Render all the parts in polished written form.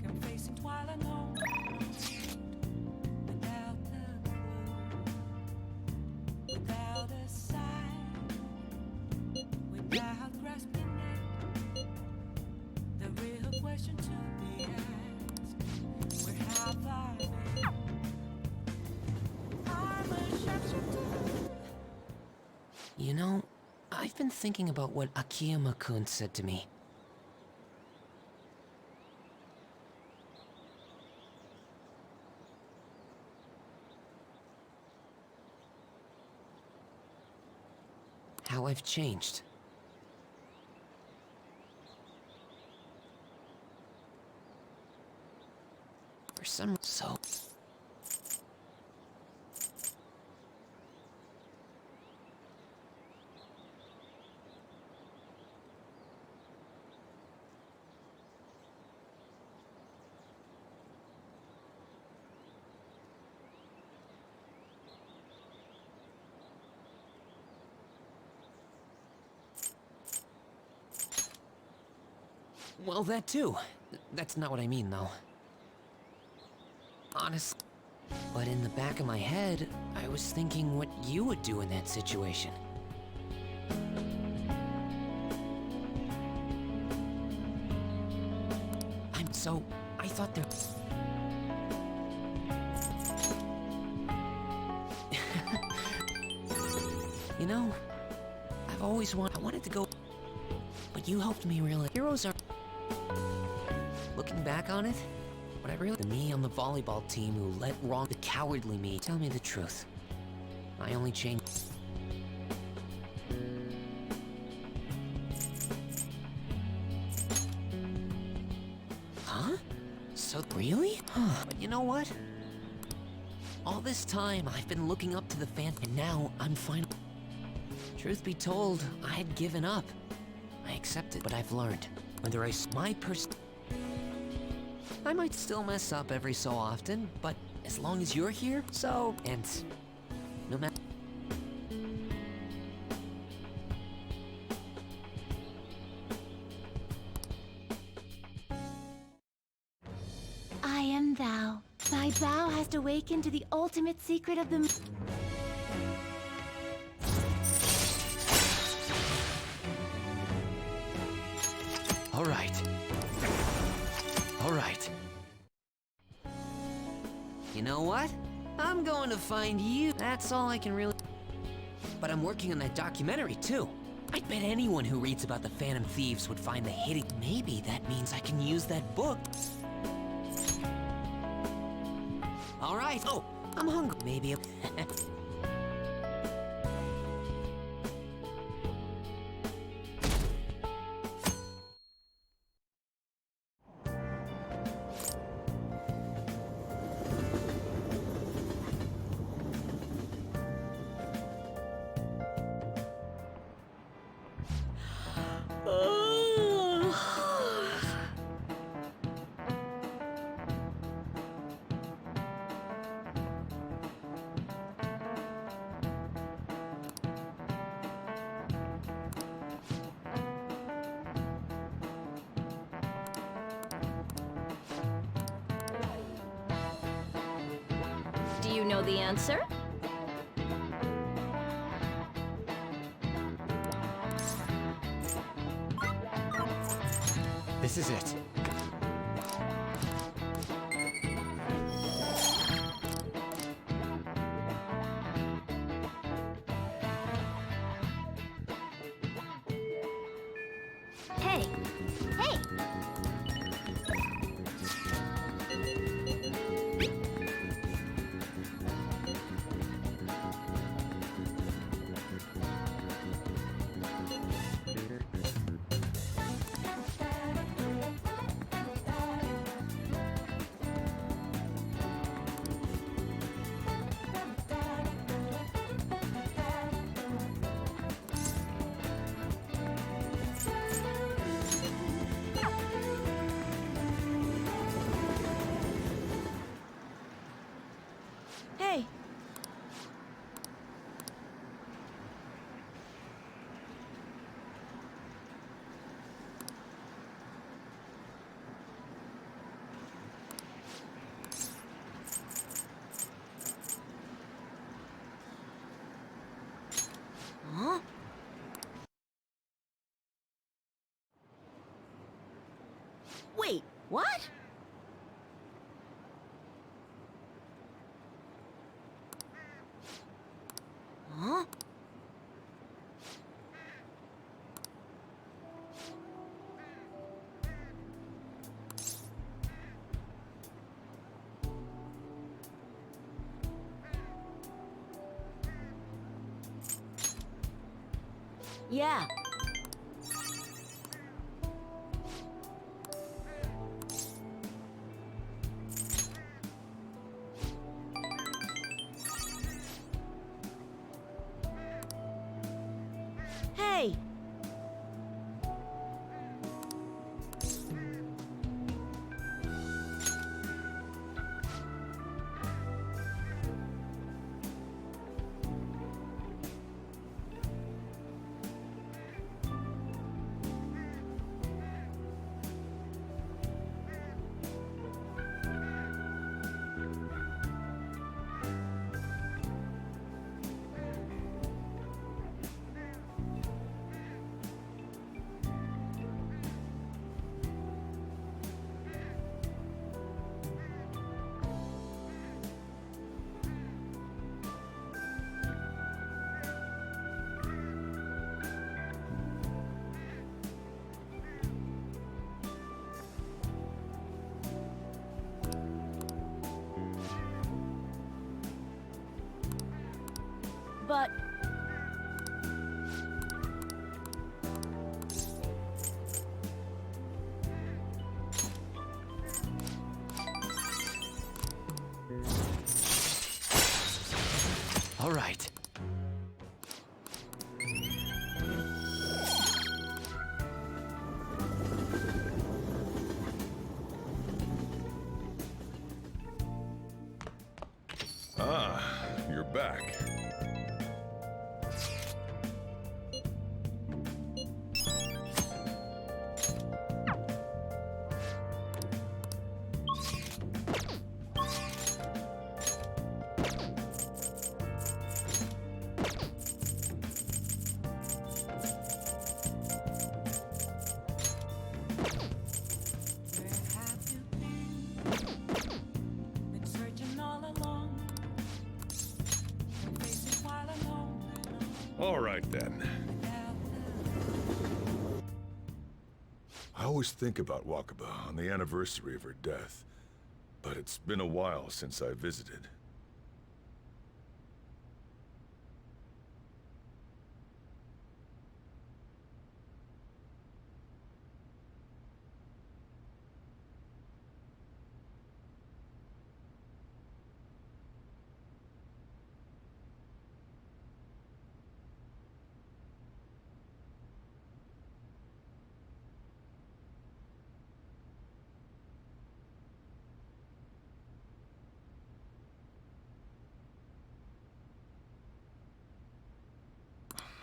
Complacent while alone, without the clue, without a sign, without grasping it. The real question to be asked: where have I been? I'm a sharpshooter. You know, I've been thinking about what Akiyama-kun said to me. How I've changed. For some so. Well, that too. That's not what I mean, though. Honest. But in the back of my head, I was thinking what you would do in that situation. I thought there... You know, I've always I wanted to go... But you helped me realize heroes are... Looking back on it, what I realized... Me on the volleyball team who let wrong the cowardly me. Tell me the truth. I only changed... Huh? So, really? But you know what? All this time, I've been looking up to the fan, and now I'm finally... Truth be told, I had given up. I accepted, but I've learned. Whether I might still mess up every so often, but as long as you're here, so... And... no matter... I am thou. Thy vow hast awakened to the ultimate secret of the... All right. All right. You know what? I'm going to find you. That's all I can really... But I'm working on that documentary, too. I bet anyone who reads about the Phantom Thieves would find the hidden... Maybe that means I can use that book. All right. Oh, I'm hungry. Maybe... Do you know the answer? This is it. Hey! Hey! Wait, what? Huh? Yeah. Hey! But... All right. Ah, you're back. Where have you been? Been searching all along. Been facing while alone and All right then. I always think about Wakaba on the anniversary of her death, but it's been a while since I visited.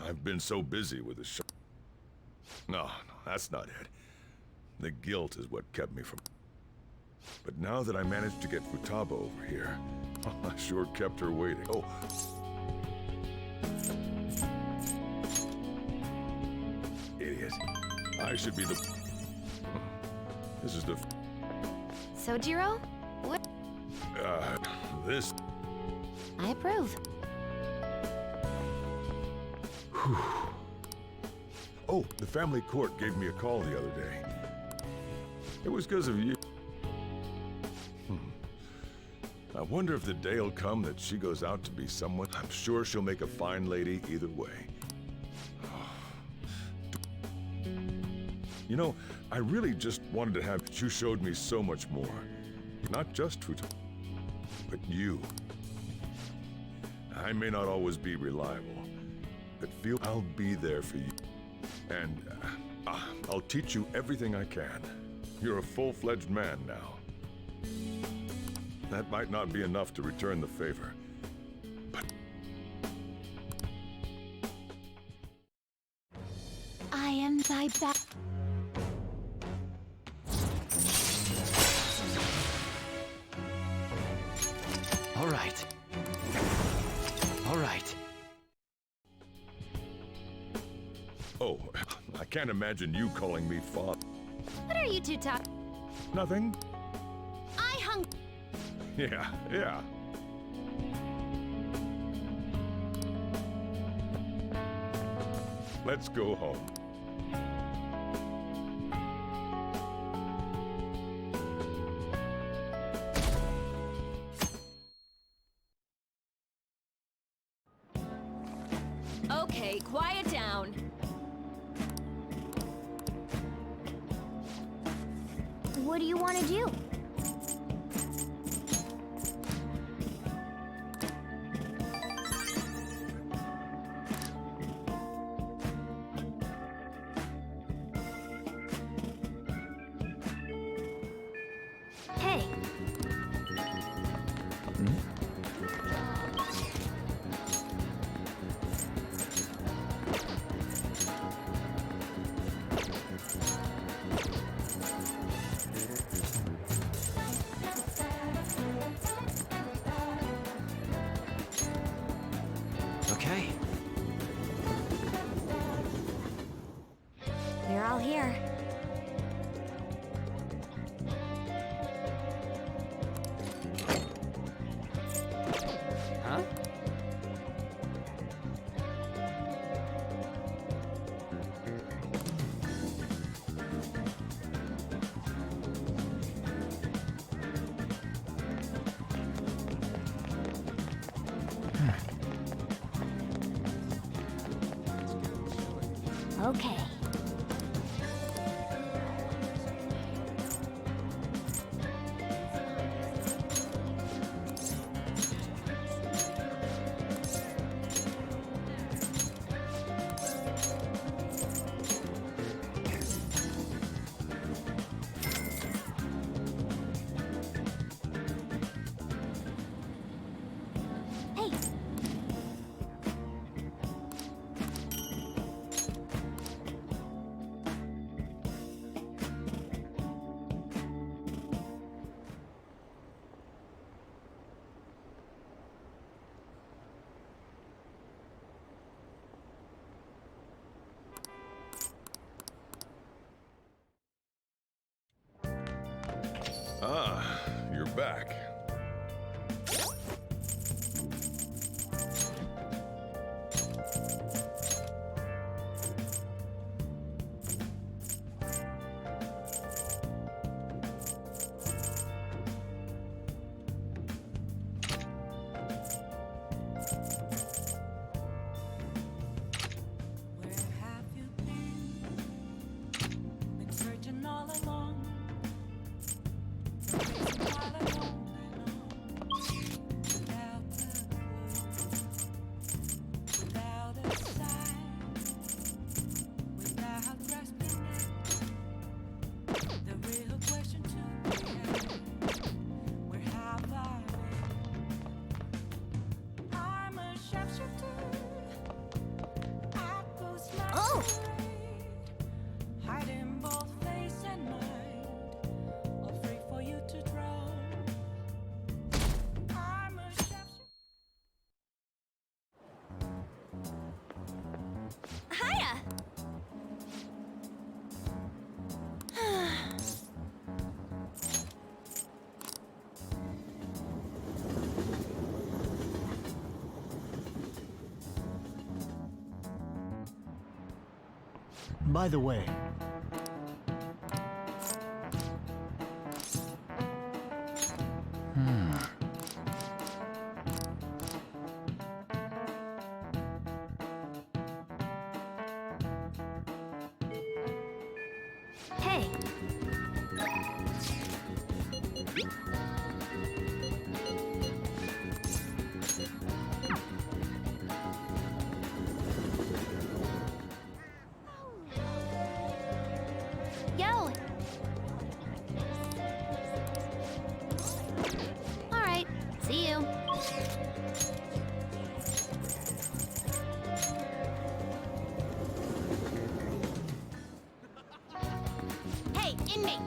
I've been so busy with the show. No, that's not it. The guilt is what kept me from... But now that I managed to get Futaba over here, I sure kept her waiting. Oh. Idiot. I should be the... This is the... Sojiro? What? This... I approve. Oh, the family court gave me a call the other day. It was because of you. I wonder if the day'll come that she goes out to be someone. I'm sure she'll make a fine lady either way. You know, I really just wanted to have... You showed me so much more. Not just Futa, but you. I may not always be reliable, but feel I'll be there for you. And I'll teach you everything I can. You're a full-fledged man now. That might not be enough to return the favor, but... I am thy back. All right. All right. Oh, I can't imagine you calling me father. What are you two talking? Nothing? I hung. Yeah. Let's go home. Okay, quiet down. What do you want to do? Hey. Okay. They're all here. Huh? Okay. Hey. Ah, you're back. Where have you been? Been searching all along. Chasing while I won't belong. Without a clue, without a sign, without grasping it. The real question to be asked: where have I been? I'm a sharpshooter. I post my parade, hiding both face and mind, all free for you to draw. I'm a sharpshooter. Hiya! By the way, Hey. Yo! Alright, see you. Hey, inmate!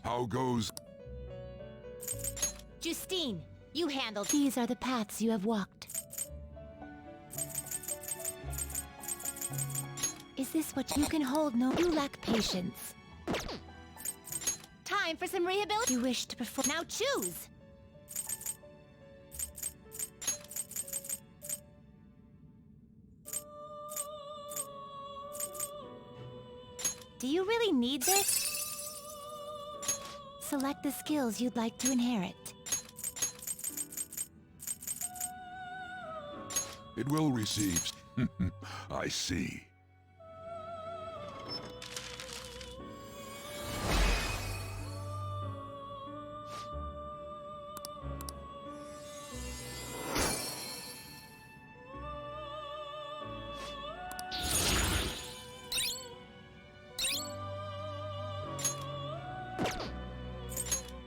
How goes? Justine, You handled. These are the paths you have walked. Is this what you can hold? No, you lack patience. Time for some rehabilitation. You wish to perform. Now choose. Do you really need this? Select the skills you'd like to inherit. It will receive. I see.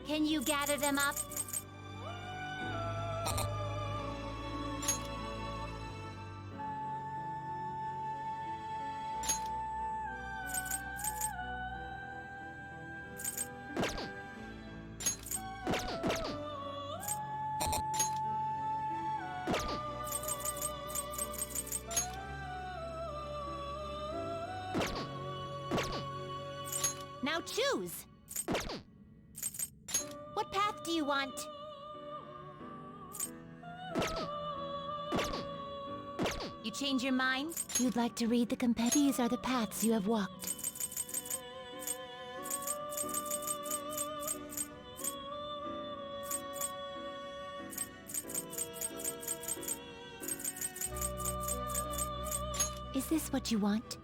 Can you gather them up? Now choose. What path do you want? You change your mind? You'd like to read the These are the paths you have walked. Is this what you want?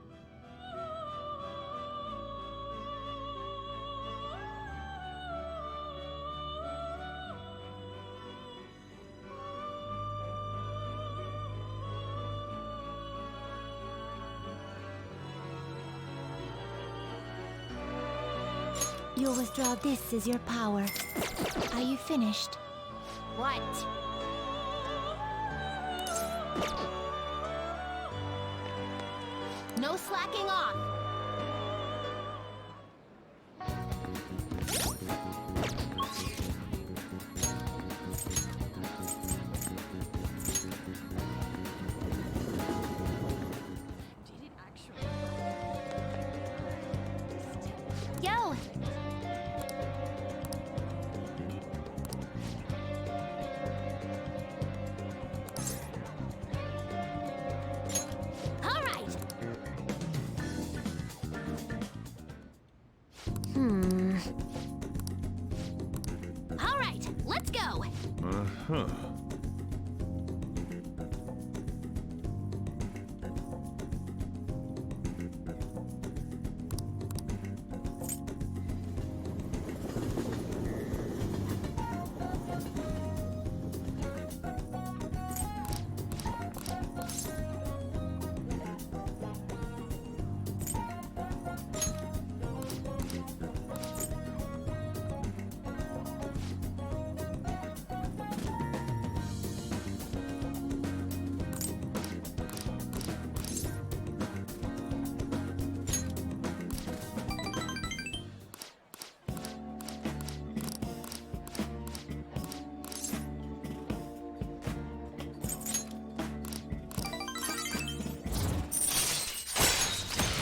You'll withdraw this as your power. Are you finished? What? No slacking off. Yo! All right. All right, let's go. Uh-huh.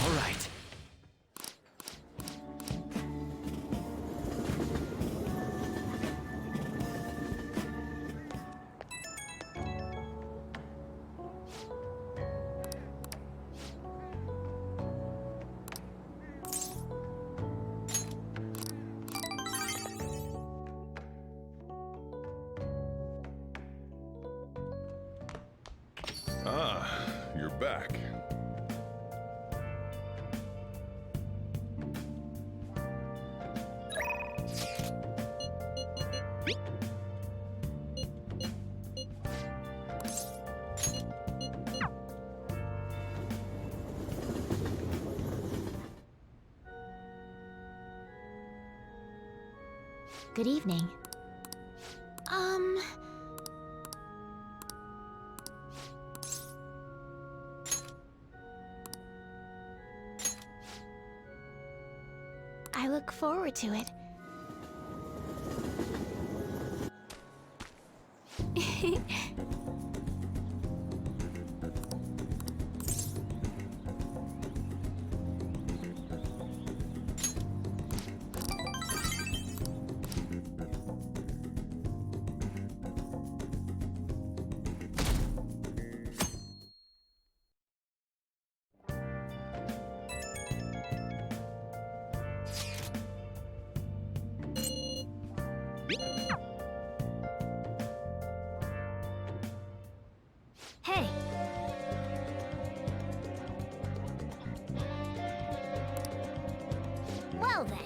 All right. Ah, you're back. Good evening. I look forward to it. Hey. Well then.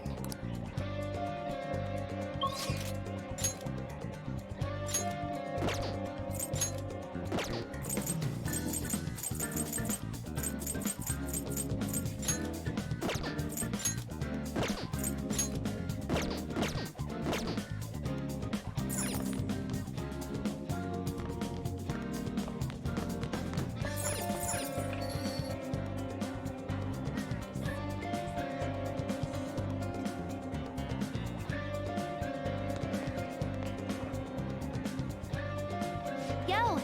Yo!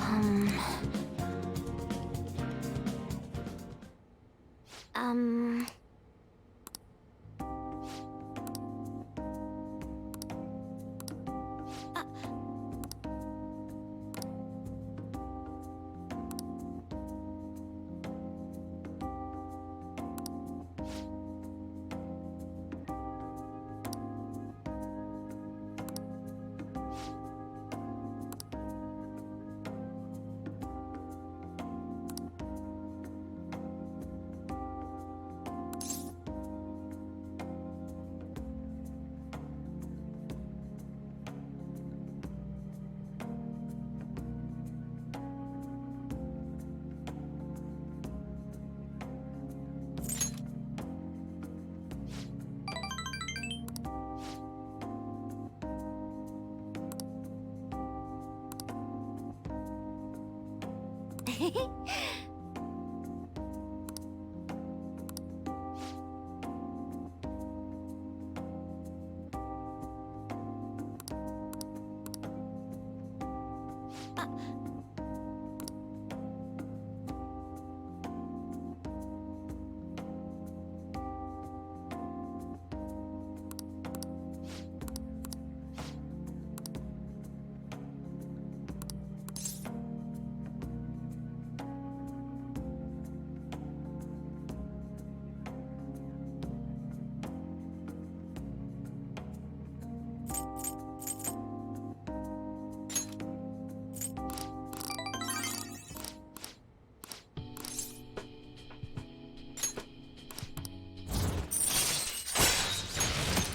Um... Um...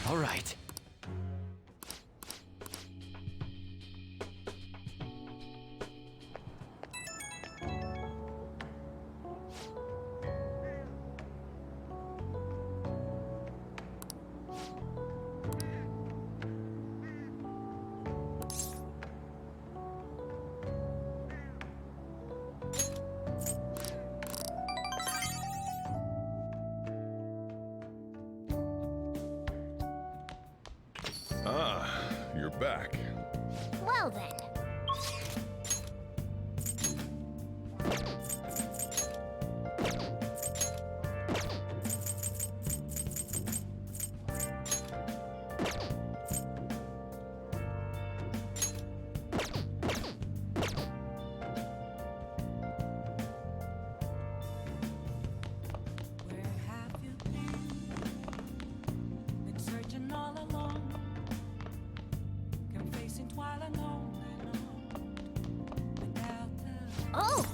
All right. Ah, you're back. Well then. Where have you been? Been searching all along, confessing while alone and on, Oh!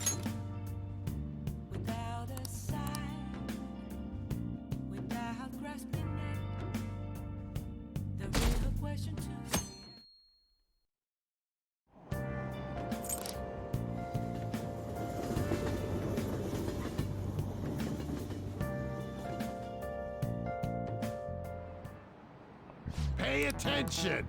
without a sign, without grasping it. The real question to me. Pay attention!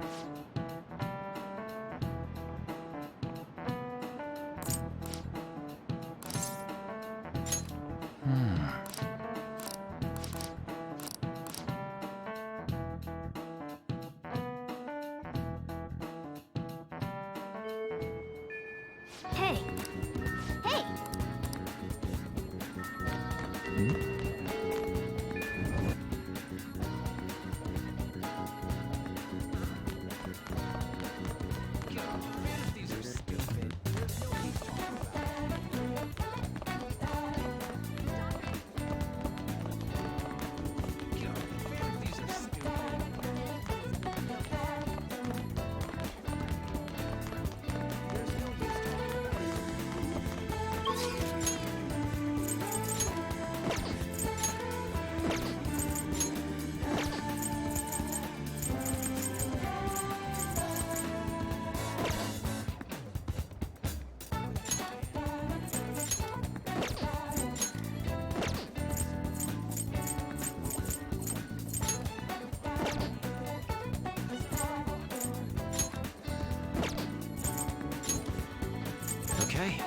Okay.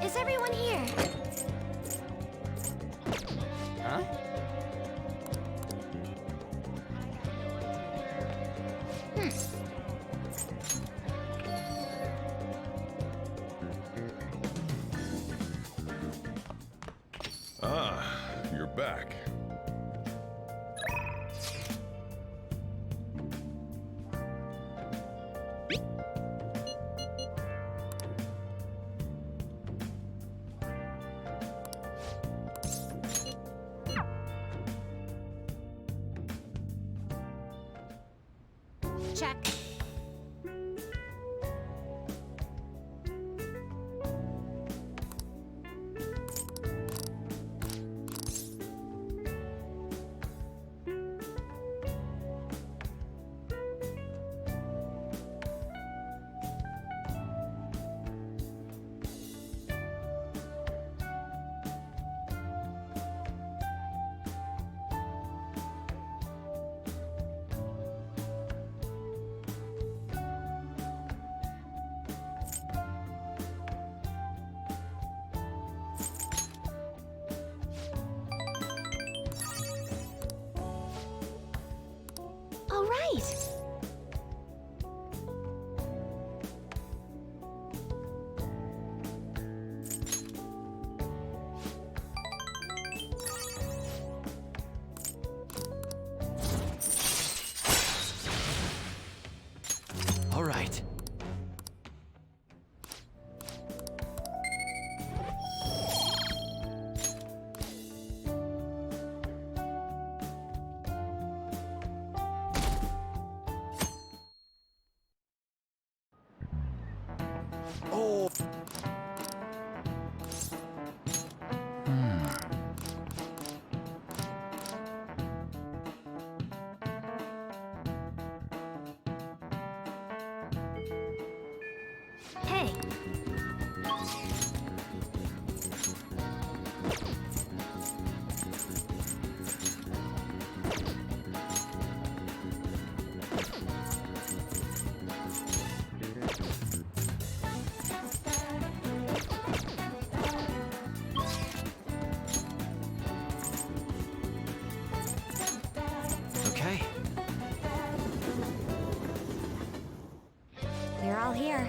Is everyone here? Huh? Ah, you're back. Check. All right. All right. Oh. Hey. Okay. They're all here.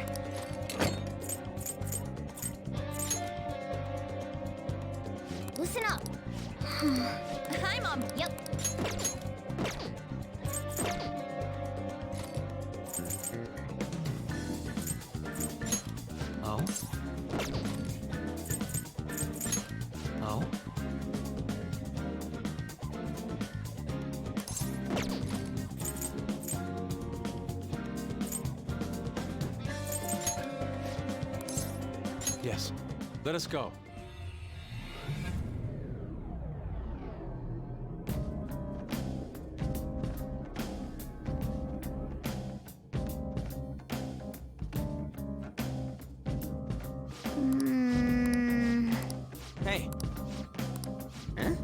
Listen up. Hi, Mom. Yep. Oh. Oh. Yes. Let us go. Hmm. Hey. Huh?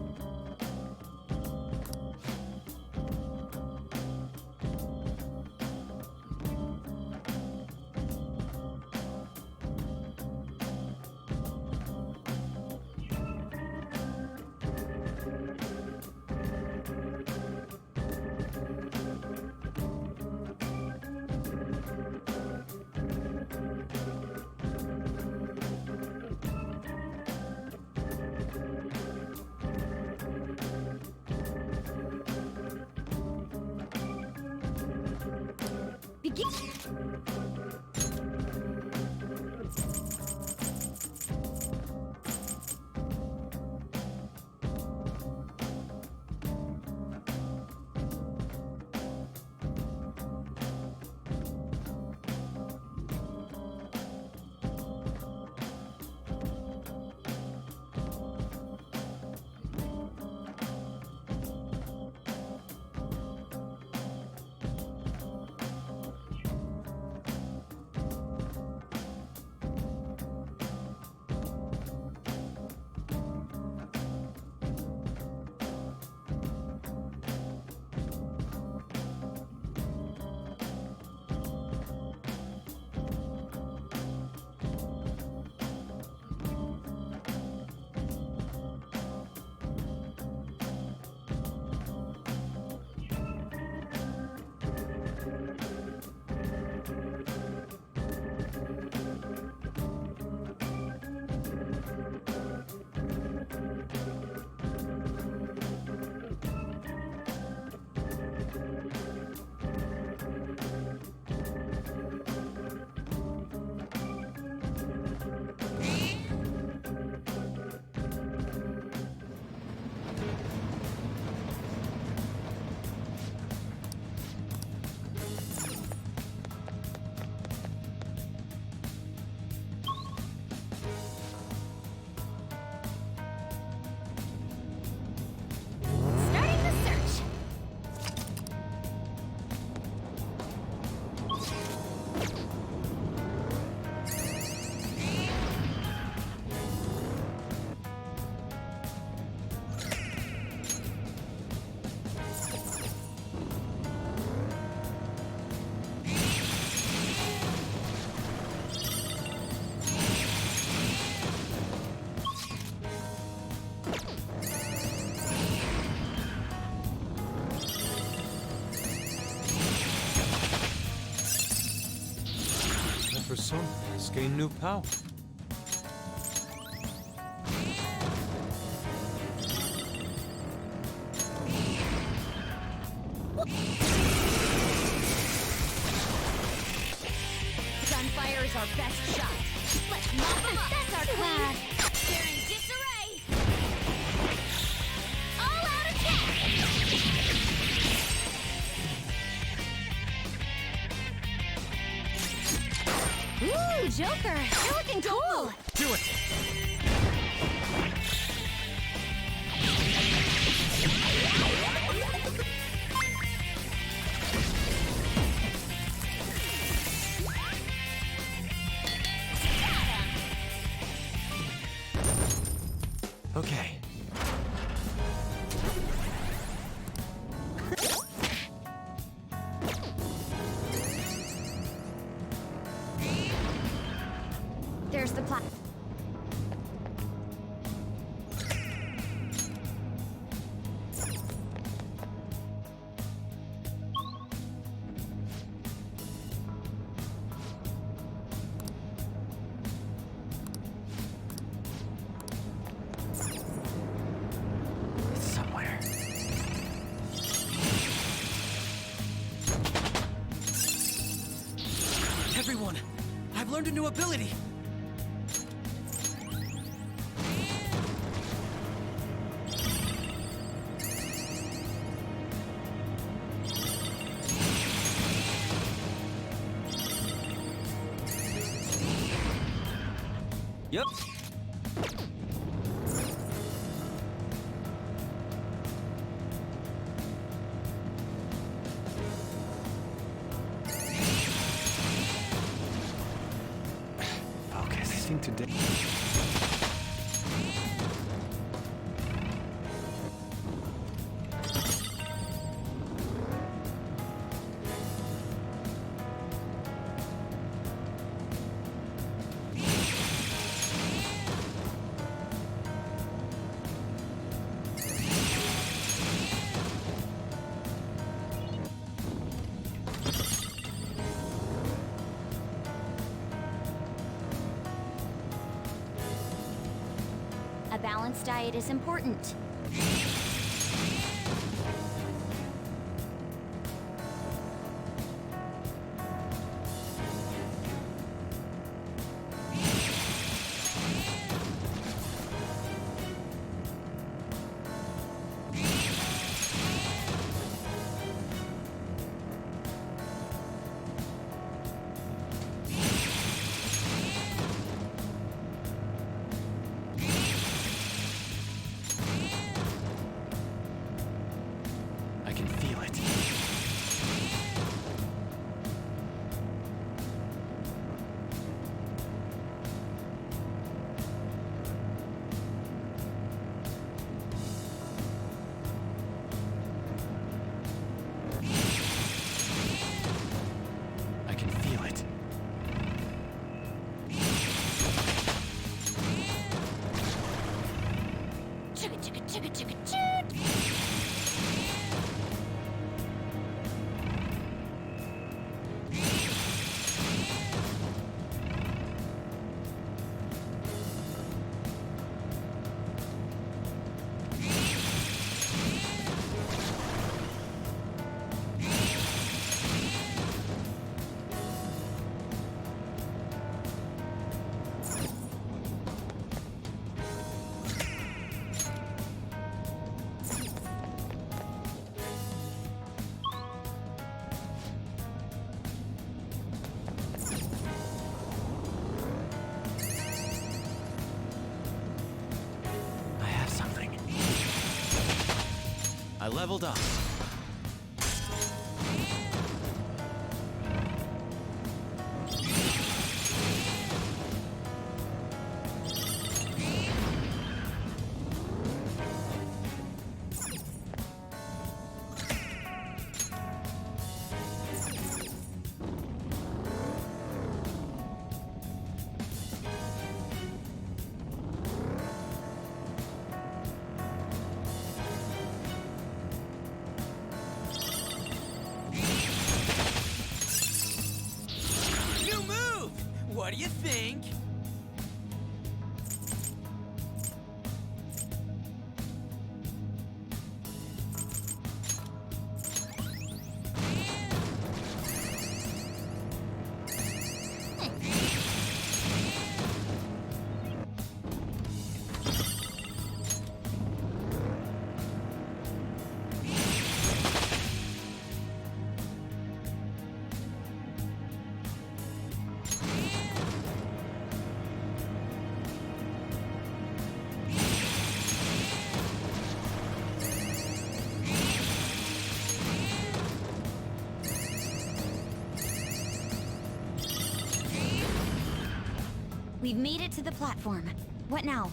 Begin. person gain new power. Gunfire is our best shot. Let's mop them up. That's our queen. They're in disarray. All out attack. Ooh, Joker, you're looking cool. Do it! Okay. There's the plat. It's somewhere. Everyone, I've learned a new ability. Yep. Focus. I think today. A balanced diet is important. I can feel it. I can feel it. Chugga chugga chugga chugga chugga. I have something. I leveled up. you think? We've made it to the platform. What now?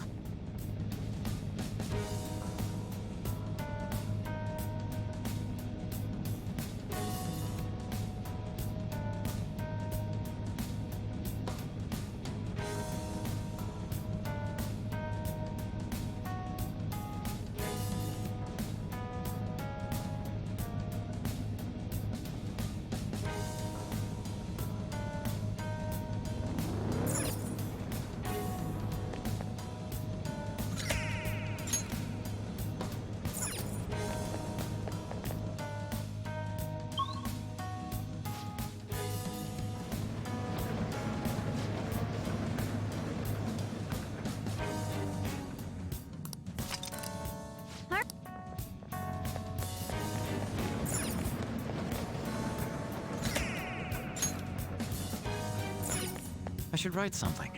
I should write something.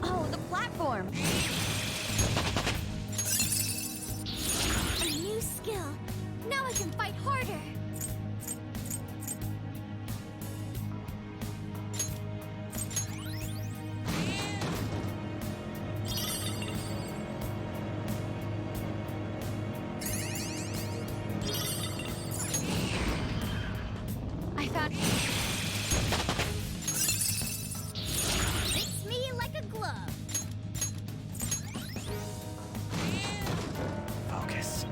Oh, the platform! A new skill. Now I can fight harder. I found... Fits me like a glove. Focus.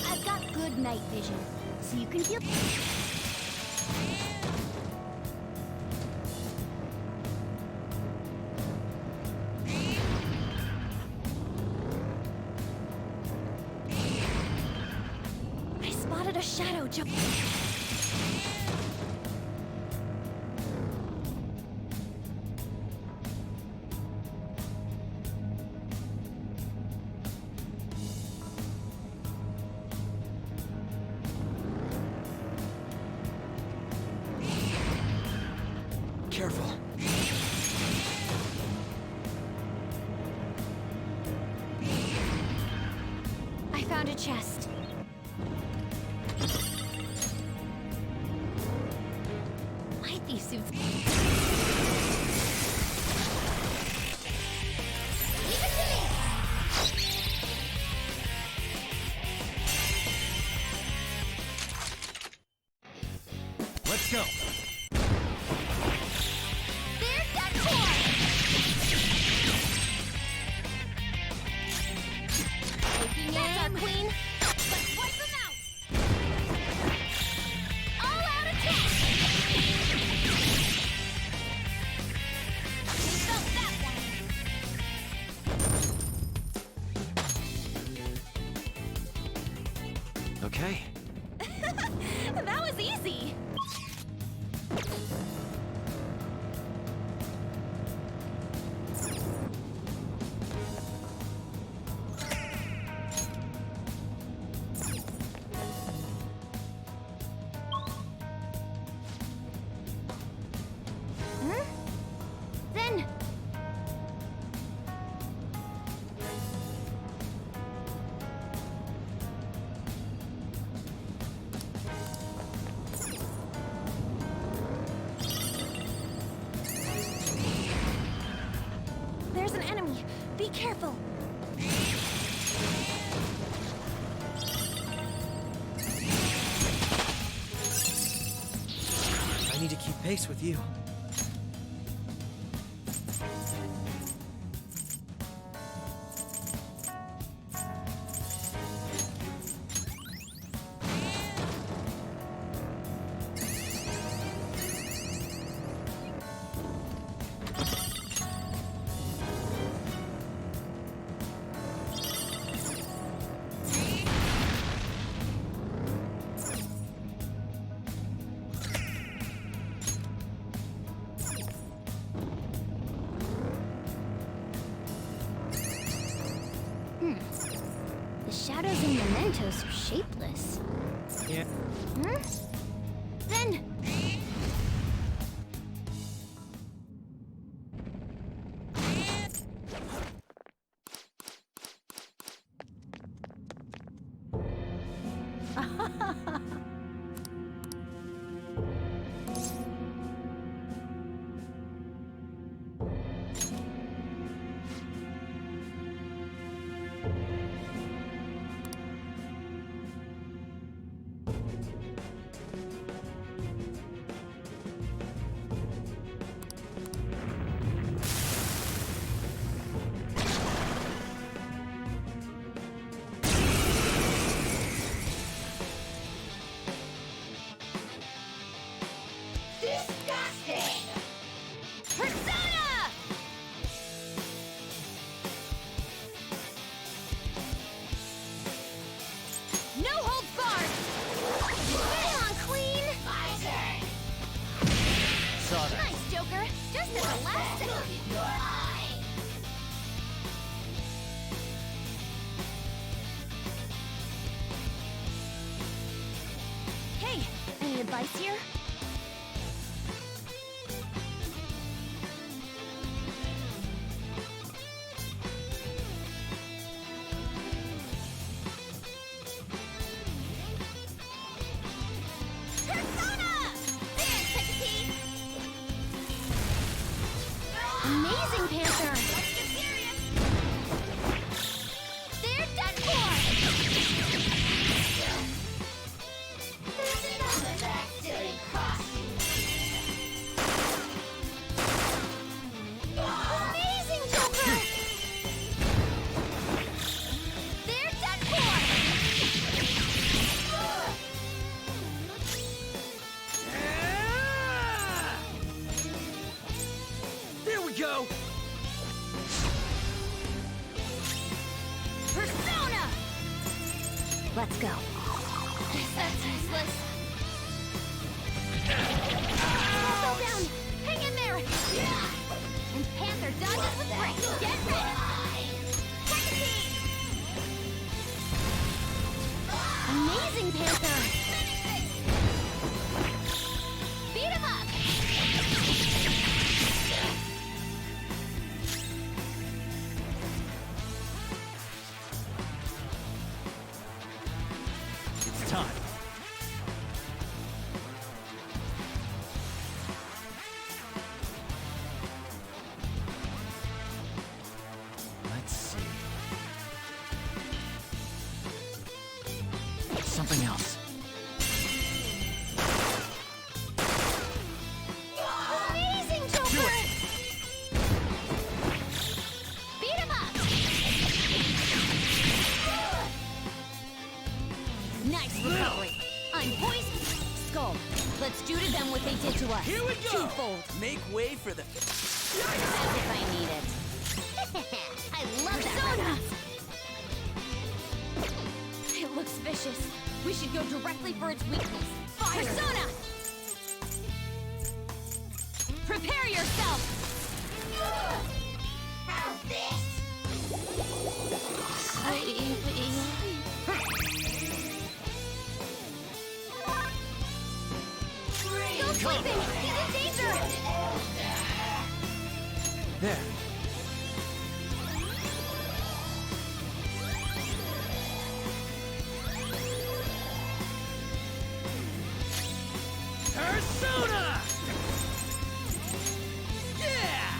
I've got good night vision, so you can feel... I spotted a shadow jump. Careful. I found a chest. My thief suits. Leave it to me. Let's go. There's that toy. Taking That's our queen. Let's wipe okay? That was easy. Then... There's an enemy. Be careful. I need to keep pace with you. The shadows and mementos are shapeless. Yeah. Then... Persona! No holds barred! Come on, Queen! My turn! Saw that. Nice, Joker! Just at the last second! Your eye! Hey, any advice here? Persona! Dance, Pikachu! Amazing, Panther! Let's get serious! They're done for! Amazing, Joker! They're done for! There we go! Persona! Let's go. That's useless. Fall down! Hang in there! And Panther dodges with grace. Get ready! Pikachu! Amazing, Panther! Beat him up! It's time. Let's see. Something else. Amazing, Joker! Beat him up! Nice recovery. I'm poised. Skull. Let's do to them what they did to us. Here we go! Twofold. Make way for the... As if I need it. I love that. Persona! It looks vicious. We should go directly for its weakness. Fire! Persona! Prepare yourself! How's this? Go sleeping! He's in danger! There. Persona! Yeah!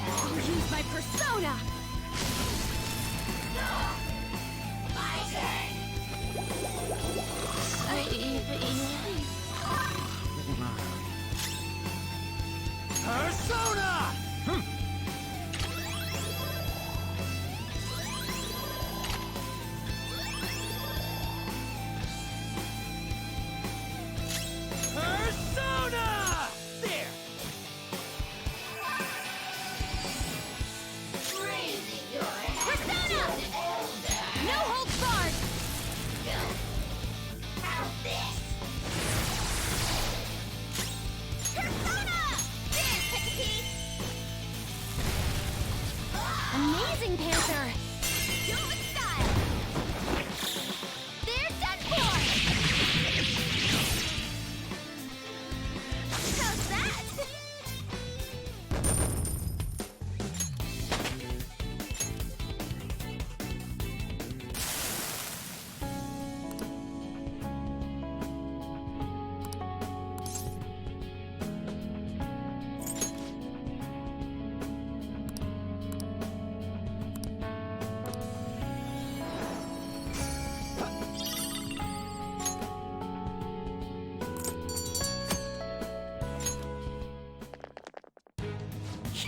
I'll use my persona! Persona! Persona! There! Persona! No holds barred! Persona! There, Pikachu! Amazing, Panther! Do it with style! There's that for! How's that?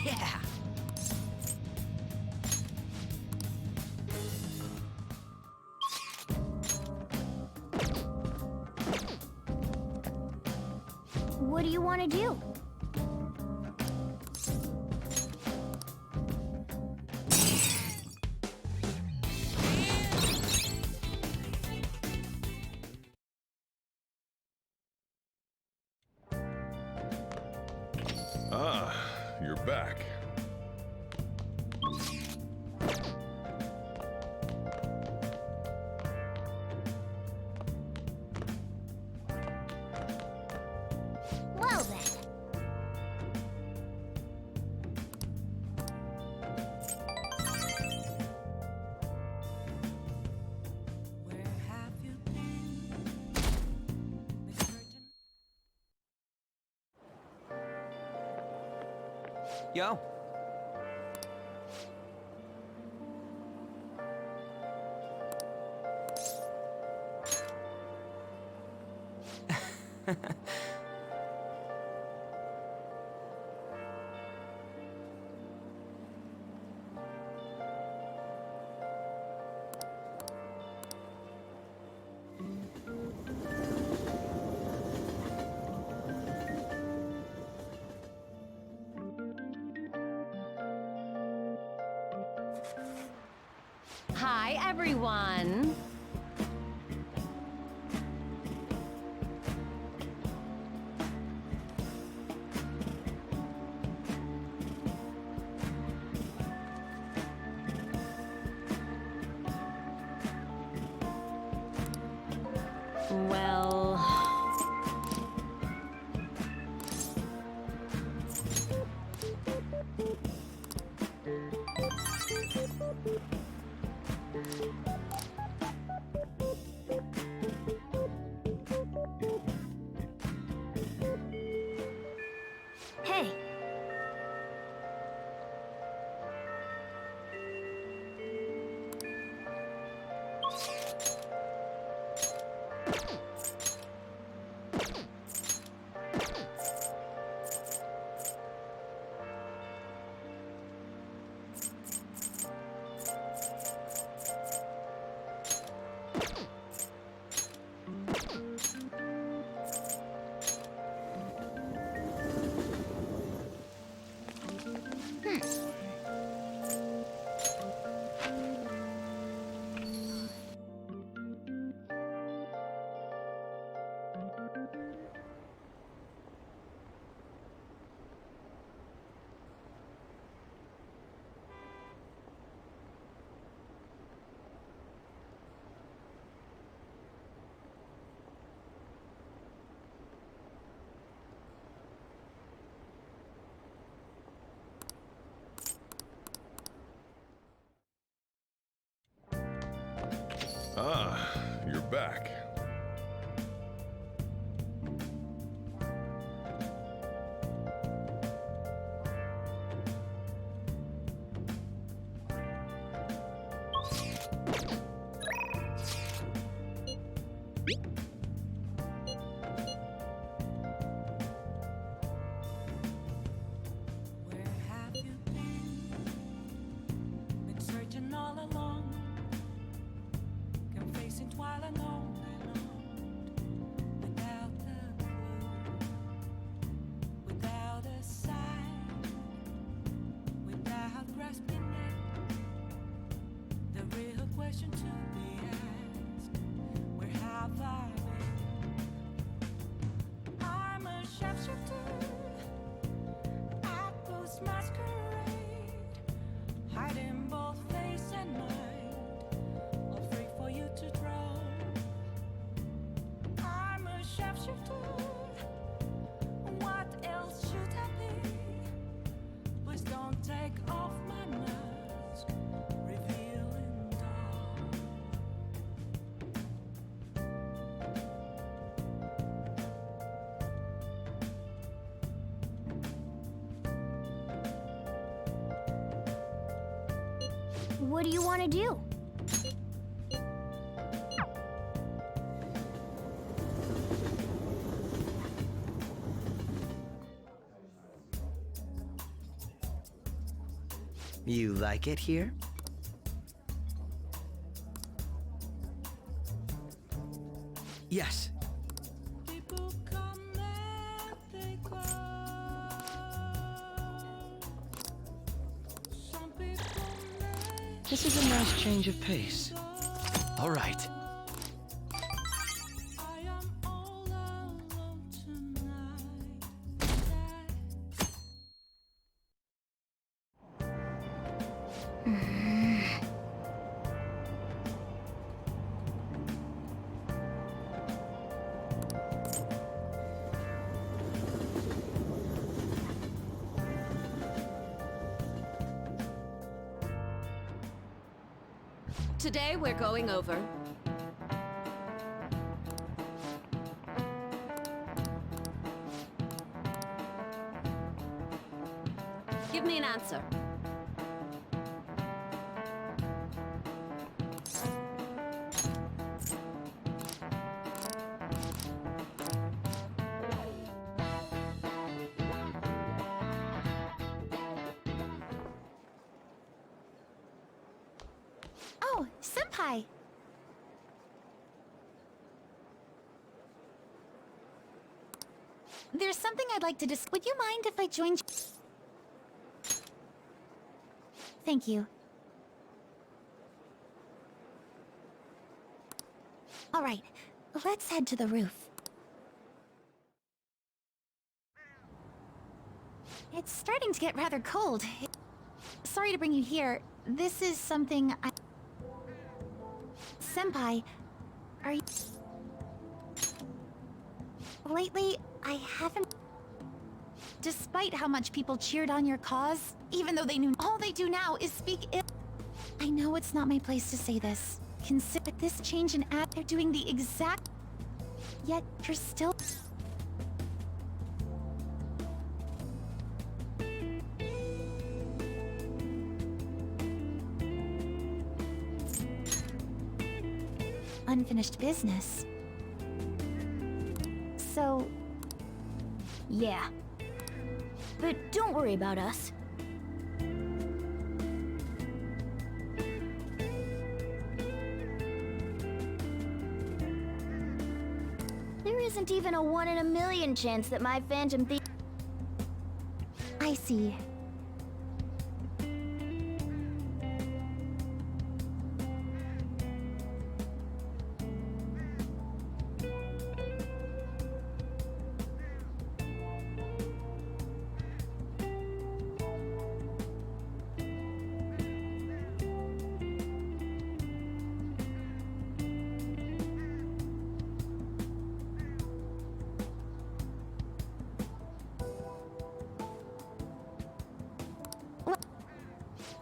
Yeah! What do you want to do? Ah, you're back. Well then. Where have you been, Miss Virgin? Yo. Hi, everyone. Well... Hey, Ah, you're back. Where have you been? Been searching all along, confessing while alone without a clue, without a sign, without grasping it. The real question to be asked: where have I been? I'm a sharpshooter at Post Masquerade, hiding both face and mind, all free for you to draw. I'm a sharpshooter. What else should I be? Please don't take off my mask, revealing dawn. What do you want to do? You like it here? Yes. People come and they go. Some people may This is a nice change of pace. All right. I am all alone tonight. Today we're going over. Give me an answer. Oh, Senpai! There's something I'd like to Would you mind if I joined you? Thank you. All right, let's head to the roof. It's starting to get rather cold. Sorry to bring you here. This is something I... Senpai, are you... Lately, I haven't... Despite how much people cheered on your cause, even though they knew all they do now is speak ill... I know it's not my place to say this. But this change in they're doing the exact... Yet, you're still... Unfinished business. So... Yeah. But don't worry about us. There isn't even a 1 in a million chance that my Phantom Thief... I see.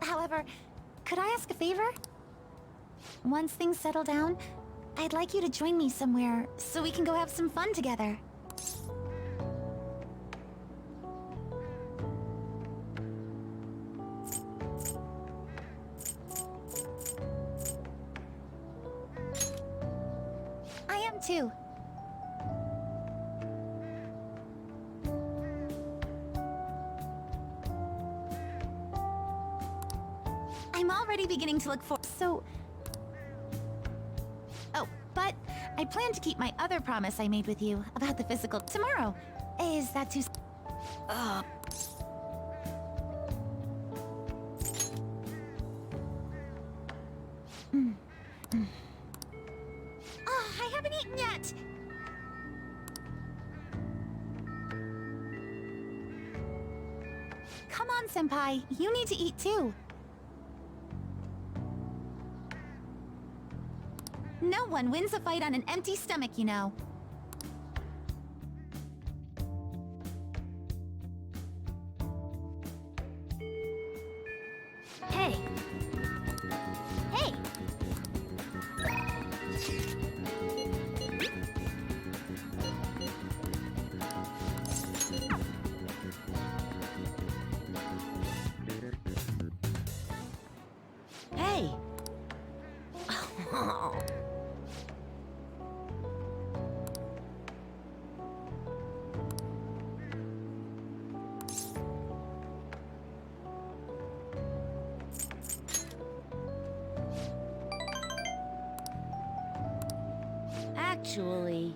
However, could I ask a favor? Once things settle down, I'd like you to join me somewhere so we can go have some fun together. I am too. I'm already beginning to look for. So. Oh, but I plan to keep my other promise I made with you about the physical tomorrow. Is that too? Oh, I haven't eaten yet. Come on, Senpai. You need to eat too. No one wins a fight on an empty stomach, you know. Hey! Hey! Hey! Actually...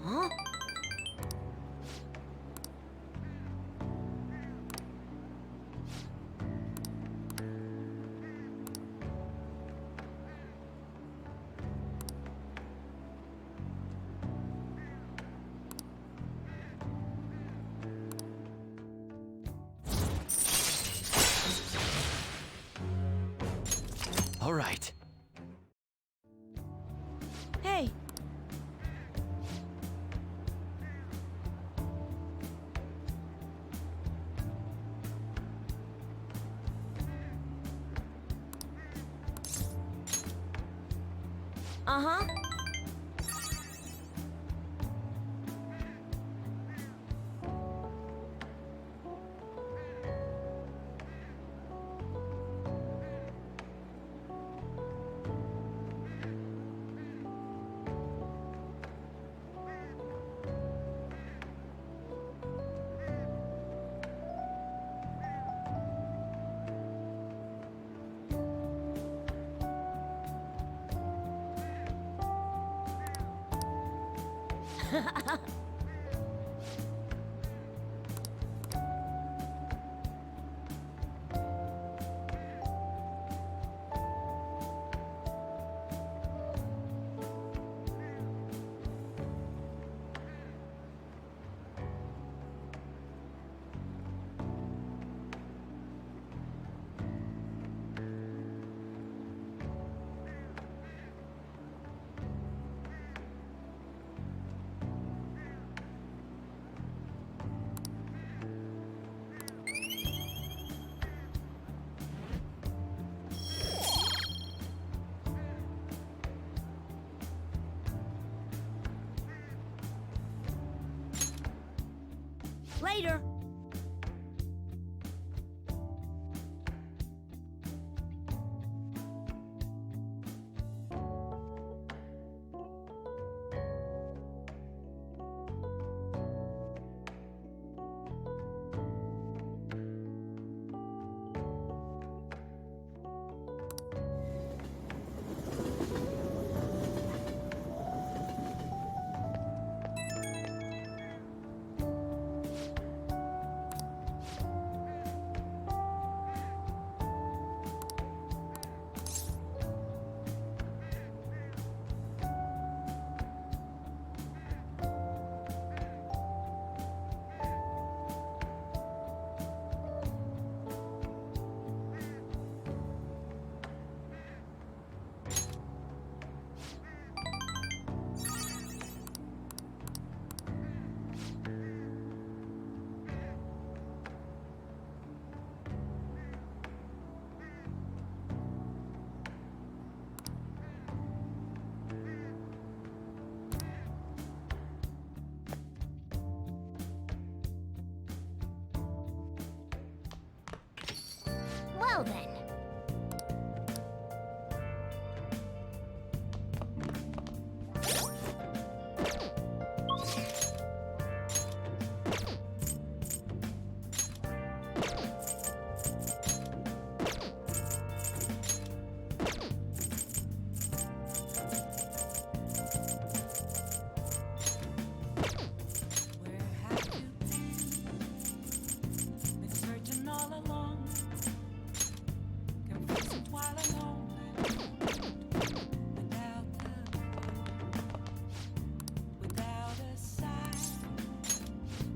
Huh? All right. Hey! Uh-huh. Later!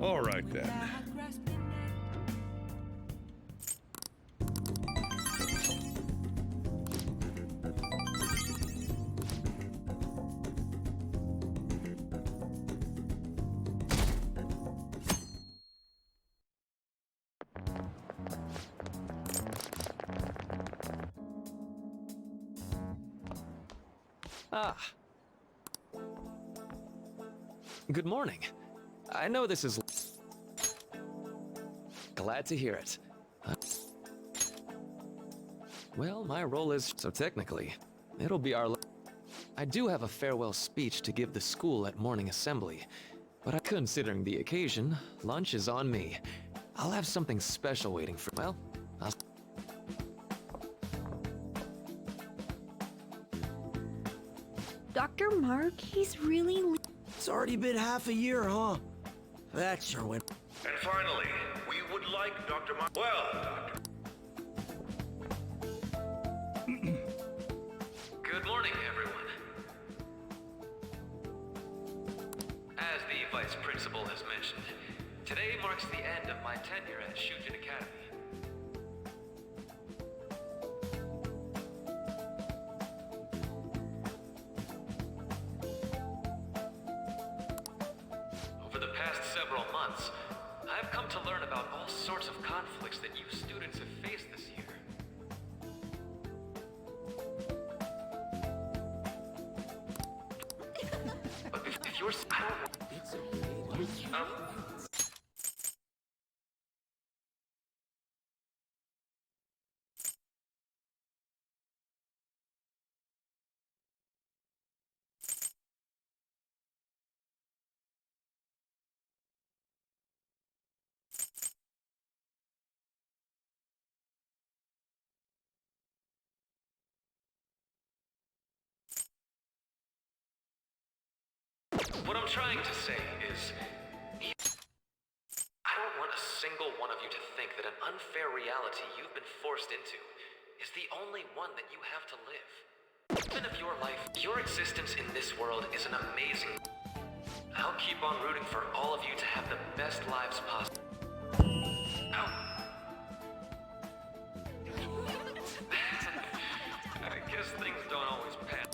All right then. without grasping it. Ah. Good morning. I know this is... Glad to hear it. Well, my role is... So technically, it'll be our... I do have a farewell speech to give the school at morning assembly, but considering the occasion, lunch is on me. I'll have something special waiting for... Well, I'll... Dr. Mark, he's really... It's already been half a year, huh? That sure went. And finally, we would like Dr. Well, Doctor. Good morning, everyone. As the Vice Principal has mentioned, today marks the end of my tenure at Shujin Academy. Over the past several months, I've come to learn about all sorts of conflicts that you students have faced this year. But if you're... What I'm trying to say is, I don't want a single one of you to think that an unfair reality you've been forced into is the only one that you have to live. Even if your existence in this world is an amazing... I'll keep on rooting for all of you to have the best lives possible. Ow. I guess things don't always pan.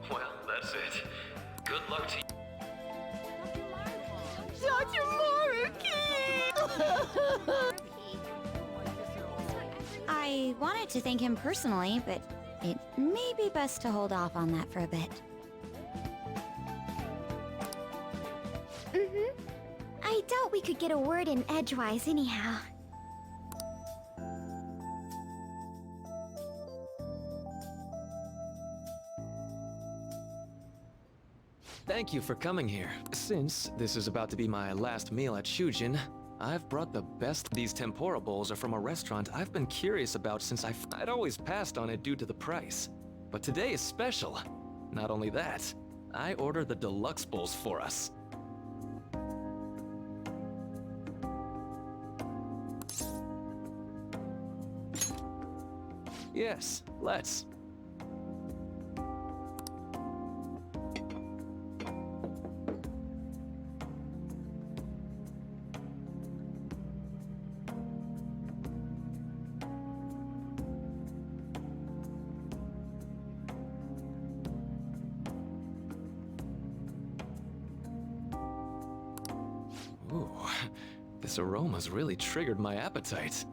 Well, that's it. Good luck to you. Dr. I wanted to thank him personally, but it may be best to hold off on that for a bit. I doubt we could get a word in edgewise anyhow. Thank you for coming here. Since this is about to be my last meal at Shujin, I've brought the best. These tempura bowls are from a restaurant I've been curious about since I'd always passed on it due to the price. But today is special. Not only that, I ordered the deluxe bowls for us. Yes, let's. Ooh, this aroma's really triggered my appetite.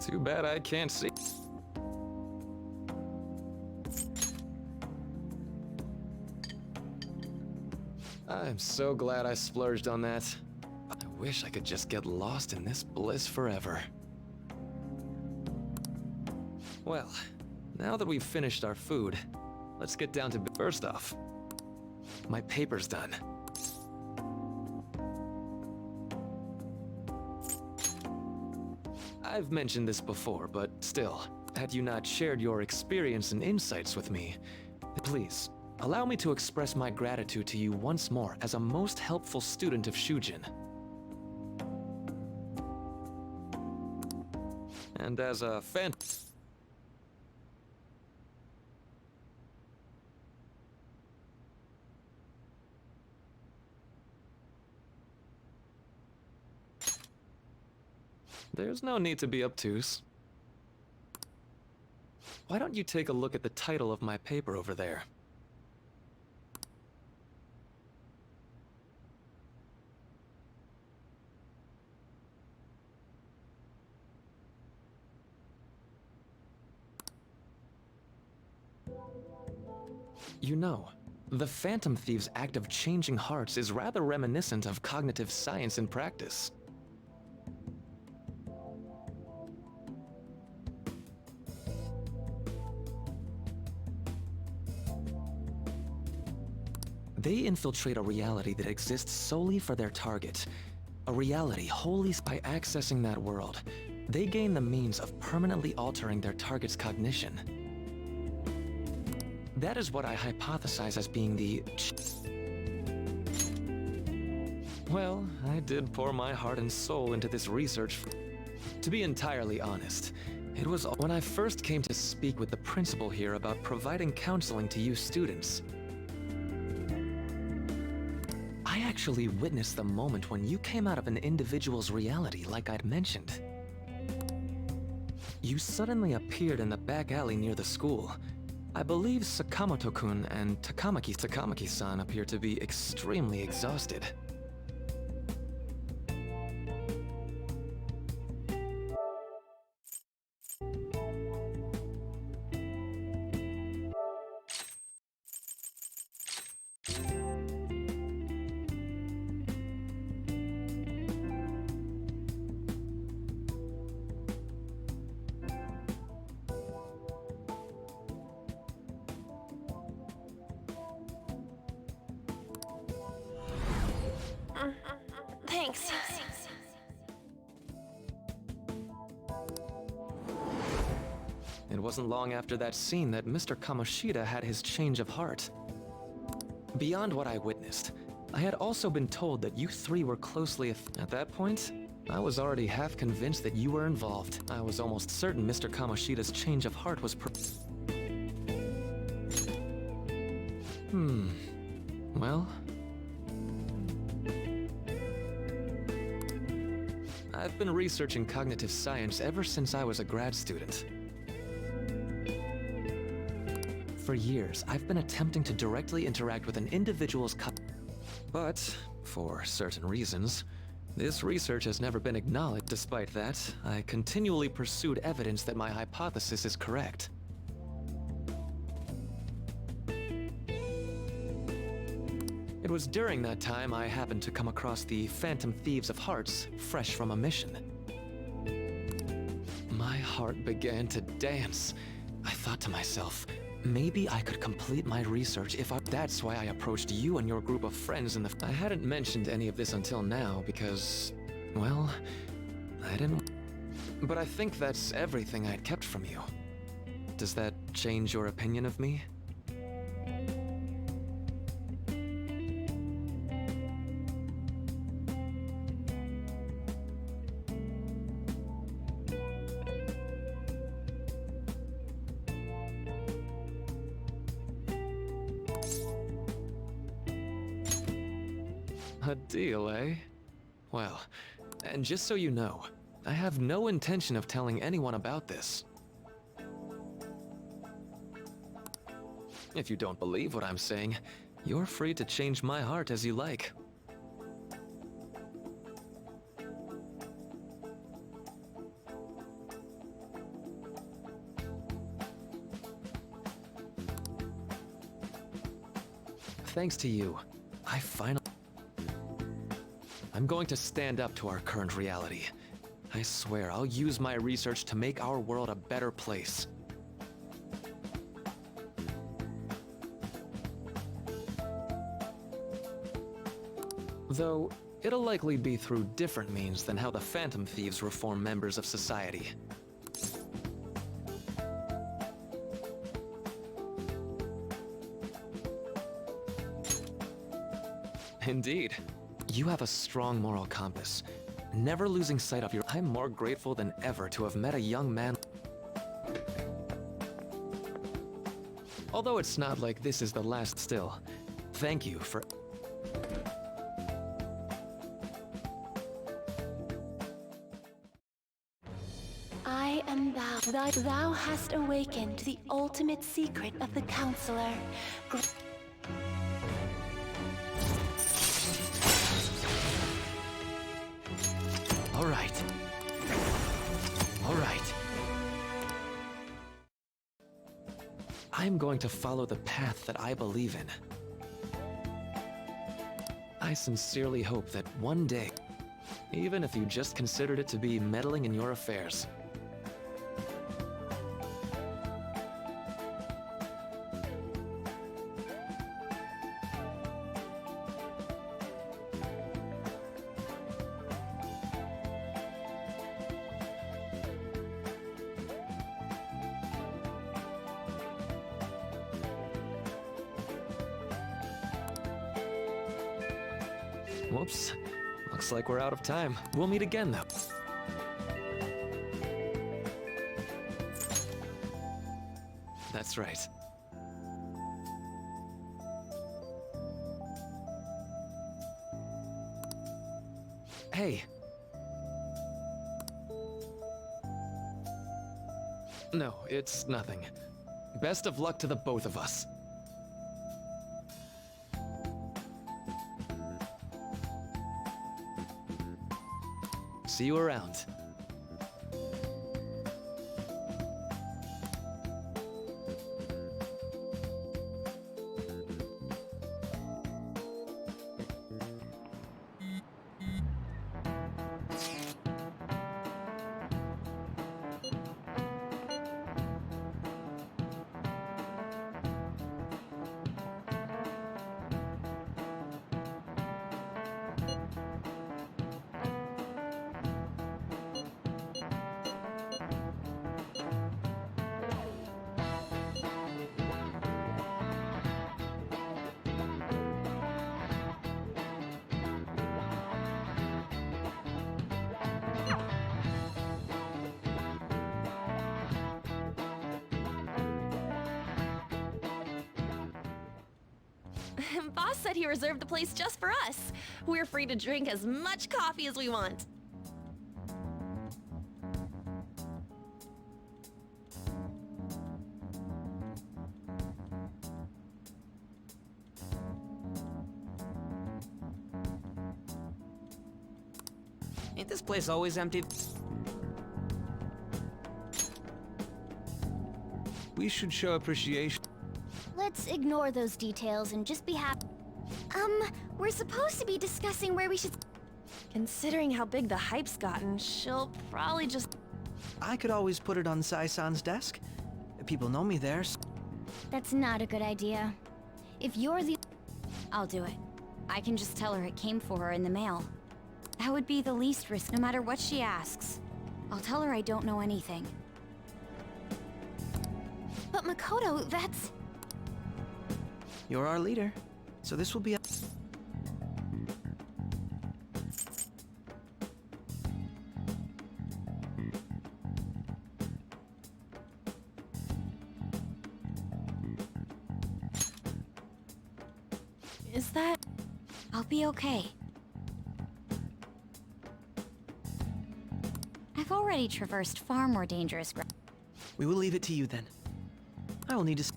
Too bad I can't see. I'm so glad I splurged on that. I wish I could just get lost in this bliss forever. Well, now that we've finished our food, let's get down to first off. My paper's done. I've mentioned this before, but still, had you not shared your experience and insights with me, please, allow me to express my gratitude to you once more as a most helpful student of Shujin. And as a fan... There's no need to be obtuse. Why don't you take a look at the title of my paper over there? You know, the Phantom Thief's act of changing hearts is rather reminiscent of cognitive science in practice. They infiltrate a reality that exists solely for their target. A reality wholly by accessing that world. They gain the means of permanently altering their target's cognition. That is what I hypothesize as being the... Well, I did pour my heart and soul into this research. To be entirely honest, it was when I first came to speak with the principal here about providing counseling to you students. I actually witnessed the moment when you came out of an individual's reality like I'd mentioned. You suddenly appeared in the back alley near the school. I believe Sakamoto-kun and Takamaki-san appear to be extremely exhausted. Thanks. It wasn't long after that scene that Mr. Kamoshida had his change of heart. Beyond what I witnessed, I had also been told that you three were closely at that point, I was already half convinced that you were involved. I was almost certain Mr. Kamoshida's change of heart was Well... I've been researching cognitive science ever since I was a grad student. For years, I've been attempting to directly interact with an individual's but, for certain reasons, this research has never been acknowledged. Despite that, I continually pursued evidence that my hypothesis is correct. It was during that time I happened to come across the Phantom Thieves of Hearts, fresh from a mission. My heart began to dance. I thought to myself, maybe I could complete my research if That's why I approached you and your group of friends in the... I hadn't mentioned any of this until now because, well, I didn't... But I think that's everything I'd kept from you. Does that change your opinion of me? A deal, eh? Well, and just so you know, I have no intention of telling anyone about this. If you don't believe what I'm saying, you're free to change my heart as you like. thanks to you, I finally... I'm going to stand up to our current reality. I swear I'll use my research to make our world a better place. Though, it'll likely be through different means than how the Phantom Thieves reform members of society. Indeed. You have a strong moral compass, never losing sight of your... I'm more grateful than ever to have met a young man... Although it's not like this is the last still. Thank you for... I am thou. Thou hast awakened the ultimate secret of the Counselor. All right. All right. I'm going to follow the path that I believe in. I sincerely hope that one day, even if you just considered it to be meddling in your affairs, whoops. Looks like we're out of time. We'll meet again, though. That's right. Hey. No, it's nothing. Best of luck to the both of us. See you around. Boss said he reserved the place just for us. We're free to drink as much coffee as we want. Ain't this place always empty? We should show appreciation. Let's ignore those details and just be happy. We're supposed to be discussing where we should... Considering how big the hype's gotten, she'll probably just... I could always put it on Sai-san's desk. People know me there. That's not a good idea. If you're the... I'll do it. I can just tell her it came for her in the mail. That would be the least risk, no matter what she asks. I'll tell her I don't know anything. But Makoto, that's... You're our leader, so this will be... Is that... I'll be okay. I've already traversed far more dangerous ground. We will leave it to you then. I will need to...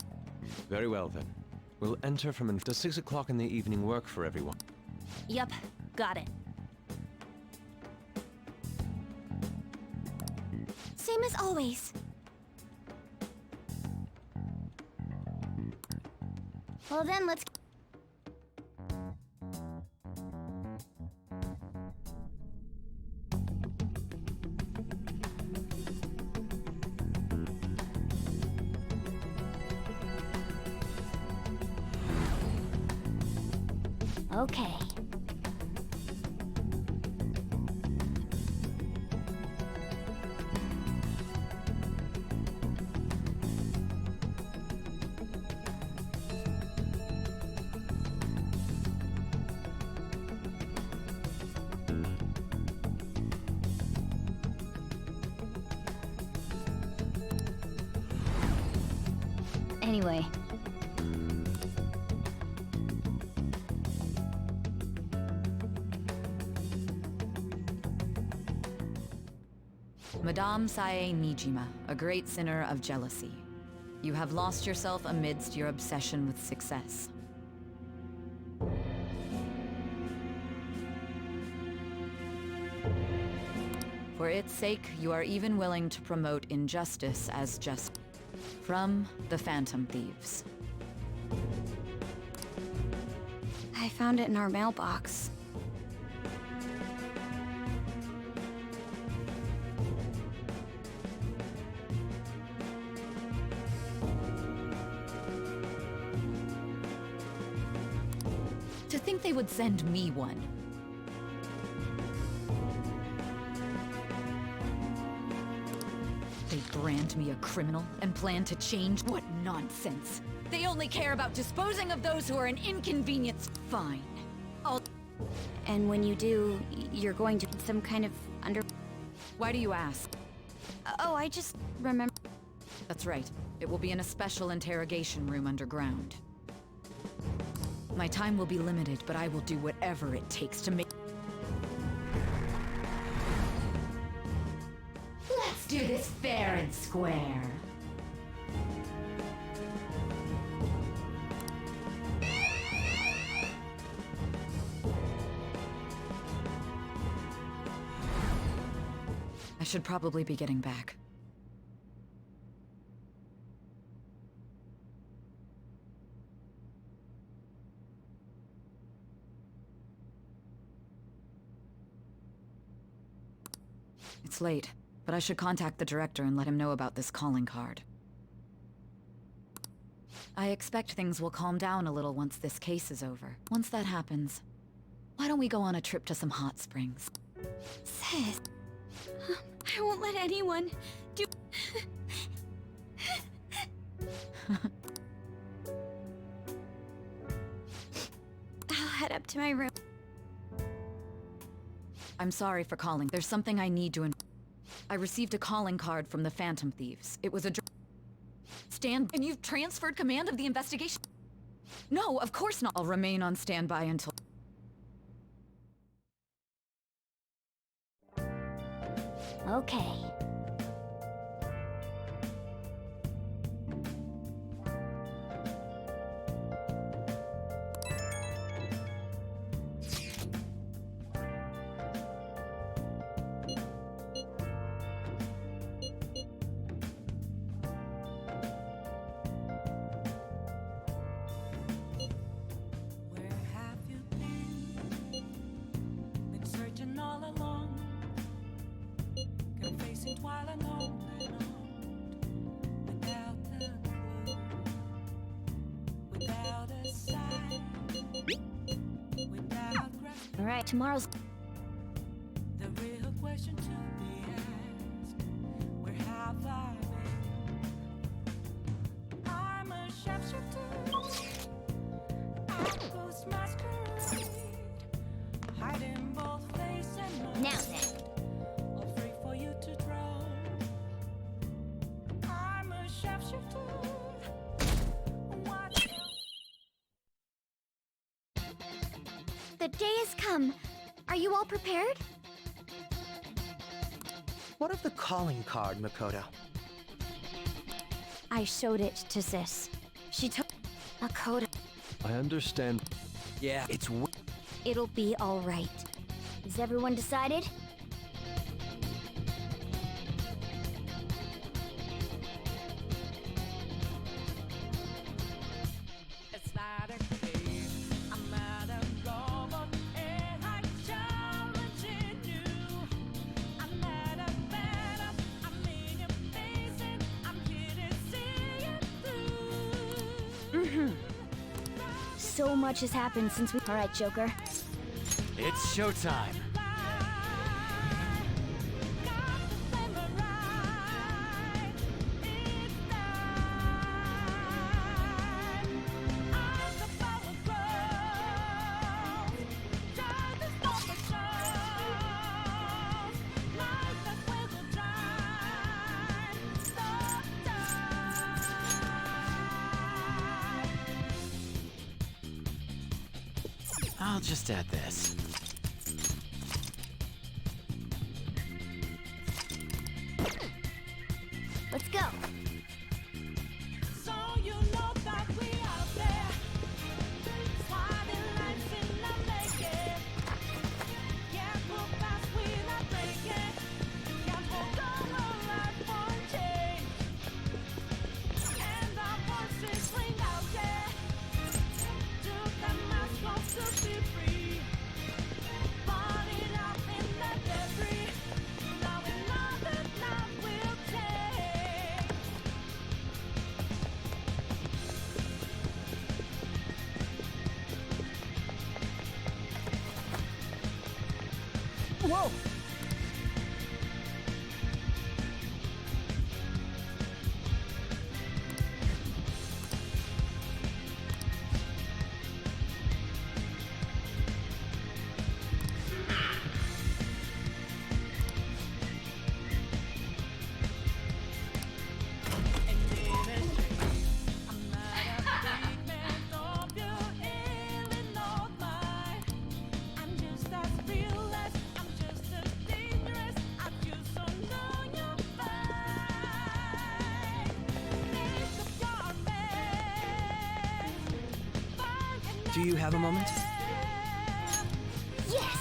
Very well then. We'll enter from... Does 6 o'clock in the evening work for everyone? Yup, got it. Same as always. Well then, let's... Okay. Anyway. Madame Sae Nijima, a great sinner of jealousy. You have lost yourself amidst your obsession with success. For its sake, you are even willing to promote injustice as just. From the Phantom Thieves. I found it in our mailbox. To think they would send me one. They brand me a criminal and plan to change? What nonsense! They only care about disposing of those who are an inconvenience. Fine. And when you do, you're going to some kind of under... Why do you ask? Oh, I just remember... That's right. It will be in a special interrogation room underground. My time will be limited, but I will do whatever it takes to make... Let's do this fair and square. I should probably be getting back. It's late, but I should contact the director and let him know about this calling card. I expect things will calm down a little once this case is over. Once that happens, why don't we go on a trip to some hot springs? Sis, I won't let anyone do... I'll head up to my room. I'm sorry for calling. There's something I need to I received a calling card from the Phantom Thieves. It was a stand... And you've transferred command of the investigation? No, of course not. I'll remain on standby until... Okay. Where have you been? Been searching all along, confessing while alone and on, without a clue, without a sign, without All right, tomorrow's... the real question to be asked: where have I been? I'm a sharpshooter. I post masquerade, hiding both face and mind. Now then. All free for you to draw. I'm a sharpshooter. Watch The day has come. Are you all prepared? What of the calling card, Makoto? I showed it to Sis. She took... Makoto. I understand. Yeah, it's It'll be all right. Is everyone decided? It's not a game. I'm not a robot, and I'm challenging you. I'm not a battle. I'm in your face, and I'm here to see it through. So much has happened since we... Alright, Joker. It's showtime. I'll just add this. Let's go. So you know that we out there, sliding lights in the making. Can't move fast, we not breaking. Can't hold on our life for change. And our voices ring out there. Took the mask off to be free. Burn it up in the debris. Now we know that love will take. Whoa! Do you have a moment? Yes!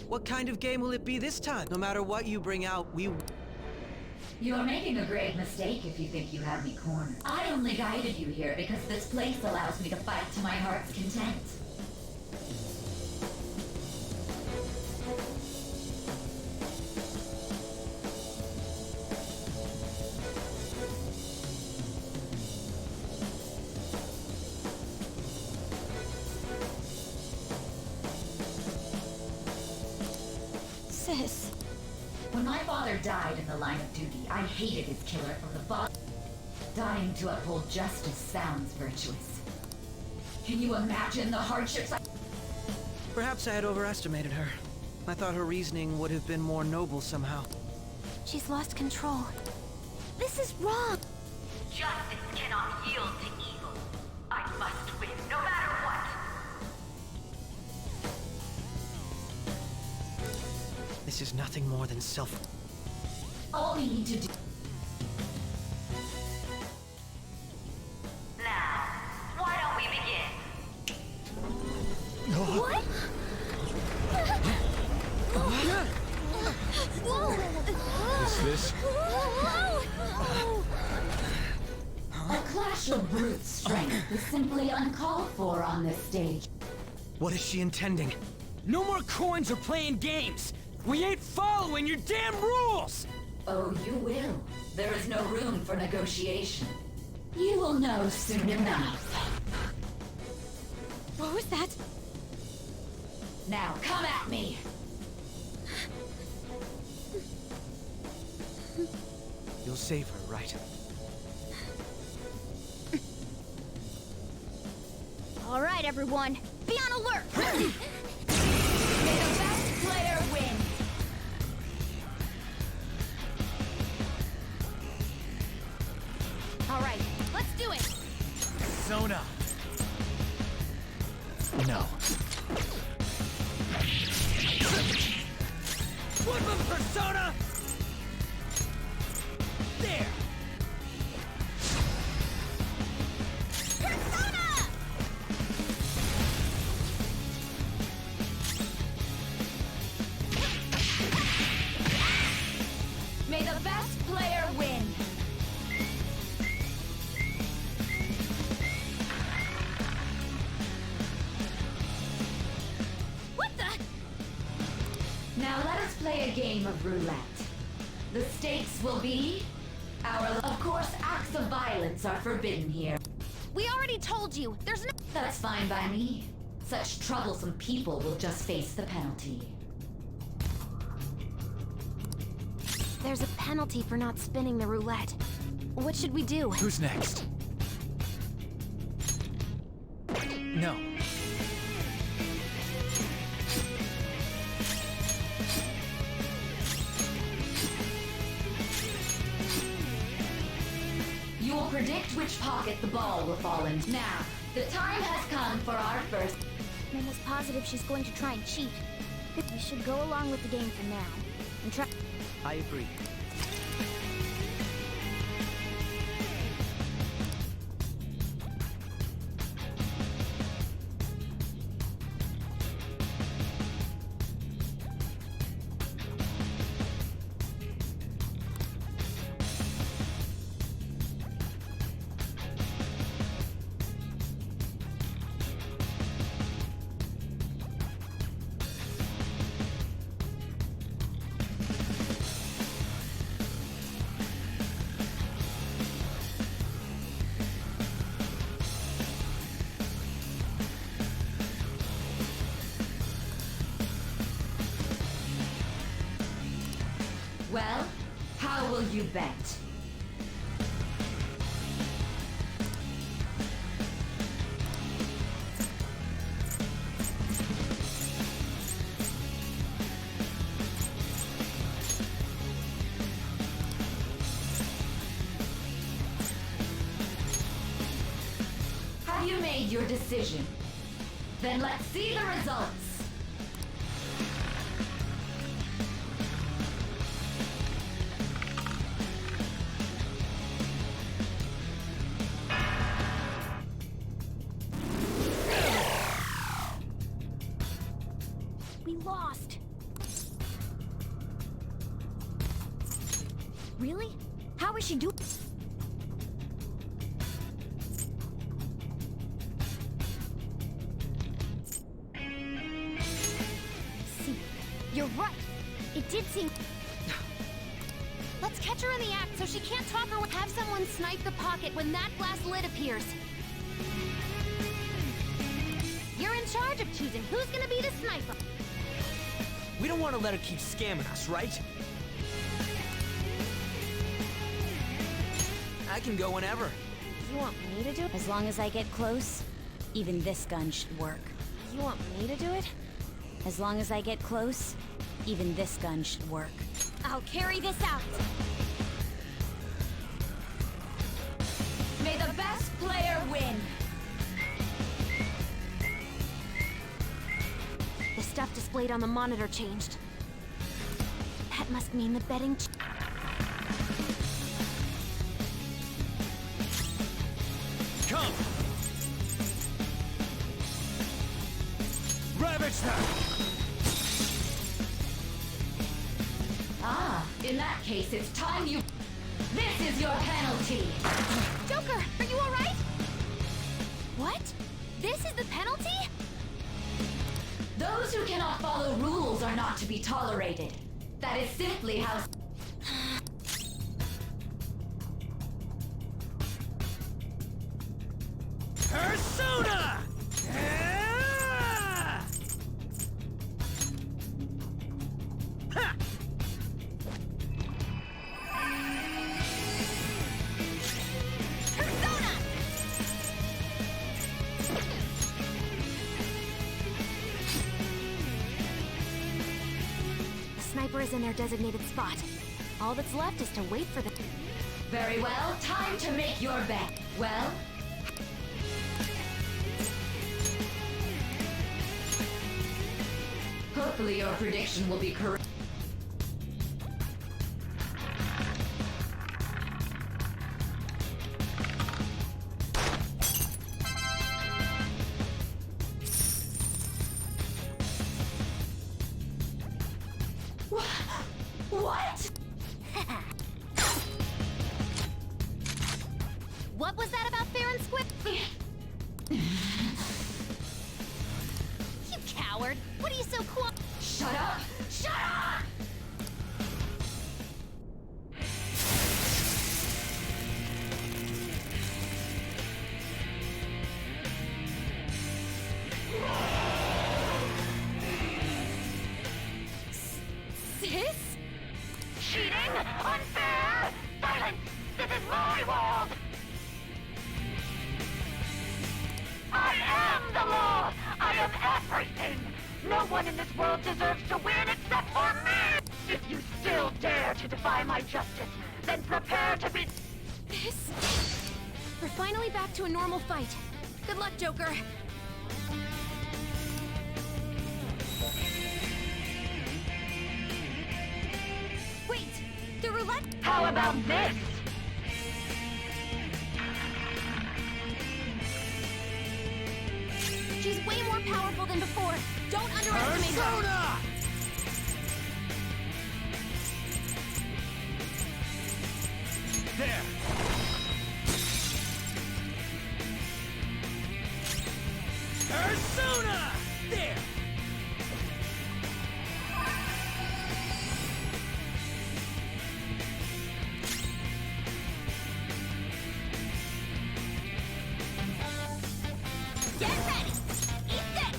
What kind of game will it be this time? No matter what you bring out, we... You're making a grave mistake if you think you have me cornered. I only guided you here because this place allows me to fight to my heart's content. Sis. When my father died in the line of duty, I hated his killer from the bottom. Dying to uphold justice sounds virtuous. Can you imagine the hardships I... Perhaps I had overestimated her. I thought her reasoning would have been more noble somehow. She's lost control. This is wrong. Justice cannot yield to evil. I must win, no matter what. This is nothing more than self... All we need to do... Now, why don't we begin? What? Whoa! Is this? A clash of brute strength is simply uncalled for on this stage. What is she intending? No more coins or playing games! We ain't following your damn rules! Oh, you will. There is no room for negotiation. You will know soon enough. What was that? Now, come at me! You'll save her, right? All right, everyone, be on alert. May the best player win! All right, let's do it. Persona. No. Woodman Persona! There! Persona! May the best player win! game of roulette. The stakes will be... Of course, acts of violence are forbidden here. We already told you. There's no... That's fine by me. Such troublesome people will just face the penalty. There's a penalty for not spinning the roulette. What should we do? Who's next? No. You will predict which pocket the ball will fall in. Now, the time has come for our first... I'm almost positive she's going to try and cheat. We should go along with the game for now. And try... I agree. Well, how will you bet? Have you made your decision? Then let's see the results. We lost. Really? How is she doing? See, you're right. It did seem... Let's catch her in the act so she can't talk or have someone snipe the pocket when that glass lid appears. You're in charge of choosing who's gonna be the sniper. We don't want to let her keep scamming us, right? I can go whenever. You want me to do it? As long as I get close, even this gun should work. You want me to do it? As long as I get close, even this gun should work. I'll carry this out. May the best player win. The stuff displayed on the monitor changed. That must mean the betting... Come! Ravage them! Ah, in that case, it's time you... This is your penalty! Joker, are you alright? What? This is the penalty? Those who cannot follow rules are not to be tolerated. That is simply how... Persona! Ah! Ha! Persona! The sniper is in their designated spot. All that's left is to wait for the... Very well, time to make your bet. Well... Hopefully your prediction will be correct. What? What was that about fair and square? You coward! What are you so cool? Shut up! Shut up! Unfair! Silence! This is my world! I am the law! I am everything! No one in this world deserves to win except for me! If you still dare to defy my justice, then prepare to be... This... We're finally back to a normal fight. Good luck, Joker. Wait! The roulette... How about this? She's way more powerful than before. Don't underestimate her. There! Persona! There! Get ready! Eat this!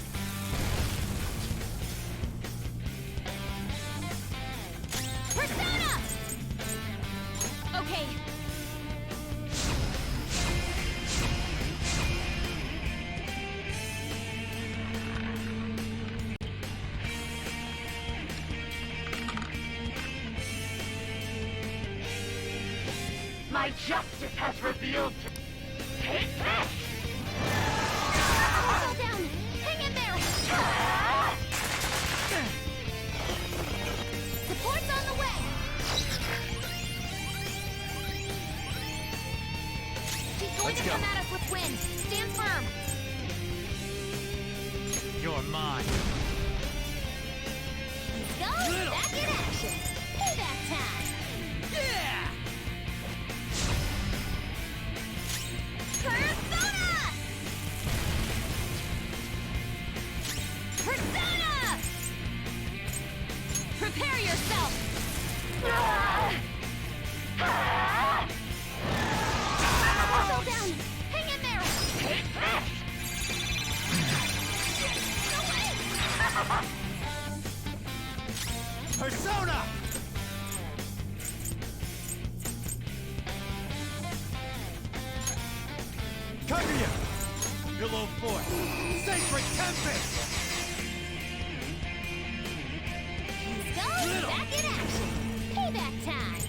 Persona! Okay. My justice has revealed to... Take this! Fall down! Hang in there! Support's on the way! She's going to come at us with wind. Stand firm! You're mine. Let's go! Back in action! Payback time! Yeah! Persona! Persona! Prepare yourself! Fall down! Hang in there! Take this! No way! Persona! Kaguya! Your low force! Sacred Tempest! Let's go! Back in action! Payback time!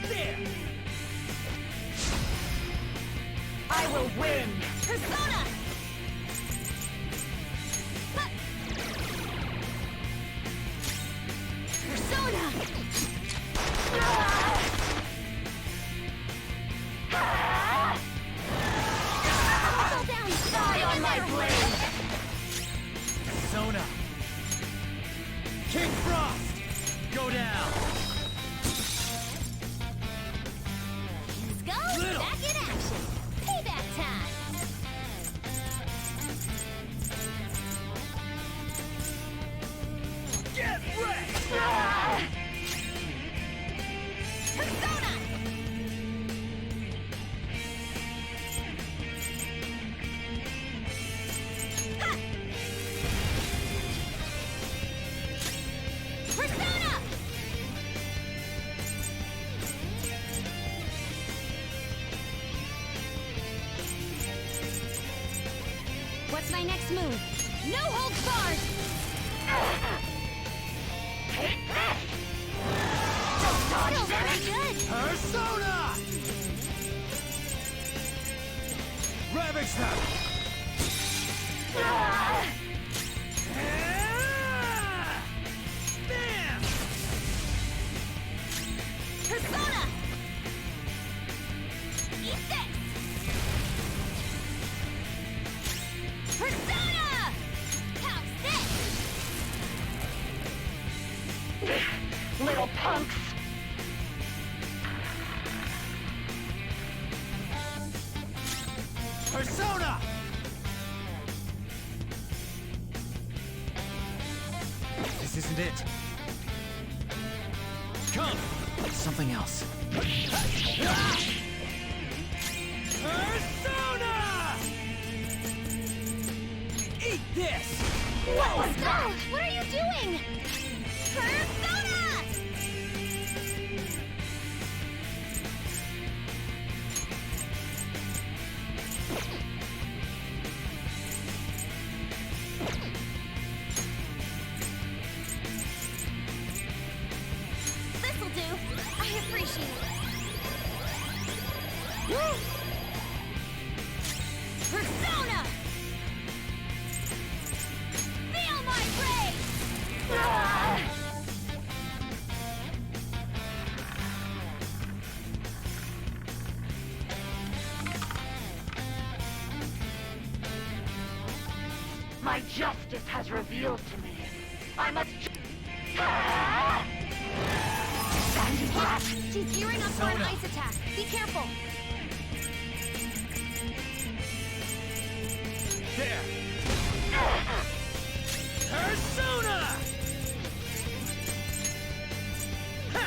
There! I will win! Persona! Huh. Persona! Fall down! Die on my blade! Persona! King Frost! Go down! Let's go! Little. Back in action! Payback time! Get ready! Persona! Ha! Persona! What's my next move? No holds barred! Take this! Still very good! Persona! Ravage them! Bam! Persona! Eat this! Persona! How's this? Little punks! Persona! This isn't it. Come! Something else. Persona! Eat this! What? No! What are you doing? Persona! This'll do. I appreciate it. Woo! Persona! Feel my rage! Ah! My justice has revealed to me. I must... Ah! Sandy Black! She's gearing up for an ice attack. Be careful. There! Persona! Ha!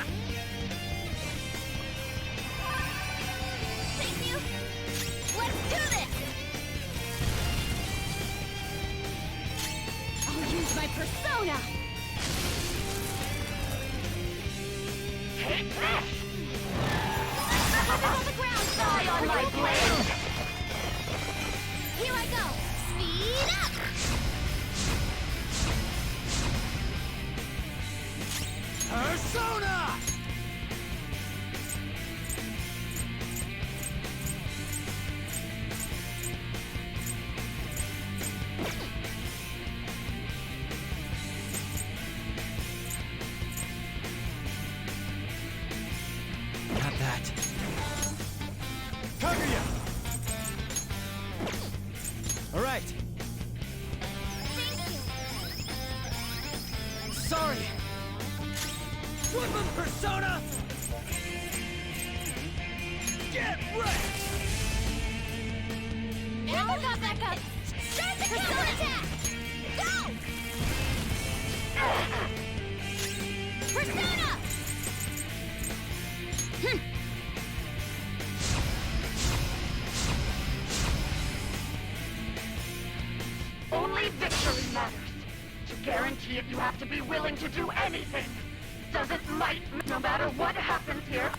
Thank you. Let's do this! I'll use my persona! Take this! On the ground! Die on my blade! Here I go! Speed up! Persona! Not that. Kaguya! All right. Sorry. Woodland Persona! Get wrecked! Never got back up! Start the persona attack! Go! Persona! Only victory matters. To guarantee it, you have to be willing to do anything. Doesn't might, no matter what happens here.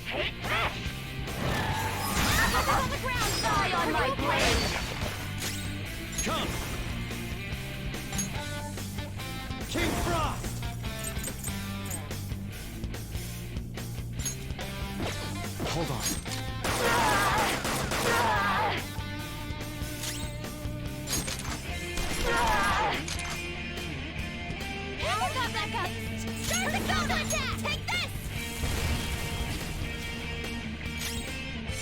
Take this! On the ground! Die on my blade! Come! King Frost! Hold on. Never got back up! Start the persona attack! Take this!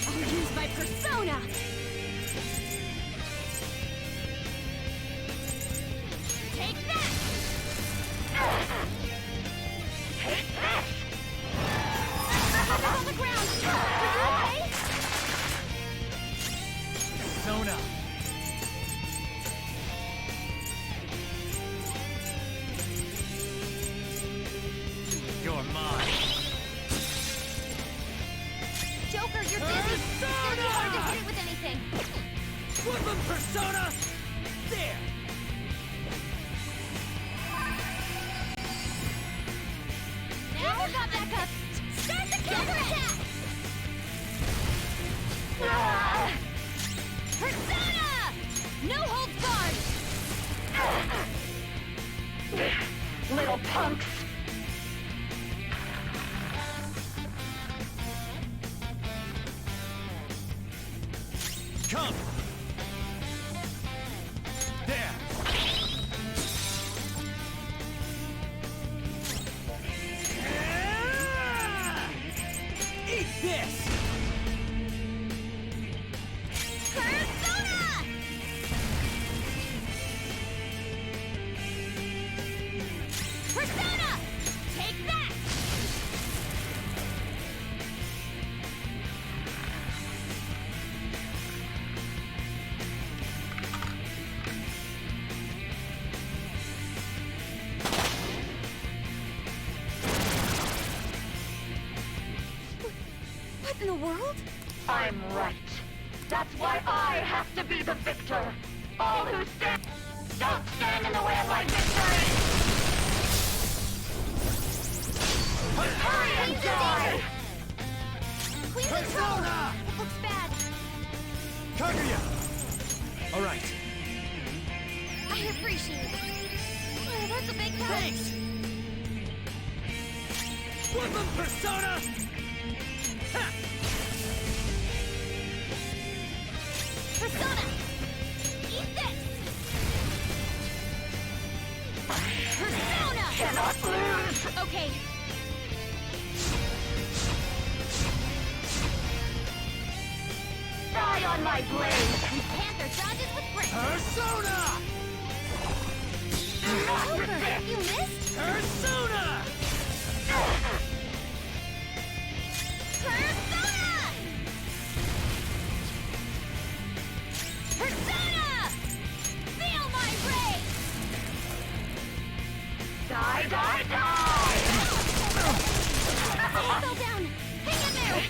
I'll use my persona! Take that! Take this! On the ground! Are you okay? Persona! You're mine! Joker, you're busy! It's gonna be hard to hit it with anything! Woodland Persona! There! Never got back up! Start the counter attack! Persona! No holds barred! Little punks! Come! There! Eat this! Persona! Persona! Take that! What in the world? I'm right. That's why I have to be the victor. All who stand... Don't stand in the way of my victory! Hurry and die! Please Persona! It looks bad. Kaguya! Alright. I appreciate it. Oh, that's a big help. Thanks! Whoop 'em, Persona! Ha! Persona! Eat this! Persona! Cannot lose! Okay. Die on my blade! Panther dodges with grace. Persona! Over! You missed? Persona! Persona! Persona! Feel my rage! Die, die, die! I fell down! Hang in there!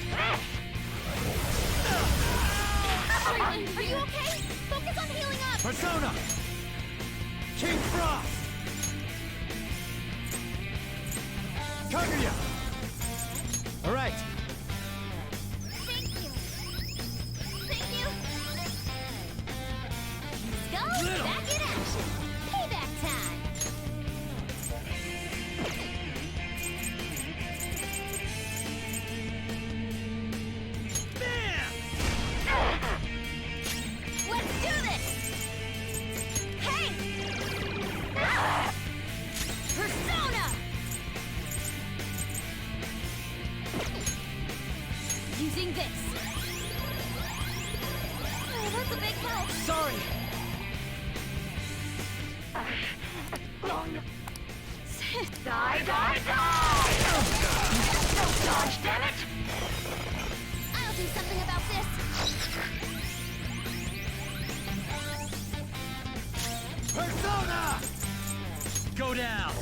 Everyone, are you okay? Focus on healing up! Persona! King Frost! Kaguya! Alright. Thank you! Thank you! Skull, Little. back in action! Payback time! Bam! Let's do this! Hey! Persona! Using this. Oh, that's a big help. Sorry! Die, die, die! Don't dodge, damn it! I'll do something about this. Persona! Go down!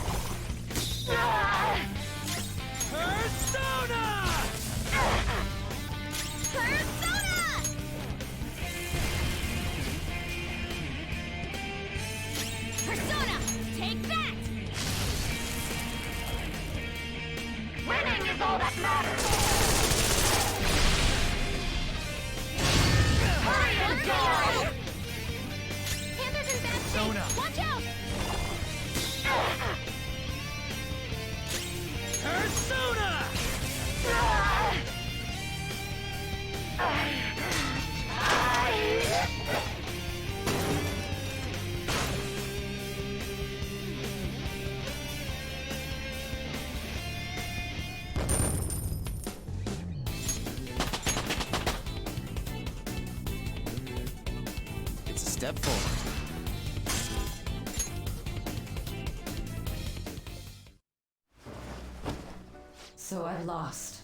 Persona! Persona! Persona! Take that! Winning is all that matters! Hurry and die! Panther's in bad Persona. shape! Watch out! Persona! It's a step forward. So I've lost.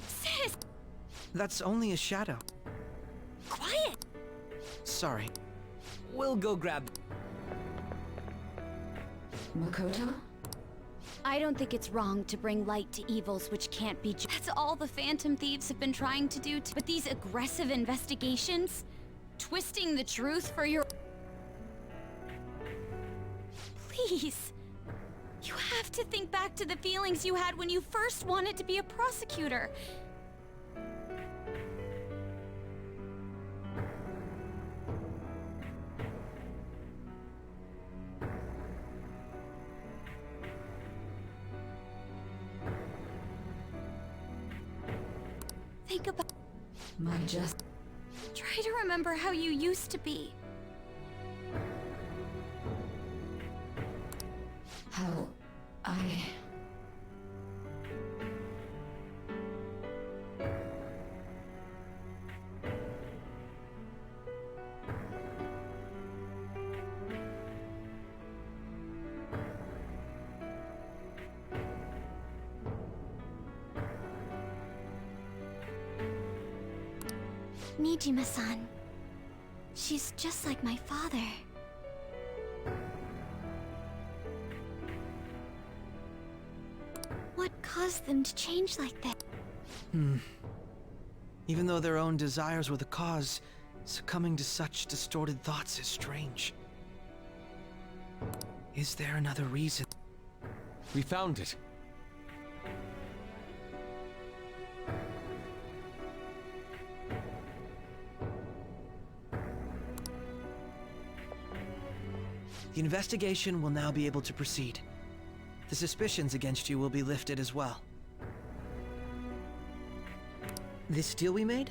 Sis! That's only a shadow. Quiet! Sorry. We'll go grab... Makoto? I don't think it's wrong to bring light to evils which can't be That's all the Phantom Thieves have been trying to do But these aggressive investigations? Twisting the truth for your... Please. You have to think back to the feelings you had when you first wanted to be a prosecutor. Think about... Try to remember how you used to be. How I... Nijima-san. She's just like my father. What caused them to change like that? Even though their own desires were the cause, succumbing to such distorted thoughts is strange. Is there another reason? We found it. The investigation will now be able to proceed. The suspicions against you will be lifted as well. This deal we made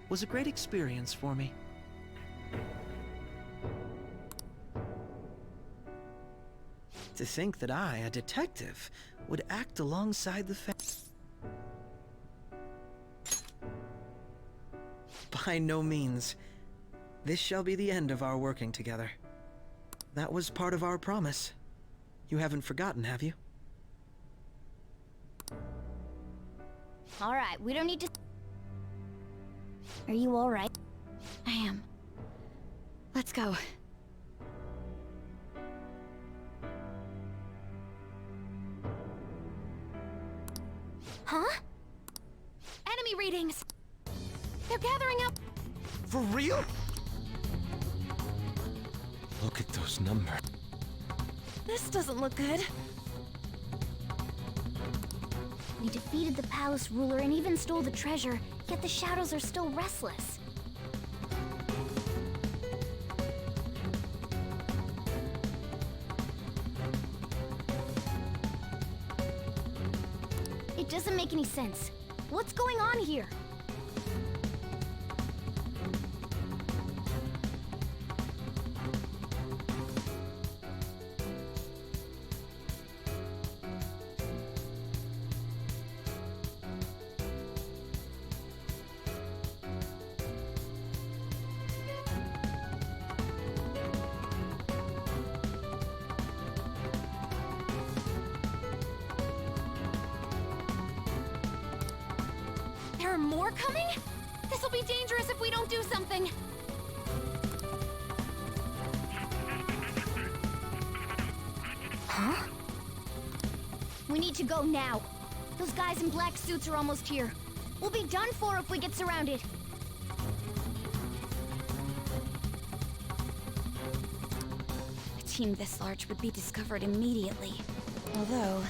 was a great experience for me. To think that I, a detective, would act alongside the By no means. This shall be the end of our working together. That was part of our promise. You haven't forgotten, have you? All right, we don't need to... Are you all right? I am. Let's go. Huh? Enemy readings! They're gathering up! For real? Look at those numbers. This doesn't look good. We defeated the palace ruler and even stole the treasure, yet the shadows are still restless. It doesn't make any sense. What's going on here? There are more coming? This'll be dangerous if we don't do something! Huh? We need to go now. Those guys in black suits are almost here. We'll be done for if we get surrounded. A team this large would be discovered immediately. Although...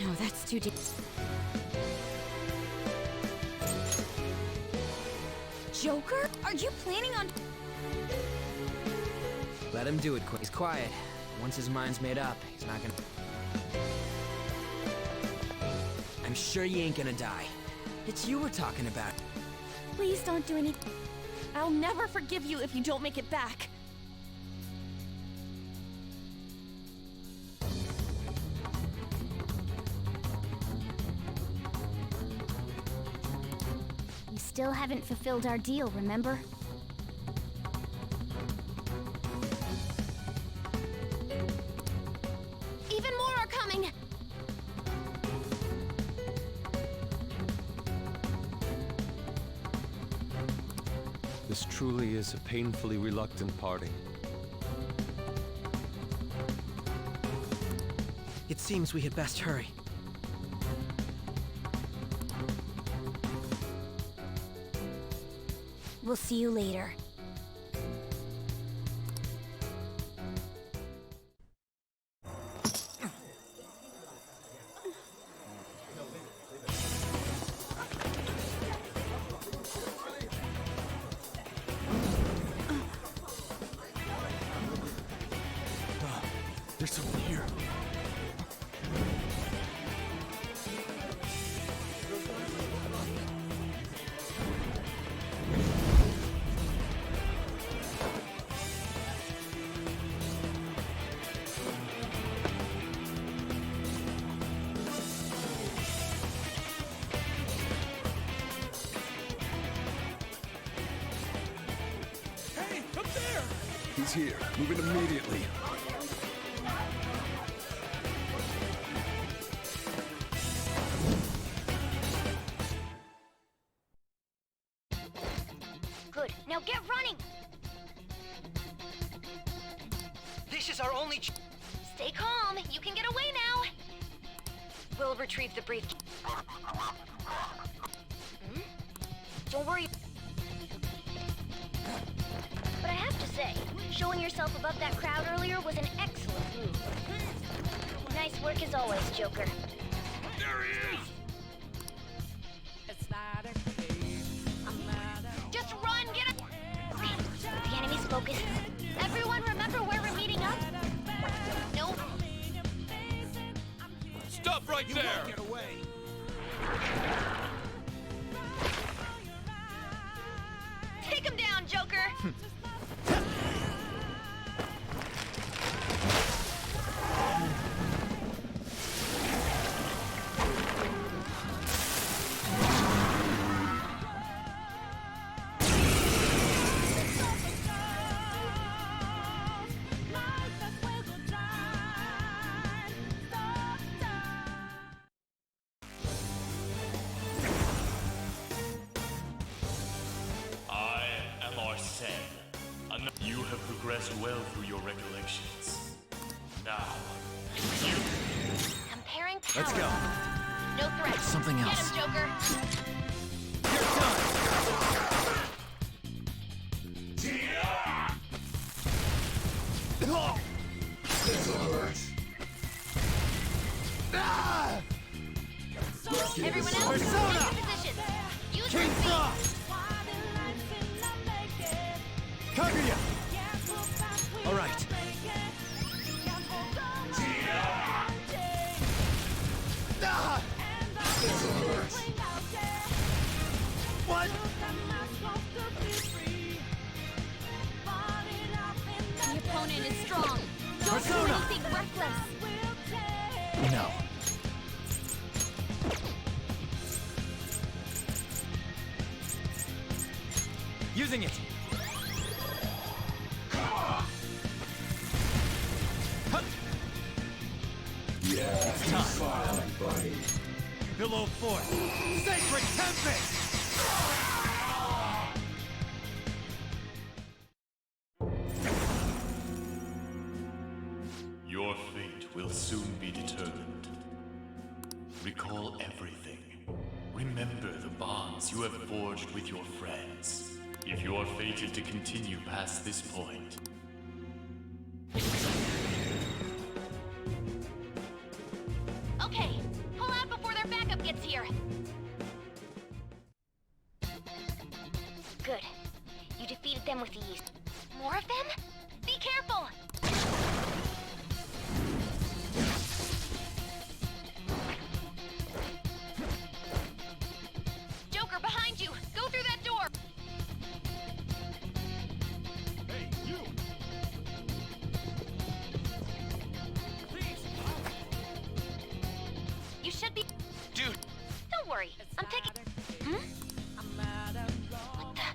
No, that's too deep. Joker? Are you planning on... Let him do it quick. He's quiet. Once his mind's made up, he's not gonna... I'm sure you ain't gonna die. It's you we're talking about. Please don't do anything. I'll never forgive you if you don't make it back. We still haven't fulfilled our deal, remember? Even more are coming! This truly is a painfully reluctant parting. It seems we had best hurry. We'll see you later. There's someone here. Hey, up there! He's here. Move it immediately. Good. Now get running! This is our only Stay calm. You can get away now. will retrieve the briefcase. Don't worry. But I have to say, showing yourself above that crowd earlier was an excellent move. Nice work as always, Joker. There he is! Just run, get up! The enemy's focus. Everyone remember where we're meeting up? No. Stop right there! Get away! Take him down, Joker! You have progressed well through your regulations. Now, you... Comparing power. Let's go. No threat. Something else. Get him, Joker. Everyone else, Persona! take your positions. Use King your feet. Frost! Kaguya! All right. Ah! What? The opponent is strong. Don't Persona! do anything reckless. No. Using it! Yeah, It's time. fine, buddy. Billow Force! Sacred Tempest! Your fate will soon be determined. Recall everything. Remember the bonds you have forged with your friends. If you are fated to continue past this point, Okay, pull out before their backup gets here. Good. You defeated them with ease. More of them? Be careful! Joker, behind you! Go through that door! Hey, you! You should be... Dude. Don't worry, I'm taking... Hmm? What the...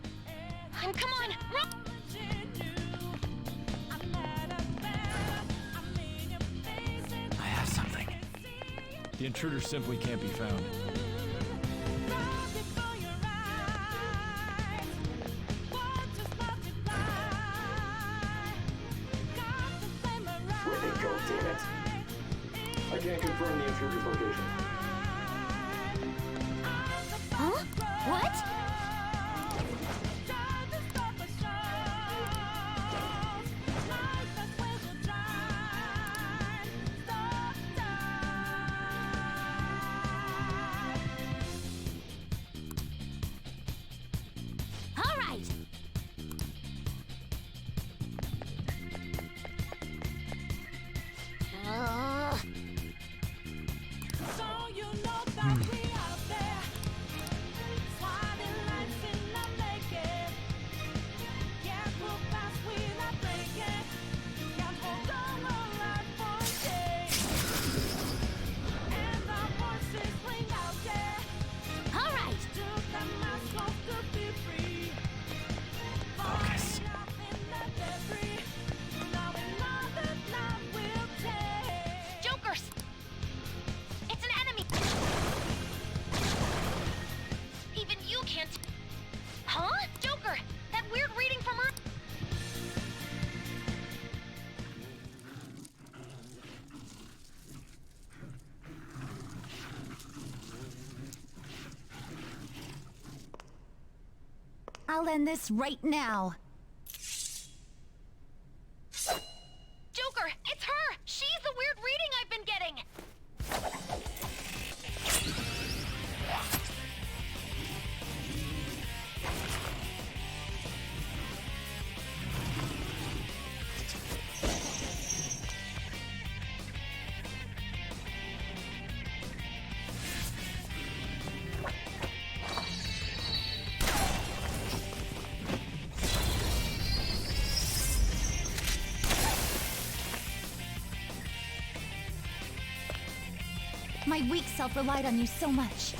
Come on, run! I have something. The intruder simply can't be found. Where'd they go, damn it? I can't confirm the intruder's location. Huh? What? All right. So you know that we out there, swatting I'll end this right now. Joker, it's her! She's the weird reading I've been getting! My weak self relied on you so much.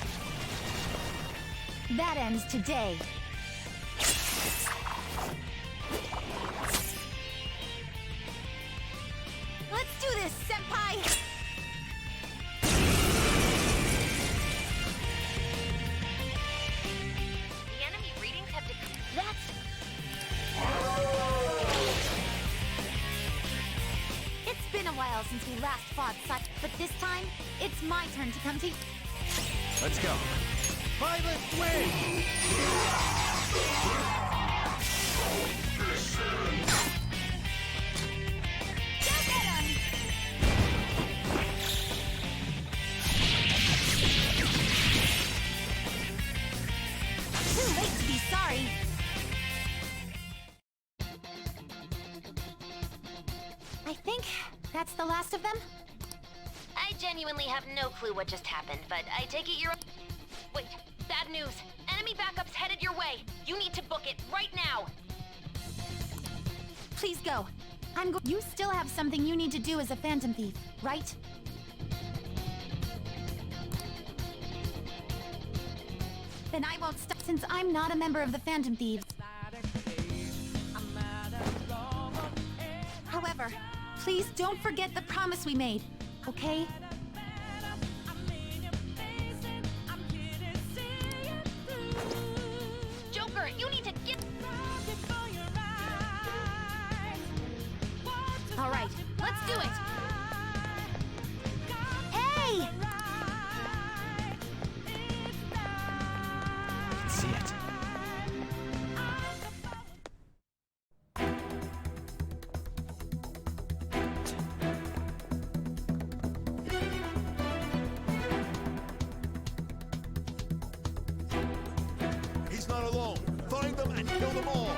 That ends today. Let's do this, Senpai! The enemy readings have It's been a while since we last fought such, but this time, it's my turn to come to... Let's go. Violet win! Too late to be sorry. I think that's the last of them. I genuinely have no clue what just happened, but I take it you're... Wait, bad news. Enemy backup's headed your way. You need to book it right now. Please go. You still have something you need to do as a Phantom Thief, right? Then I won't stop since I'm not a member of the Phantom Thieves. However, please don't forget the promise we made, okay? Joker, you need to get... All right, let's do it! Hey! See it. He's not alone. Find them and kill them all.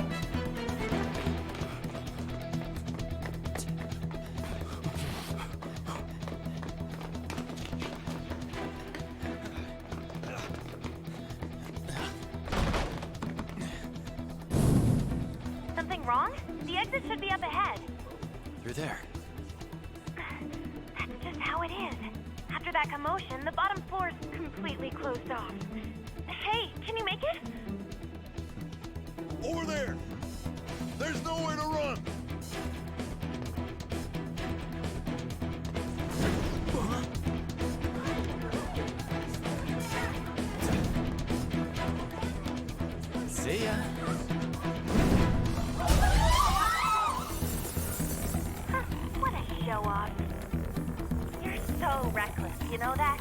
Something wrong? The exit should be up ahead. You're there. That's just how it is. After that commotion, the bottom floor's completely closed off. Hey, can you make it? Over there. There's nowhere to run. See ya. What a show off. You're so reckless, you know that?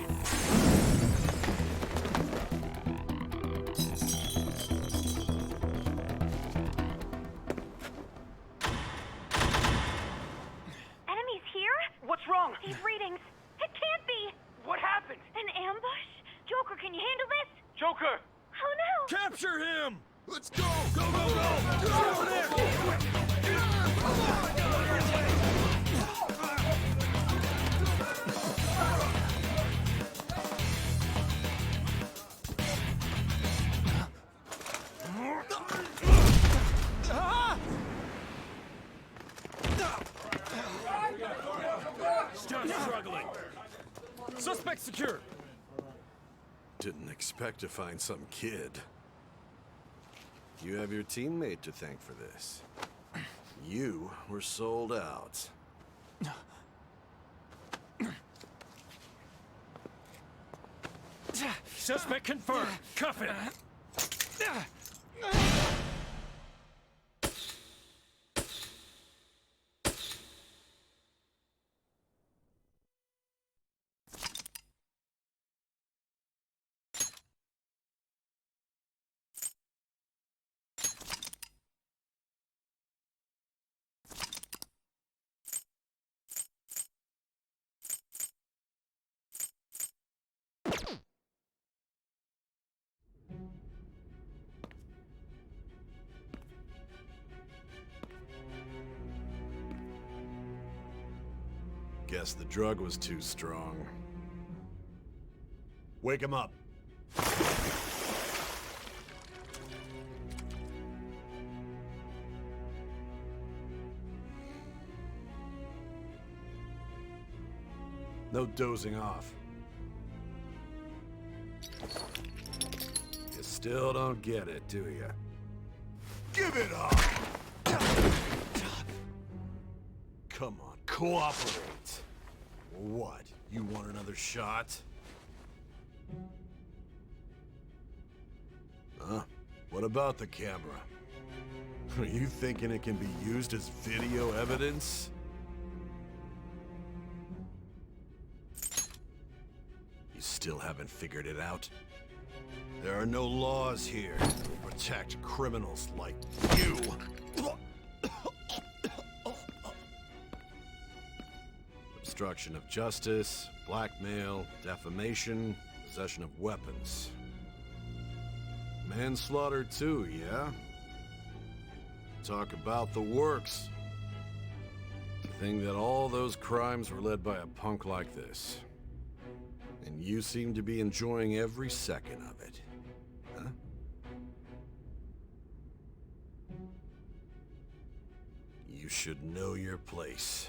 Enemies here? What's wrong? These readings. It can't be. What happened? An ambush? Joker, can you handle this? Joker! Oh no! Capture him! Let's go! Go, go, go! Get over there! Still struggling. Suspect secure. Didn't expect to find some kid. You have your teammate to thank for this. You were sold out. Suspect confirmed. Cuff it. Guess the drug was too strong. Wake him up. No dozing off. You still don't get it, do you? Give it up! Come on, cooperate. What? You want another shot? Huh? What about the camera? Are you thinking it can be used as video evidence? You still haven't figured it out? There are no laws here to protect criminals like you. Obstruction of justice, blackmail, defamation, possession of weapons. Manslaughter too, yeah? Talk about the works. The thing that all those crimes were led by a punk like this. And you seem to be enjoying every second of it. Huh? You should know your place.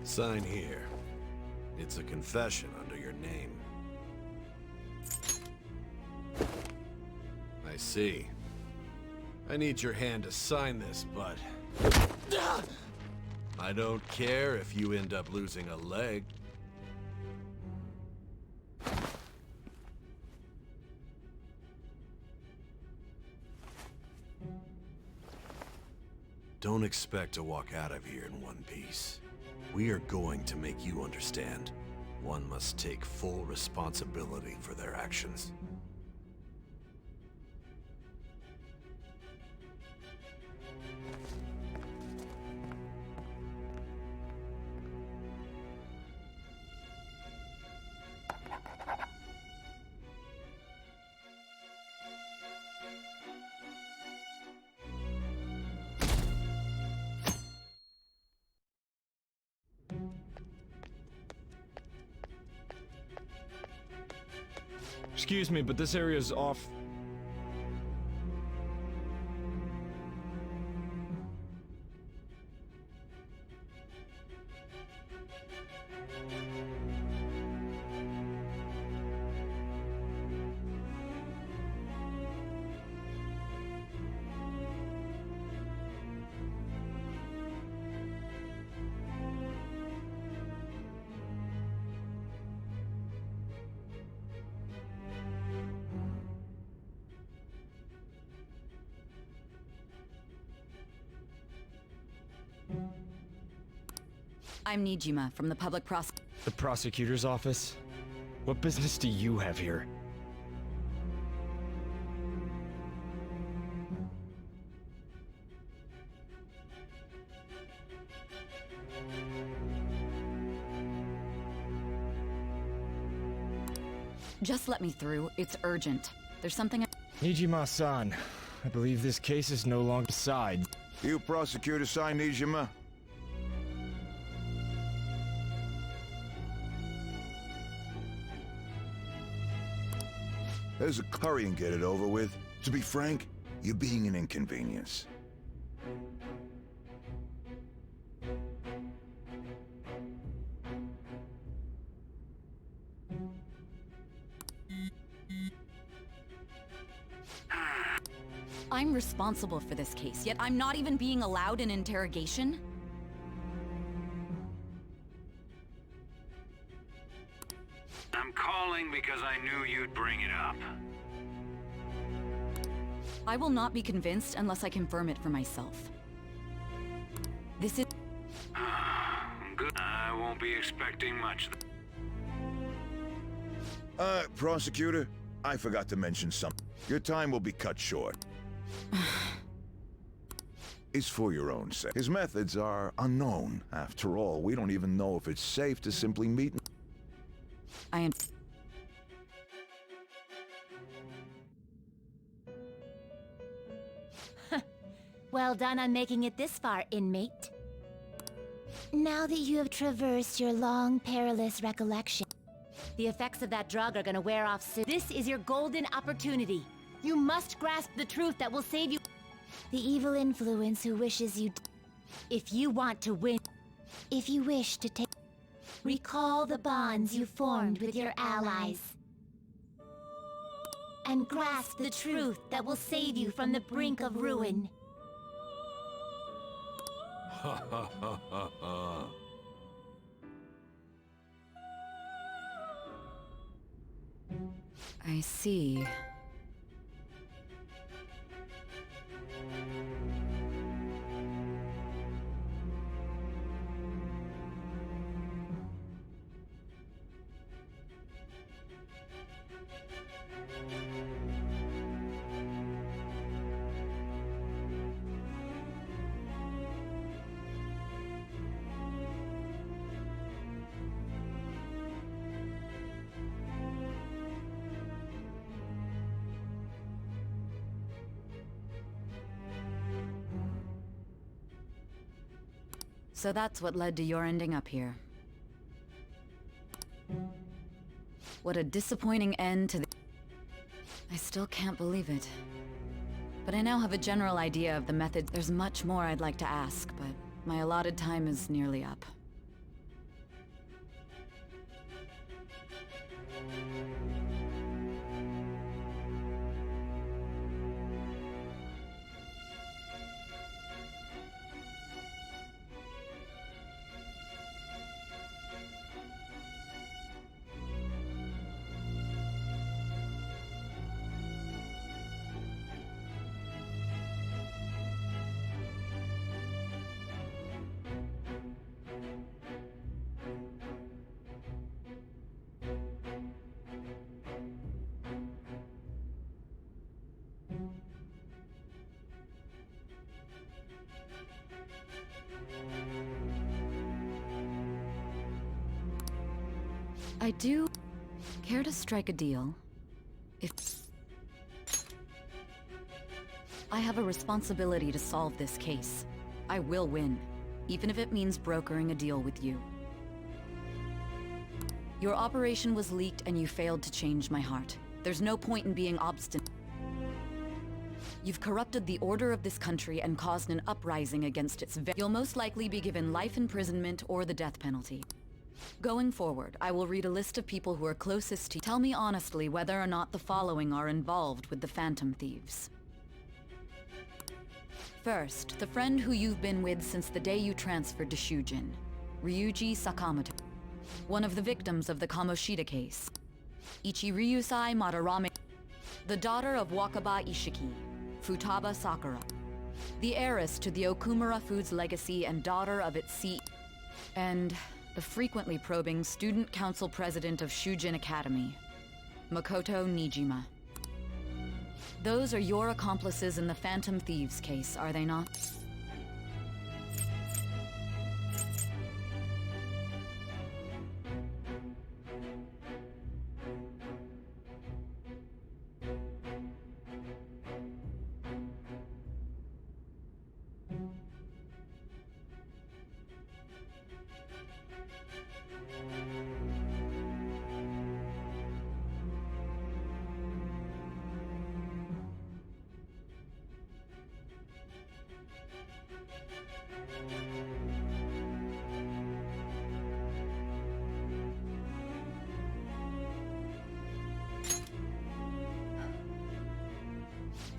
Sign here. It's a confession under your name. I see. I need your hand to sign this, but I don't care if you end up losing a leg. Don't expect to walk out of here in one piece. We are going to make you understand. One must take full responsibility for their actions. Excuse me, but this area's off. I'm Nijima from the public The prosecutor's office? What business do you have here? Just let me through. It's urgent. There's something Nijima-san, I believe this case is no longer side. You prosecutor sign Nijima? There's a hurry and get it over with. To be frank, you're being an inconvenience. I'm responsible for this case, yet I'm not even being allowed an interrogation? I'm calling because I knew you'd bring it up. I will not be convinced unless I confirm it for myself. This is... Good. I won't be expecting much. Prosecutor, I forgot to mention something. Your time will be cut short. It's for your own sake. His methods are unknown. After all, we don't even know if it's safe to simply meet... I am... Well done on making it this far, inmate. Now that you have traversed your long, perilous recollection, The effects of that drug are gonna wear off soon. This is your golden opportunity. You must grasp the truth that will save you. the evil influence who wishes you... If you want to win, If you wish to take... Recall the bonds you formed with your allies. and grasp the truth that will save you from the brink of ruin. Ha ha ha ha ha. I see. So that's what led to your ending up here. What a disappointing end to the... I still can't believe it. But I now have a general idea of the method. There's much more I'd like to ask, but my allotted time is nearly up. I do care to strike a deal. If I have a responsibility to solve this case, I will win, even if it means brokering a deal with you. Your operation was leaked and you failed to change my heart. There's no point in being obstinate. You've corrupted the order of this country and caused an uprising against its You'll most likely be given life imprisonment or the death penalty. Going forward, I will read a list of people who are closest to you. Tell me honestly whether or not the following are involved with the Phantom Thieves. First, the friend who you've been with since the day you transferred to Shujin, Ryuji Sakamoto. One of the victims of the Kamoshida case. Ichiryusai Madarame. The daughter of Wakaba Ishiki, Futaba Sakura. The heiress to the Okumura Foods legacy and daughter of its CEO. And the frequently probing student council president of Shujin Academy, Makoto Nijima. Those are your accomplices in the Phantom Thieves case, are they not?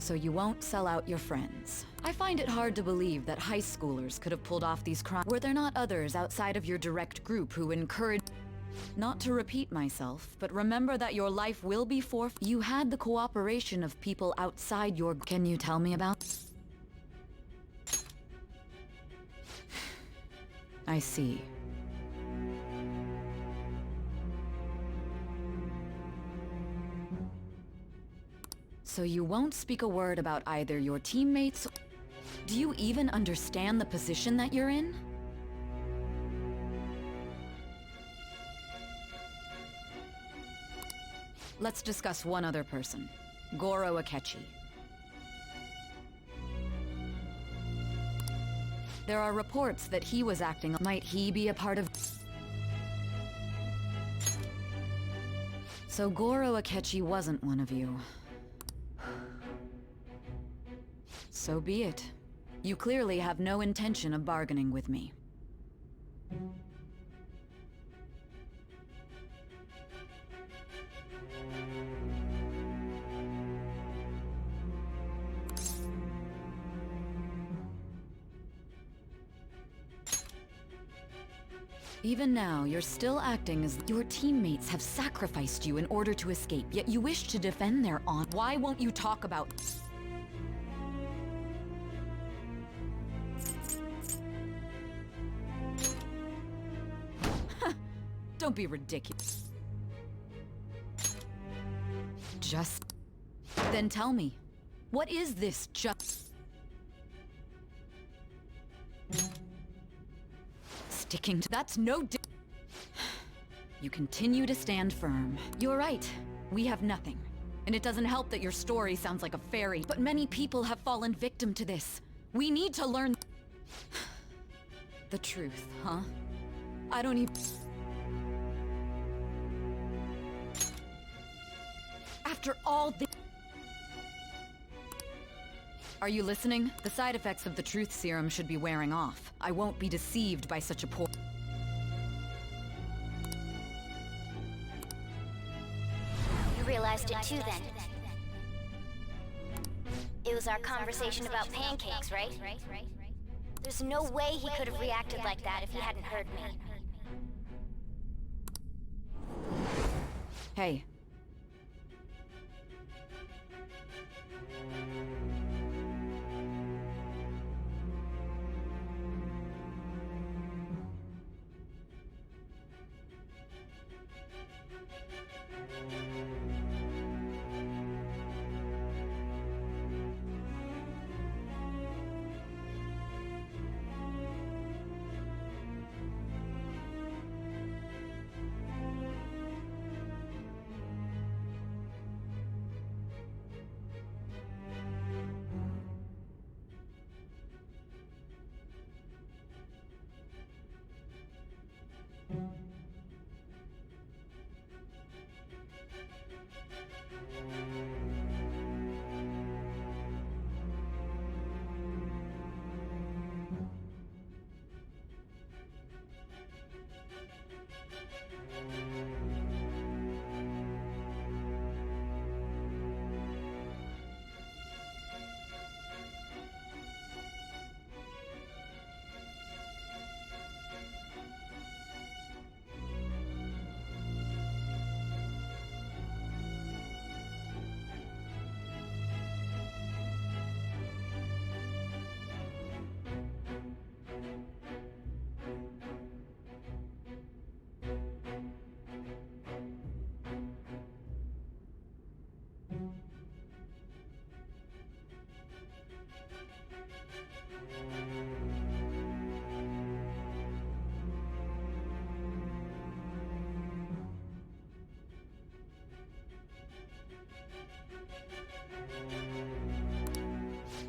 So you won't sell out your friends. I find it hard to believe that high schoolers could have pulled off these crimes. Were there not others outside of your direct group who encouraged... Not to repeat myself, but remember that your life will be forfeit. You had the cooperation of people outside your... Can you tell me about... I see. So you won't speak a word about either your teammates... Do you even understand the position that you're in? Let's discuss one other person. Goro Akechi. There are reports that he was acting. Might he be a part of... So Goro Akechi wasn't one of you. So be it. You clearly have no intention of bargaining with me. Even now, you're still acting as your teammates have sacrificed you in order to escape, yet you wish to defend their honor. Why won't you talk about... Don't be ridiculous. Just... Then tell me, what is this just... Sticking to... That's no di... You continue to stand firm. You're right. We have nothing. And it doesn't help that your story sounds like a fairy. But many people have fallen victim to this. We need to learn... The truth, huh? I don't even... After all this... Are you listening? The side effects of the truth serum should be wearing off. I won't be deceived by such a poor... You realized it too, then. It was our conversation about pancakes, right? There's no way he could have reacted like that if he hadn't heard me. Hey.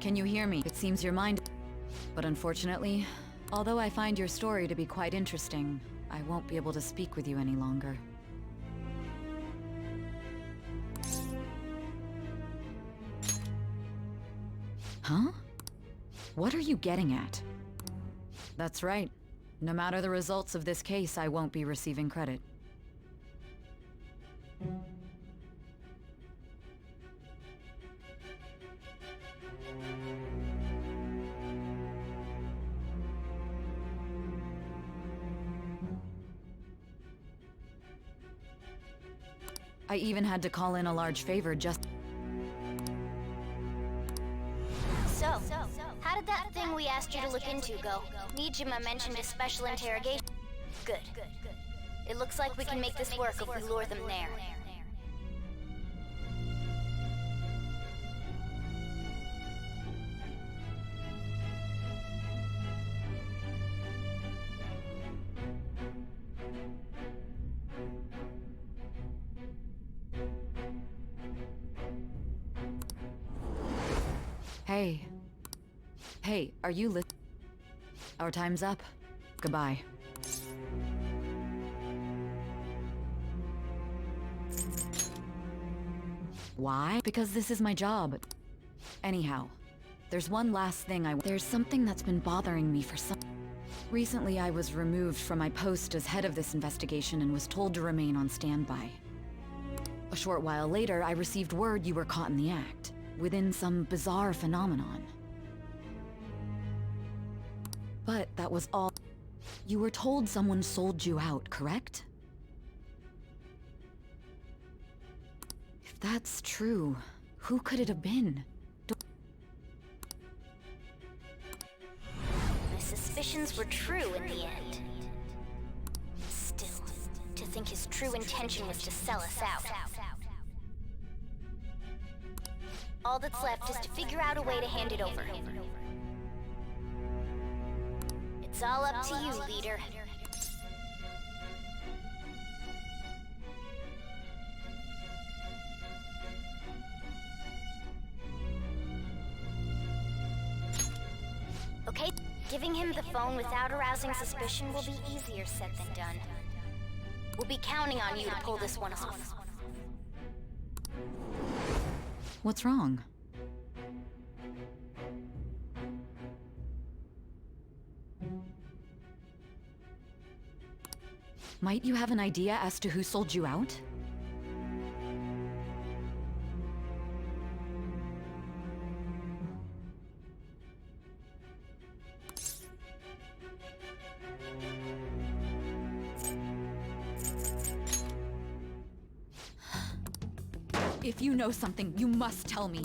Can you hear me? It seems your mind... But unfortunately, although I find your story to be quite interesting, I won't be able to speak with you any longer. Huh? What are you getting at? That's right. No matter the results of this case, I won't be receiving credit. I even had to call in a large favor just... So, how did that thing we asked you to look into go? Nijima mentioned a special interrogation. Good. It looks like we can make this work if we lure them there. Hey. Hey, are you Our time's up. Goodbye. Why? Because this is my job. Anyhow, there's one last thing There's something that's been bothering me for some... Recently, I was removed from my post as head of this investigation and was told to remain on standby. A short while later, I received word you were caught in the act, within some bizarre phenomenon. But that was all. You were told someone sold you out, correct? If that's true, who could it have been? My suspicions were true in the end. Still, to think his true intention was to sell us out. All that's left is to figure out a way to hand it over. It's all up to you, leader. Okay, giving him the phone without arousing suspicion will be easier said than done. We'll be counting on you to pull this one off. What's wrong? Might you have an idea as to who sold you out? If you know something, you must tell me.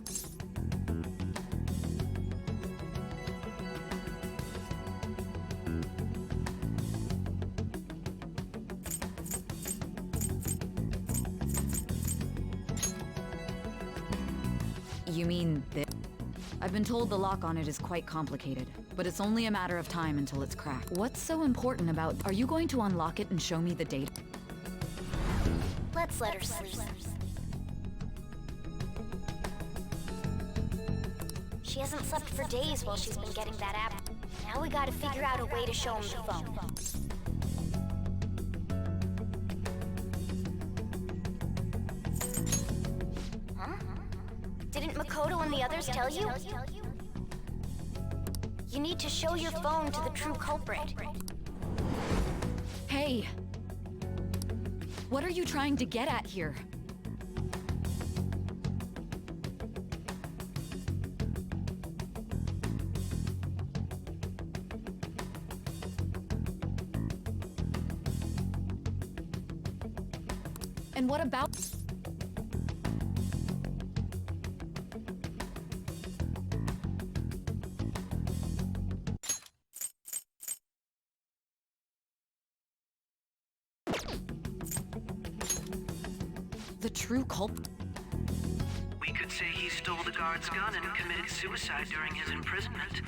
You mean this? I've been told the lock on it is quite complicated, but it's only a matter of time until it's cracked. What's so important about... Are you going to unlock it and show me the data? Let's let her sleep. She hasn't slept for days while she's been getting that app. Now we gotta figure out a way to show him the phone. Huh? Didn't Makoto and the others tell you? You need to show your phone to the true culprit. Hey! What are you trying to get at here? And what about... The true culprit? We could say he stole the guard's gun and committed suicide during his imprisonment.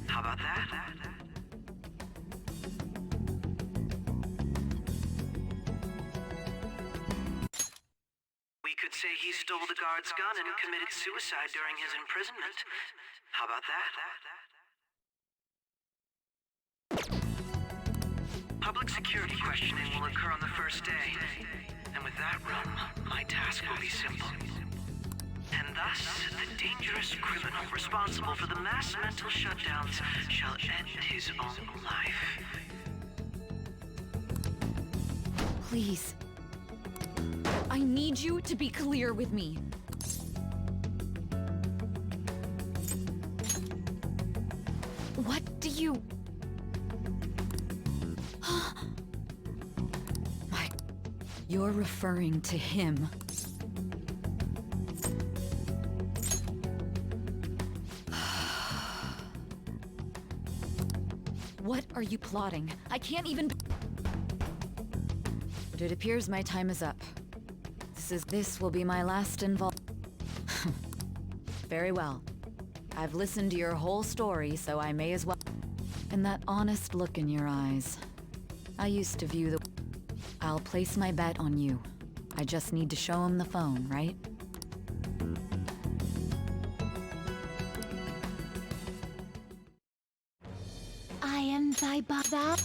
How about that? We could say he stole the guard's gun and committed suicide during his imprisonment. How about that? Public security questioning will occur on the first day. And with that room, my task will be simple. And thus, the dangerous criminal responsible for the mass mental shutdowns shall end his own life. Please. I need you to be clear with me. What do you... You're referring to him. What are you plotting? I can't even... It appears my time is up. This will be my last Very well. I've listened to your whole story, so I may as well... And that honest look in your eyes. I used to view the... I'll place my bet on you. I just need to show him the phone, right? I buy that?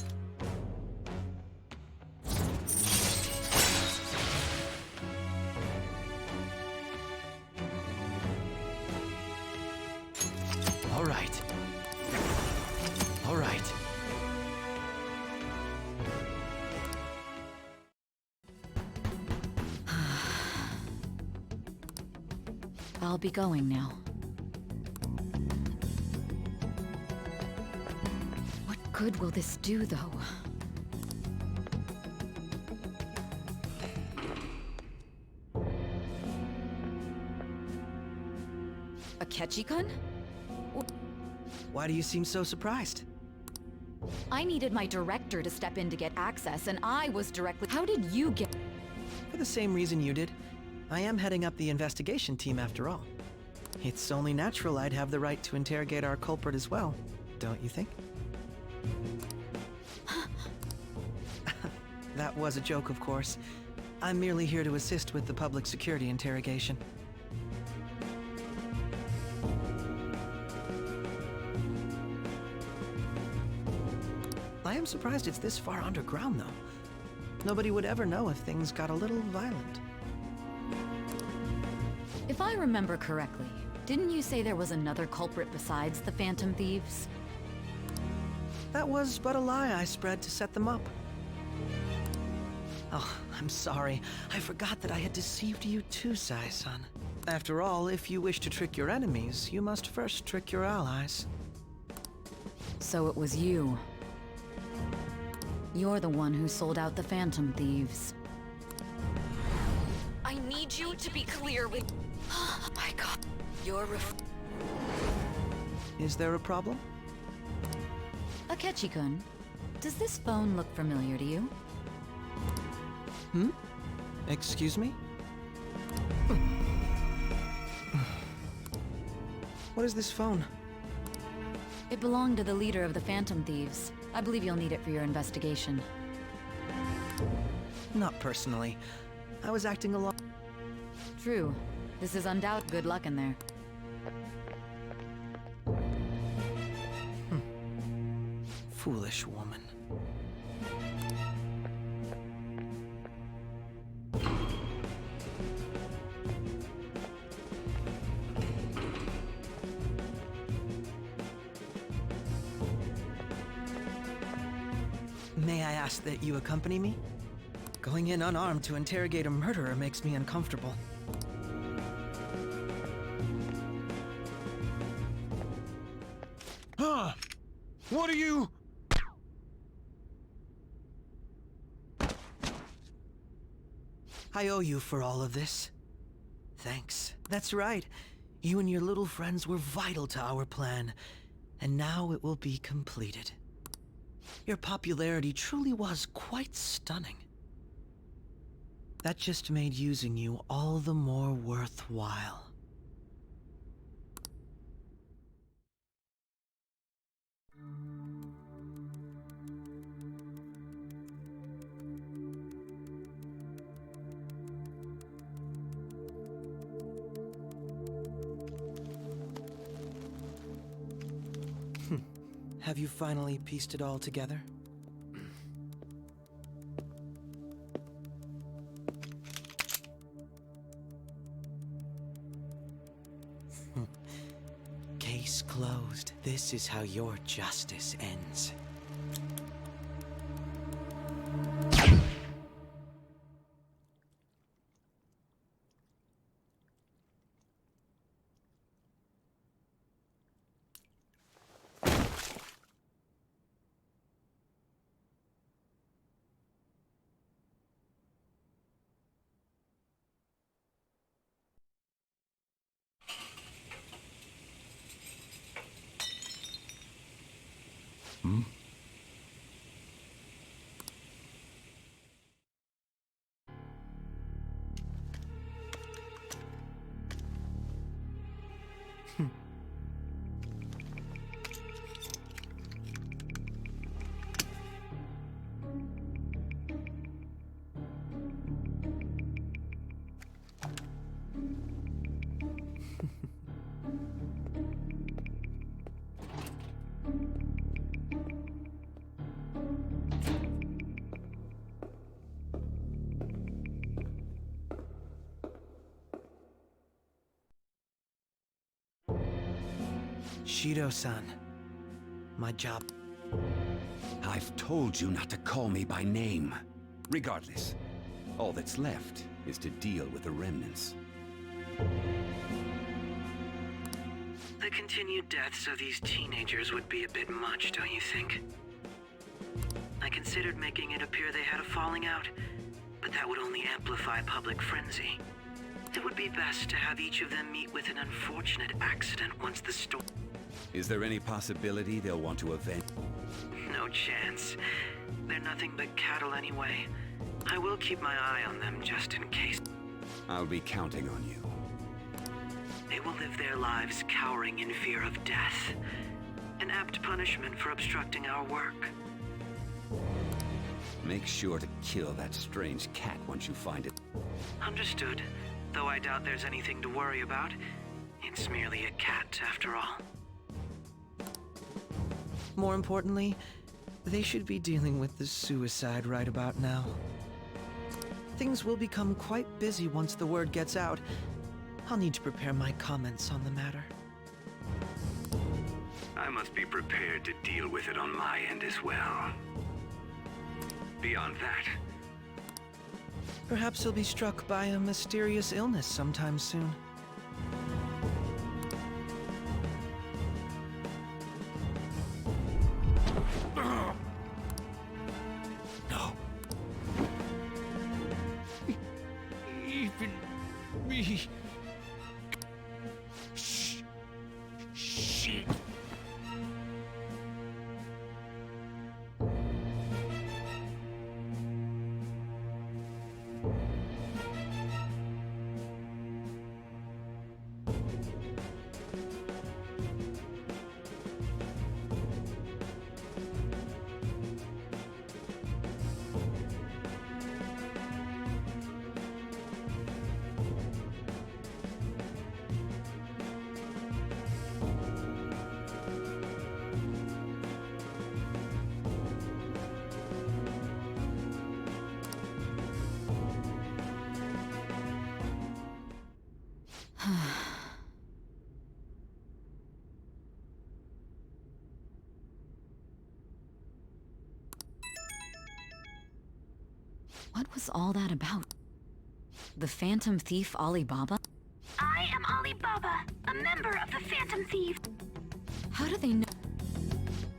All right. All right. I'll be going now. What good will this do, though? A Ketchikan? Why do you seem so surprised? I needed my director to step in to get access, and I was directly— How did you get— For the same reason you did. I am heading up the investigation team after all. It's only natural I'd have the right to interrogate our culprit as well, don't you think? That was a joke, of course. I'm merely here to assist with the public security interrogation. I am surprised it's this far underground, though. Nobody would ever know if things got a little violent. If I remember correctly, didn't you say there was another culprit besides the Phantom Thieves? That was but a lie I spread to set them up. Oh, I'm sorry. I forgot that I had deceived you too, Sai-san. After all, if you wish to trick your enemies, you must first trick your allies. So it was you. You're the one who sold out the Phantom Thieves. I need you to be clear with— Oh my god. You're Is there a problem? Akechi-kun, does this phone look familiar to you? Hmm? Excuse me? What is this phone? It belonged to the leader of the Phantom Thieves. I believe you'll need it for your investigation. Not personally. I was acting along. True. This is undoubted good luck in there. Foolish woman. May I ask that you accompany me? Going in unarmed to interrogate a murderer makes me uncomfortable. Huh? What are you? I owe you for all of this. Thanks. That's right. You and your little friends were vital to our plan, and now it will be completed. Your popularity truly was quite stunning. That just made using you all the more worthwhile. Have you finally pieced it all together? Case closed. This is how your justice ends. Hmm? Shido-san. My job. I've told you not to call me by name. Regardless, all that's left is to deal with the remnants. The continued deaths of these teenagers would be a bit much, don't you think? I considered making it appear they had a falling out, but that would only amplify public frenzy. It would be best to have each of them meet with an unfortunate accident once the story... Is there any possibility they'll want to avenge? No chance. They're nothing but cattle anyway. I will keep my eye on them just in case. I'll be counting on you. They will live their lives cowering in fear of death. An apt punishment for obstructing our work. Make sure to kill that strange cat once you find it. Understood. Though I doubt there's anything to worry about. It's merely a cat, after all. More importantly, they should be dealing with the suicide right about now. Things will become quite busy once the word gets out. I'll need to prepare my comments on the matter. I must be prepared to deal with it on my end as well. Beyond that, Perhaps he'll be struck by a mysterious illness sometime soon. No. Even me. Shit. What was all that about? The Phantom Thief Alibaba? I am Alibaba, a member of the Phantom Thieves. How do they know?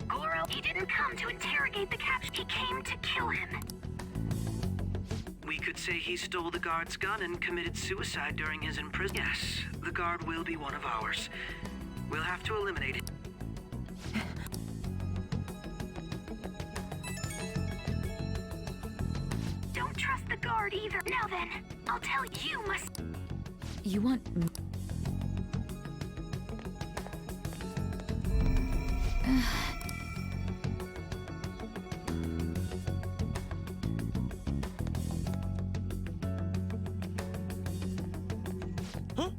Goro, he didn't come to interrogate the capture. He came to kill him. We could say he stole the guard's gun and committed suicide during his imprisonment. Yes, the guard will be one of ours. We'll have to eliminate it. Don't trust the guard either. Now then, I'll tell you must... You want... Huh?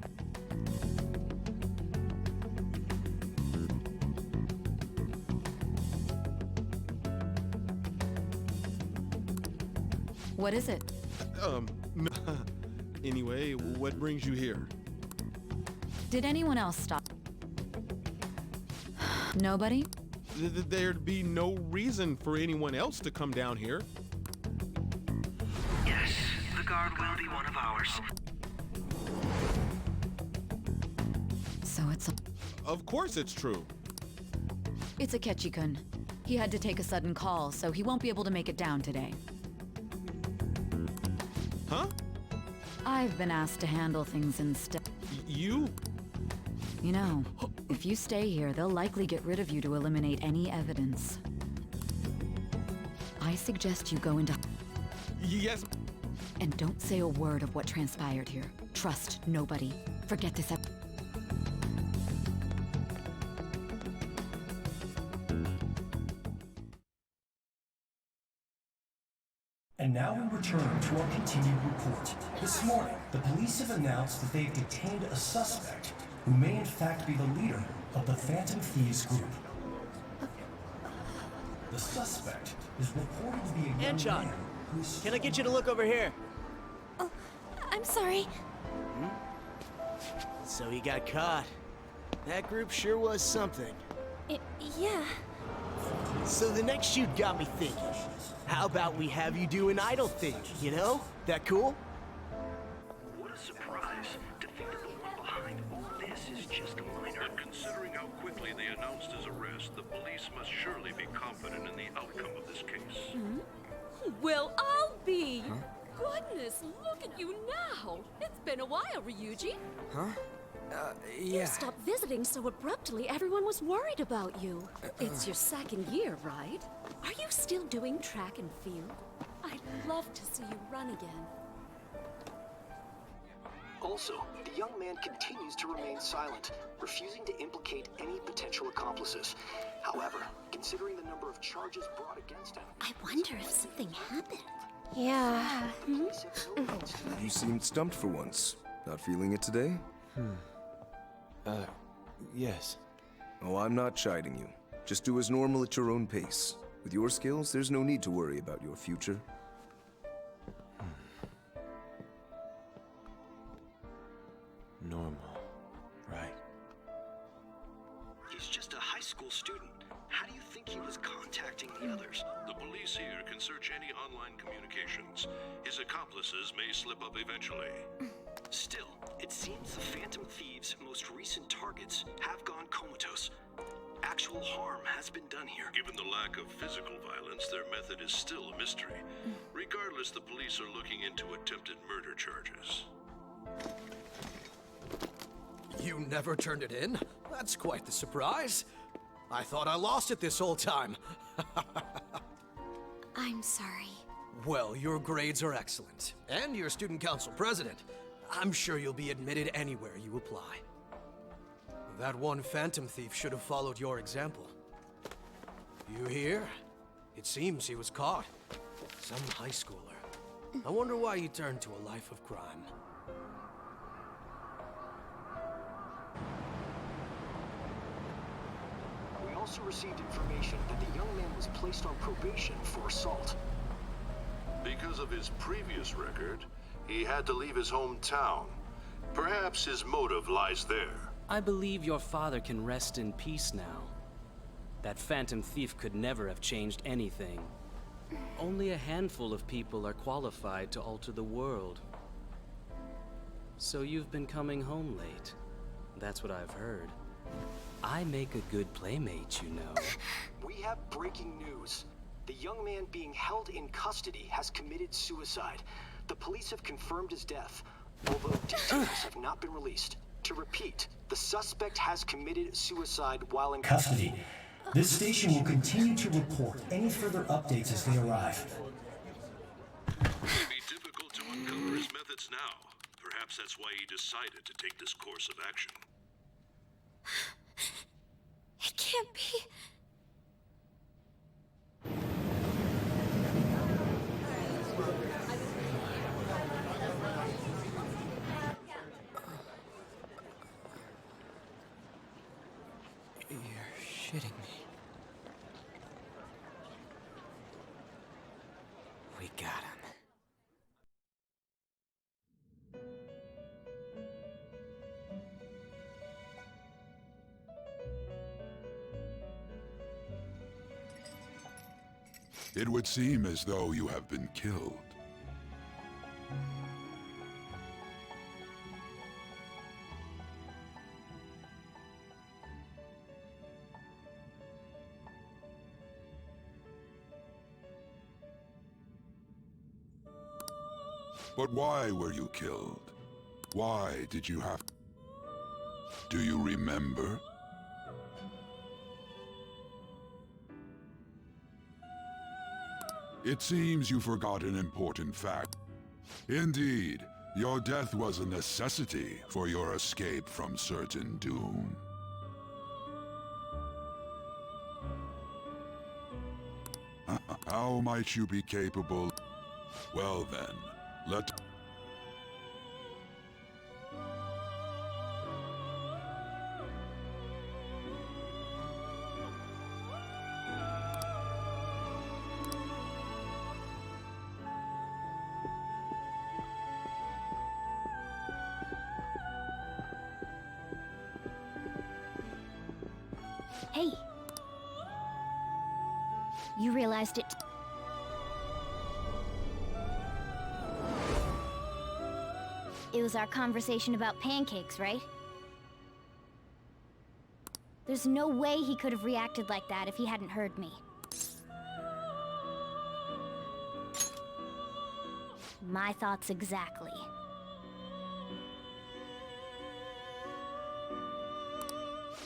What is it? Anyway, what brings you here? Did anyone else stop? Nobody? There'd be no reason for anyone else to come down here. Yes, the guard will be one of ours. So it's a... Of course it's true. It's Akechi-kun. He had to take a sudden call, so he won't be able to make it down today. Huh? I've been asked to handle things instead. You? You know, if you stay here, they'll likely get rid of you to eliminate any evidence. I suggest you go into... Yes. And don't say a word of what transpired here. Trust nobody. Forget this And now we return to our continued report. This morning, the police have announced that they've detained a suspect who may in fact be the leader of the Phantom Thieves group. The suspect is reported to be a young Anchon, man who's... can I get you to look over here? I'm sorry. So he got caught. That group sure was something. Yeah. So the next shoot got me thinking. How about we have you do an idol thing, you know? That cool? What a surprise to think that the one behind all this is just a minor. And considering how quickly they announced his arrest, the police must surely be confident in the outcome of this case. Well, I'll be. Goodness, look at you now. It's been a while, Ryuji. Huh? You stopped visiting so abruptly, everyone was worried about you. It's your second year, right? Are you still doing track and field? I'd love to see you run again. Also, the young man continues to remain silent, refusing to implicate any potential accomplices. However, considering the number of charges brought against him... I wonder if something happened. Yeah. You seemed stumped for once. Not feeling it today? Yes. Oh, I'm not chiding you. Just do as normal at your own pace. With your skills, there's no need to worry about your future. Normal. Right. He's just a high school student. How do you think he was contacting the others? The police here can search any online communications. His accomplices may slip up eventually. Still, it seems the Phantom Thieves' most recent targets have gone comatose. Actual harm has been done here. Given the lack of physical violence, their method is still a mystery. Regardless, the police are looking into attempted murder charges. You never turned it in? That's quite the surprise. I thought I lost it this whole time. I'm sorry. Well, your grades are excellent. And you're student council president. I'm sure you'll be admitted anywhere you apply. That one phantom thief should have followed your example. You hear? It seems he was caught. Some high schooler. I wonder why he turned to a life of crime. We also received information that the young man was placed on probation for assault. Because of his previous record, he had to leave his hometown. Perhaps his motive lies there. I believe your father can rest in peace now. That phantom thief could never have changed anything. Only a handful of people are qualified to alter the world. So you've been coming home late. That's what I've heard. I make a good playmate, you know. We have breaking news. The young man being held in custody has committed suicide. The police have confirmed his death, although details have not been released. To repeat, the suspect has committed suicide while in Custody. This station will continue to report any further updates as they arrive. It would be difficult to uncover his methods now. Perhaps that's why he decided to take this course of action. It can't be. You're shitting me. We got him. It would seem as though you have been killed. But why were you killed? Why did you have... Do you remember? It seems you forgot an important fact. Indeed, your death was a necessity for your escape from certain doom. How might you be capable? Well then, let... Hey. You realized it. It was our conversation about pancakes, right? There's no way he could have reacted like that if he hadn't heard me. My thoughts exactly.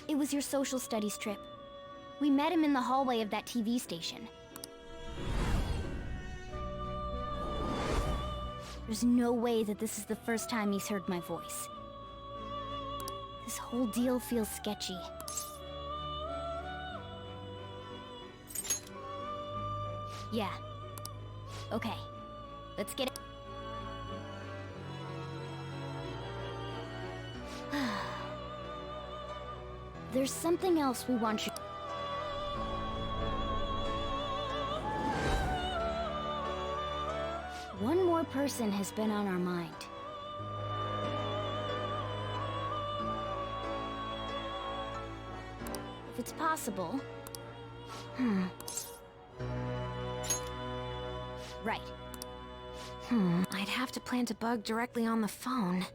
It was your social studies trip. We met him in the hallway of that TV station. There's no way that this is the first time he's heard my voice. This whole deal feels sketchy. Yeah. Okay. Let's get it. There's something else we want you. One more person has been on our mind. If it's possible... Right. I'd have to plant a bug directly on the phone.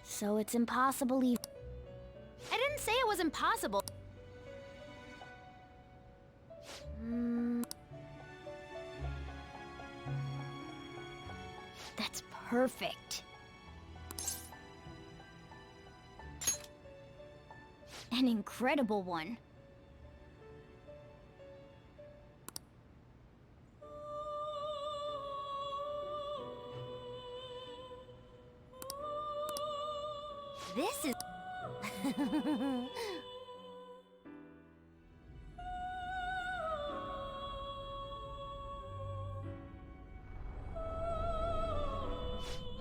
So it's impossible I didn't say it was impossible. That's perfect. An incredible one. This is...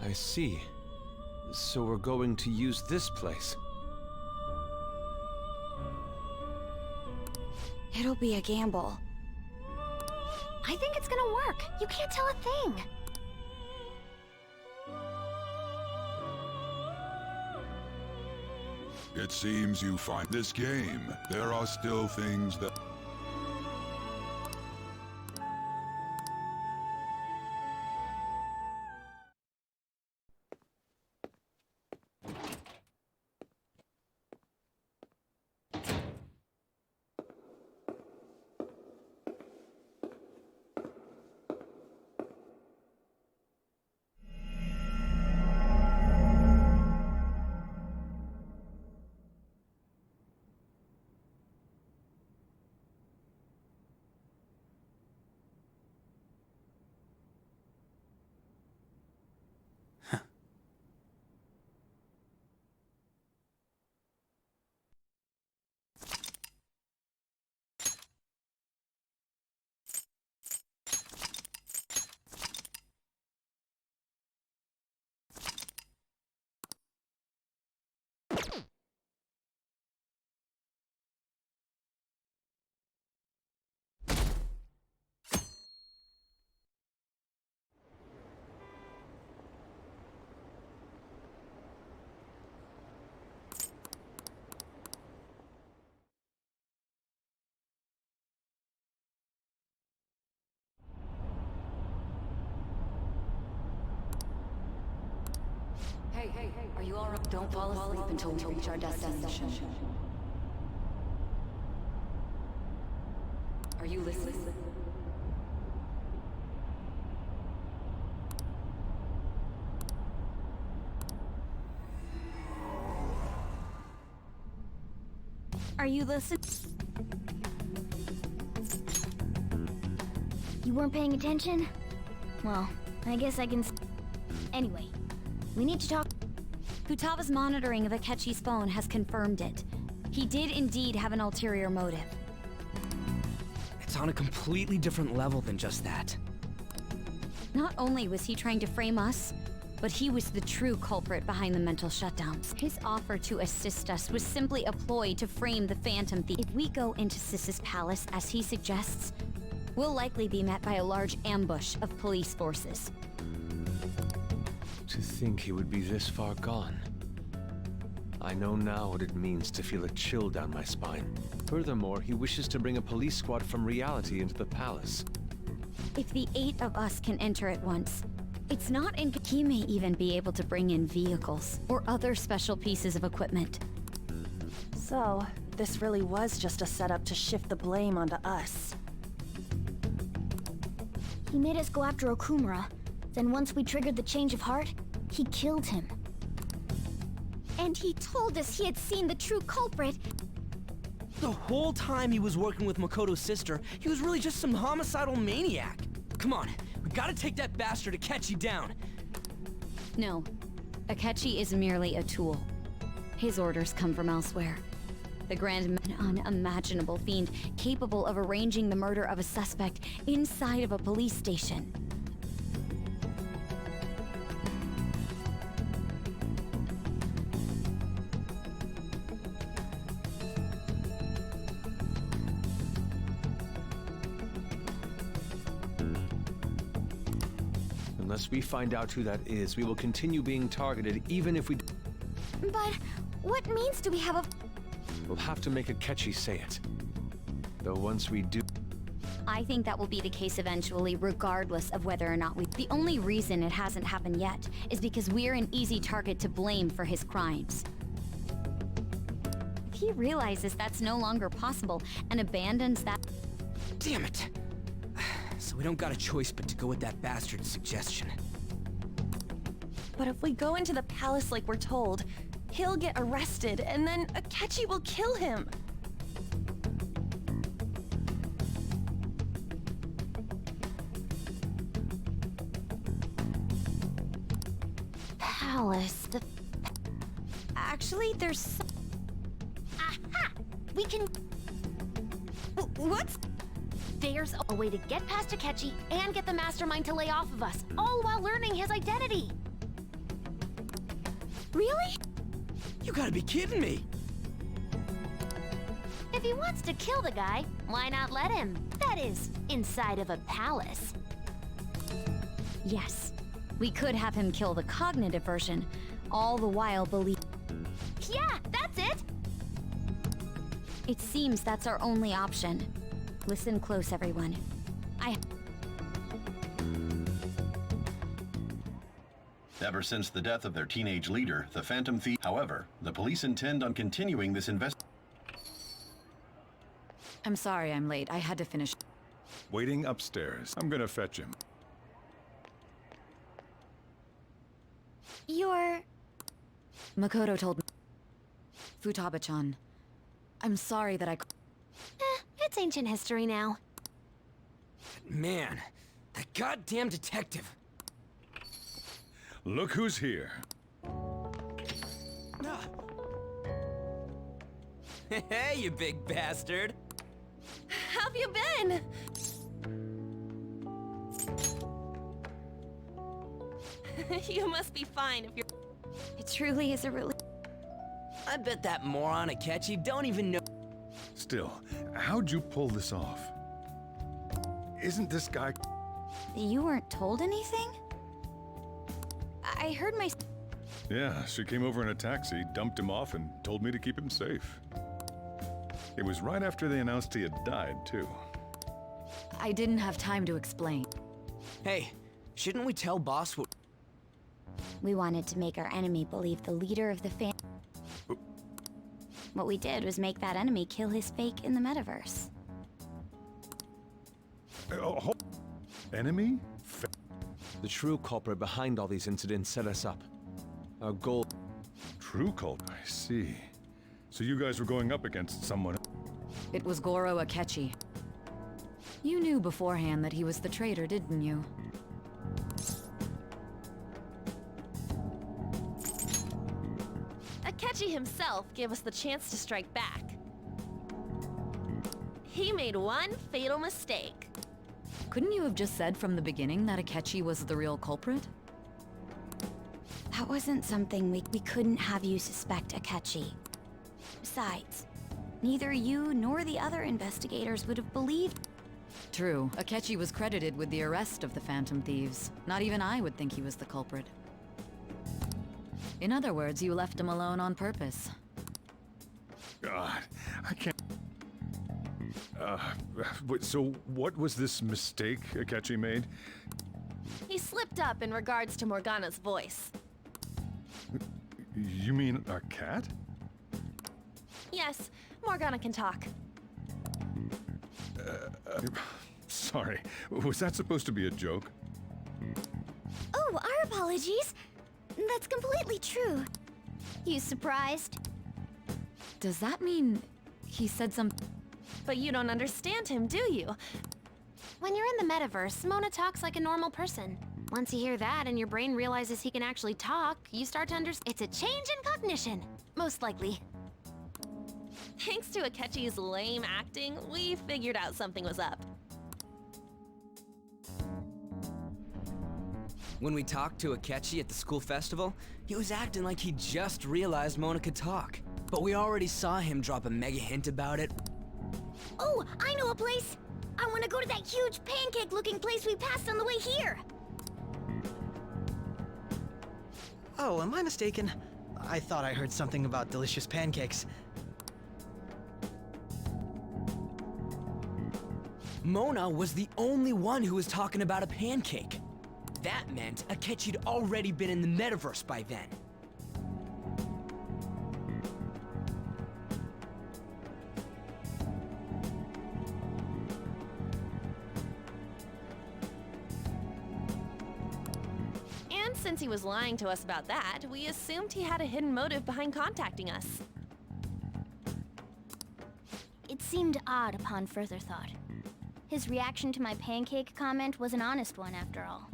I see. So we're going to use this place. It'll be a gamble. I think it's gonna work. You can't tell a thing. It seems you find this game. There are still things that... Hey, are you alright? Don't fall asleep until we reach our destination. Are you listening? Are you listening? You weren't paying attention? Well, I guess I can... Anyway, we need to talk... Futaga's monitoring of Akechi's phone has confirmed it. He did indeed have an ulterior motive. It's on a completely different level than just that. Not only was he trying to frame us, but he was the true culprit behind the mental shutdowns. His offer to assist us was simply a ploy to frame the Phantom Thief. If we go into Sis's palace, as he suggests, we'll likely be met by a large ambush of police forces. To think he would be this far gone. I know now what it means to feel a chill down my spine. Furthermore, he wishes to bring a police squad from reality into the palace. If the 8 of us can enter at once, it's not in... He may even be able to bring in vehicles or other special pieces of equipment. So, this really was just a setup to shift the blame onto us. He made us go after Okumura. Then once we triggered the change of heart, he killed him. And he told us he had seen the true culprit. The whole time he was working with Makoto's sister, he was really just some homicidal maniac. Come on, we gotta take that bastard Akechi down. No, Akechi is merely a tool. His orders come from elsewhere. The an unimaginable fiend capable of arranging the murder of a suspect inside of a police station. Unless we find out who that is, we will continue being targeted even if we... But what means do we have of... We'll have to make Akechi say it. Though once we do... I think that will be the case eventually, regardless of whether or not we... The only reason it hasn't happened yet is because we're an easy target to blame for his crimes. If he realizes that's no longer possible and abandons that... Damn it! So we don't got a choice but to go with that bastard's suggestion. But if we go into the palace like we're told, he'll get arrested, and then Akechi will kill him. Palace, the... Actually, there's... Aha! We can... What's... There's a way to get past Akechi and get the mastermind to lay off of us, all while learning his identity. Really? You gotta be kidding me! If he wants to kill the guy, why not let him? That is, inside of a palace. Yes. We could have him kill the cognitive version, all the while believe... Yeah, that's it! It seems that's our only option. Listen close, everyone. Ever since the death of their teenage leader, the Phantom Thief. However, the police intend on continuing this investigation. I'm sorry I'm late. I had to finish. Waiting upstairs. I'm gonna fetch him. You're... Makoto told me. Futaba-chan. I'm sorry that I... It's ancient history now. Man, that goddamn detective. Look who's here. Hey, you big bastard. How have you been? You must be fine if you're... It truly is a relief. I bet that moron Akechi don't even know... Still, how'd you pull this off? Isn't this guy... You weren't told anything? I heard my... Yeah, she came over in a taxi, dumped him off, and told me to keep him safe. It was right after they announced he had died, too. I didn't have time to explain. Hey, shouldn't we tell boss what... We wanted to make our enemy believe the leader of the fan... What we did was make that enemy kill his fake in the metaverse. Enemy? The true culprit behind all these incidents set us up. Our goal... True culprit? I see. So you guys were going up against someone... It was Goro Akechi. You knew beforehand that he was the traitor, didn't you? Akechi himself gave us the chance to strike back. He made one fatal mistake. Couldn't you have just said from the beginning that Akechi was the real culprit? That wasn't something we couldn't have you suspect Akechi. Besides, neither you nor the other investigators would have believed... True. Akechi was credited with the arrest of the Phantom Thieves. Not even I would think he was the culprit. In other words, you left him alone on purpose. God, I can't... so what was this mistake Akechi made? He slipped up in regards to Morgana's voice. You mean a cat? Yes, Morgana can talk. Sorry, was that supposed to be a joke? Oh, our apologies. That's completely true. You surprised? Does that mean he said some... But you don't understand him, do you? When you're in the metaverse, Mona talks like a normal person. Once you hear that and your brain realizes he can actually talk, you start to understand. It's a change in cognition, most likely. Thanks to Akechi's lame acting, we figured out something was up. When we talked to Akechi at the school festival, he was acting like he just realized Mona could talk. But we already saw him drop a mega hint about it. Oh, I know a place! I want to go to that huge pancake-looking place we passed on the way here! Oh, am I mistaken? I thought I heard something about delicious pancakes. Mona was the only one who was talking about a pancake. That meant Akechi'd already been in the metaverse by then. And since he was lying to us about that, we assumed he had a hidden motive behind contacting us. It seemed odd upon further thought. His reaction to my pancake comment was an honest one, after all.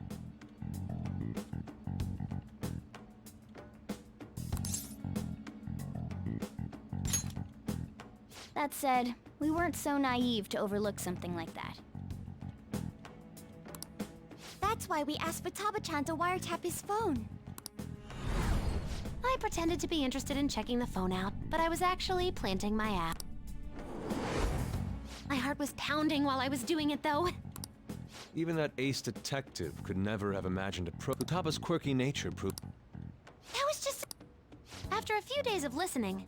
That said, we weren't so naive to overlook something like that. That's why we asked Futaba-chan to wiretap his phone. I pretended to be interested in checking the phone out, but I was actually planting my app. My heart was pounding while I was doing it, though. Even that ace detective could never have imagined Futaba's quirky nature proved... That was just... After a few days of listening...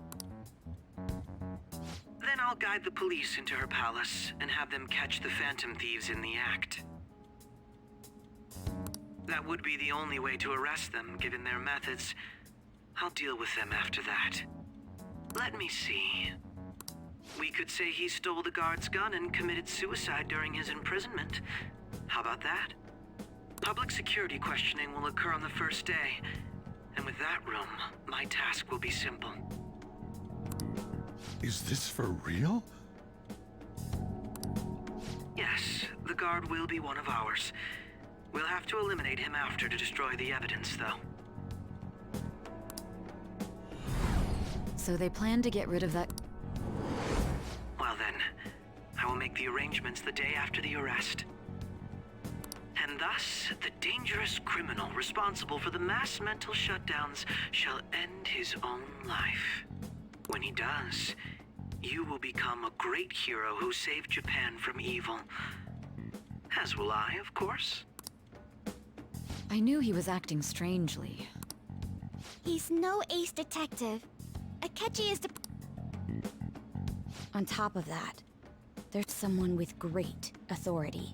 Then I'll guide the police into her palace and have them catch the Phantom Thieves in the act. That would be the only way to arrest them, given their methods. I'll deal with them after that. Let me see. We could say he stole the guard's gun and committed suicide during his imprisonment. How about that? Public security questioning will occur on the first day. And with that room, my task will be simple. Is this for real? Yes, the guard will be one of ours. We'll have to eliminate him after to destroy the evidence, though. So they plan to get rid of that... Well then, I will make the arrangements the day after the arrest. And thus, the dangerous criminal responsible for the mass mental shutdowns shall end his own life. When he does, you will become a great hero who saved Japan from evil. As will I, of course. I knew he was acting strangely. He's no ace detective. Akechi is the... On top of that, there's someone with great authority.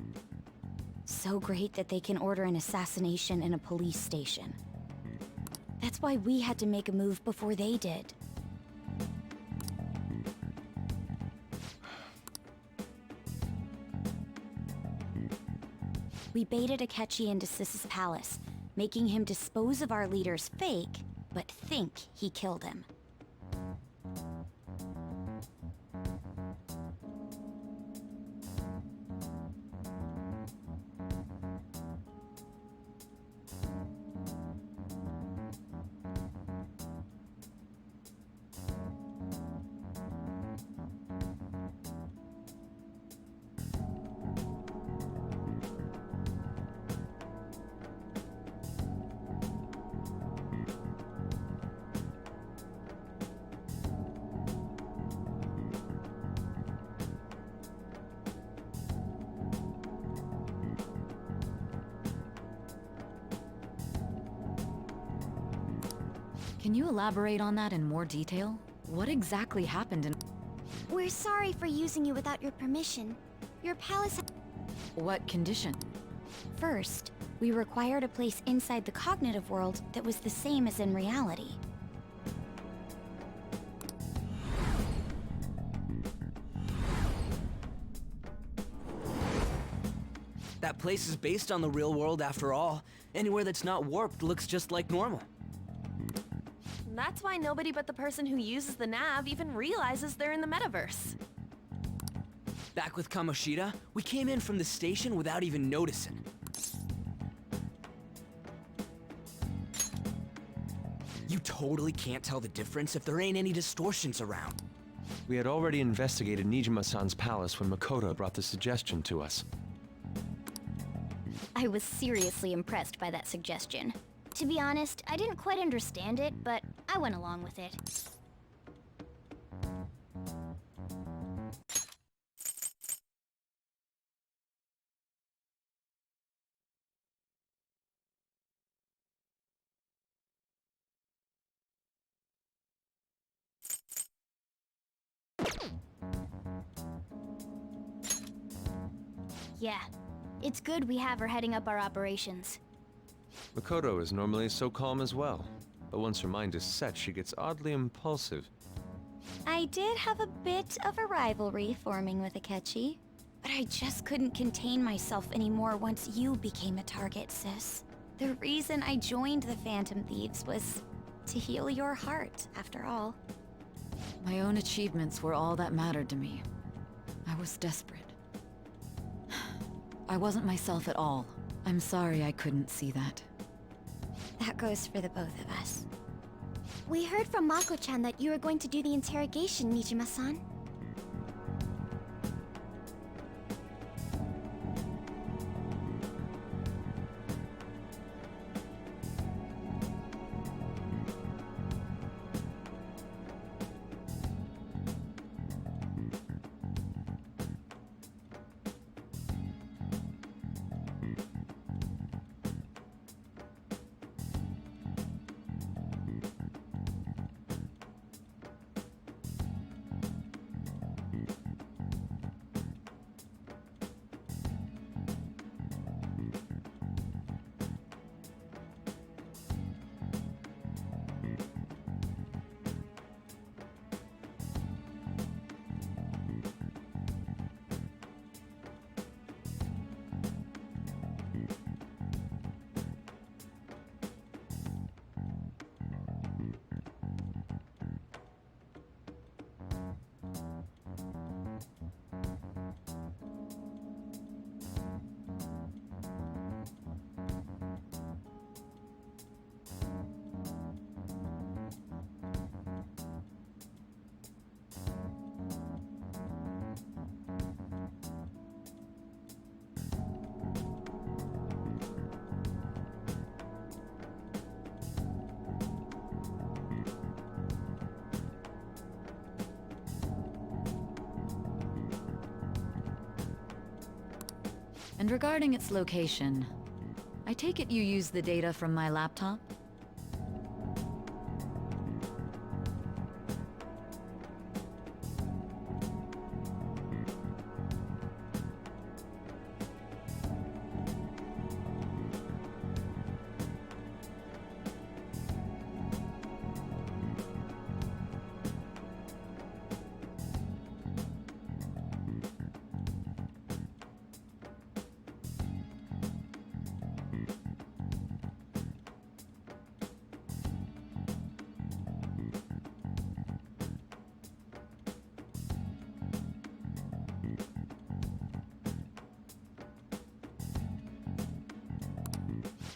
So great that they can order an assassination in a police station. That's why we had to make a move before they did. We baited Akechi into Sis's palace, making him dispose of our leader's fake, but think he killed him. Can you elaborate on that in more detail? What exactly happened in... We're sorry for using you without your permission. Your palace... What condition? First, we required a place inside the cognitive world that was the same as in reality. That place is based on the real world after all. Anywhere that's not warped looks just like normal. That's why nobody but the person who uses the nav even realizes they're in the metaverse. Back with Kamoshida, we came in from the station without even noticing. You totally can't tell the difference if there ain't any distortions around. We had already investigated Nijima-san's palace when Makoto brought the suggestion to us. I was seriously impressed by that suggestion. To be honest, I didn't quite understand it, but I went along with it. Yeah, it's good we have her heading up our operations. Makoto is normally so calm as well, but once her mind is set, she gets oddly impulsive. I did have a bit of a rivalry forming with Akechi, but I just couldn't contain myself anymore once you became a target, sis. The reason I joined the Phantom Thieves was to heal your heart, after all. My own achievements were all that mattered to me. I was desperate. I wasn't myself at all. I'm sorry I couldn't see that. That goes for the both of us. We heard from Mako-chan that you were going to do the interrogation, Nijima-san. And regarding its location, I take it you use the data from my laptop?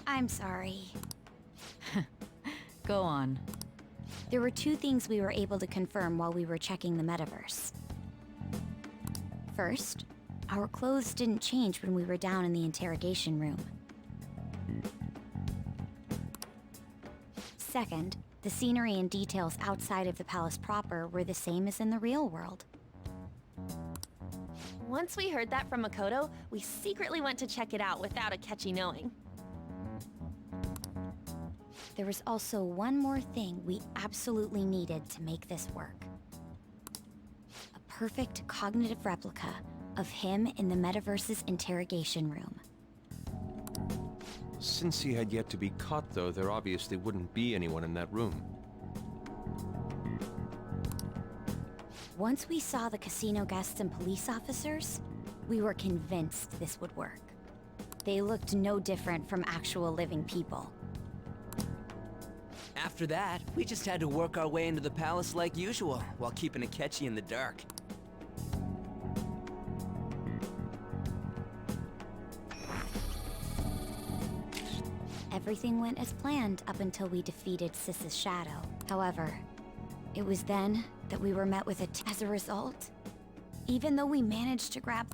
I'm sorry. Go on. There were two things we were able to confirm while we were checking the metaverse. First, our clothes didn't change when we were down in the interrogation room. Second, the scenery and details outside of the palace proper were the same as in the real world. Once we heard that from Makoto, we secretly went to check it out without Akechi knowing. there was also one more thing we absolutely needed to make this work. A perfect cognitive replica of him in the metaverse's interrogation room. Since he had yet to be caught, though, there obviously wouldn't be anyone in that room. Once we saw the casino guests and police officers, we were convinced this would work. They looked no different from actual living people. After that, we just had to work our way into the palace like usual, while keeping Akechi in the dark. Everything went as planned up until we defeated Sis's shadow. However, it was then that we were met with as a result, even though we managed to grab...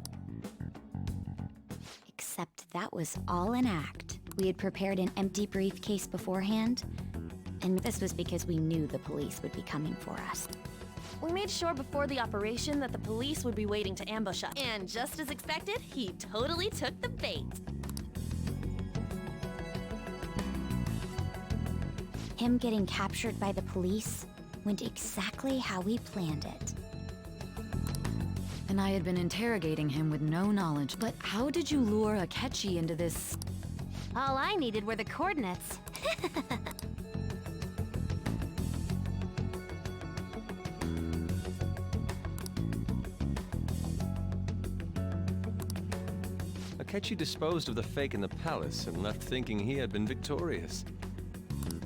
Except that was all an act. We had prepared an empty briefcase beforehand, and this was because we knew the police would be coming for us. We made sure before the operation that the police would be waiting to ambush us. And just as expected, he totally took the bait. Him getting captured by the police went exactly how we planned it. And I had been interrogating him with no knowledge. But how did you lure Akechi into this? All I needed were the coordinates. Akechi disposed of the fake in the palace and left thinking he had been victorious.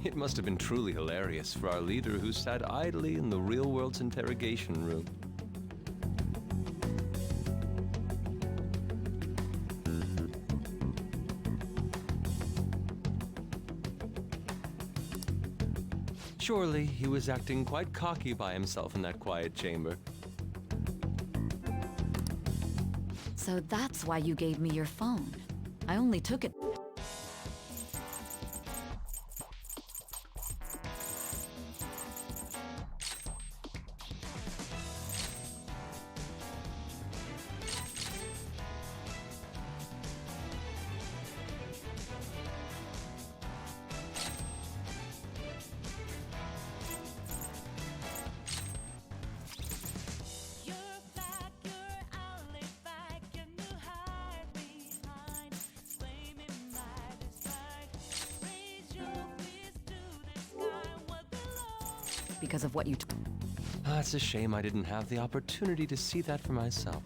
It must have been truly hilarious for our leader who sat idly in the real world's interrogation room. Surely he was acting quite cocky by himself in that quiet chamber. So that's why you gave me your phone. I only took it... because of what you... It's a shame I didn't have the opportunity to see that for myself.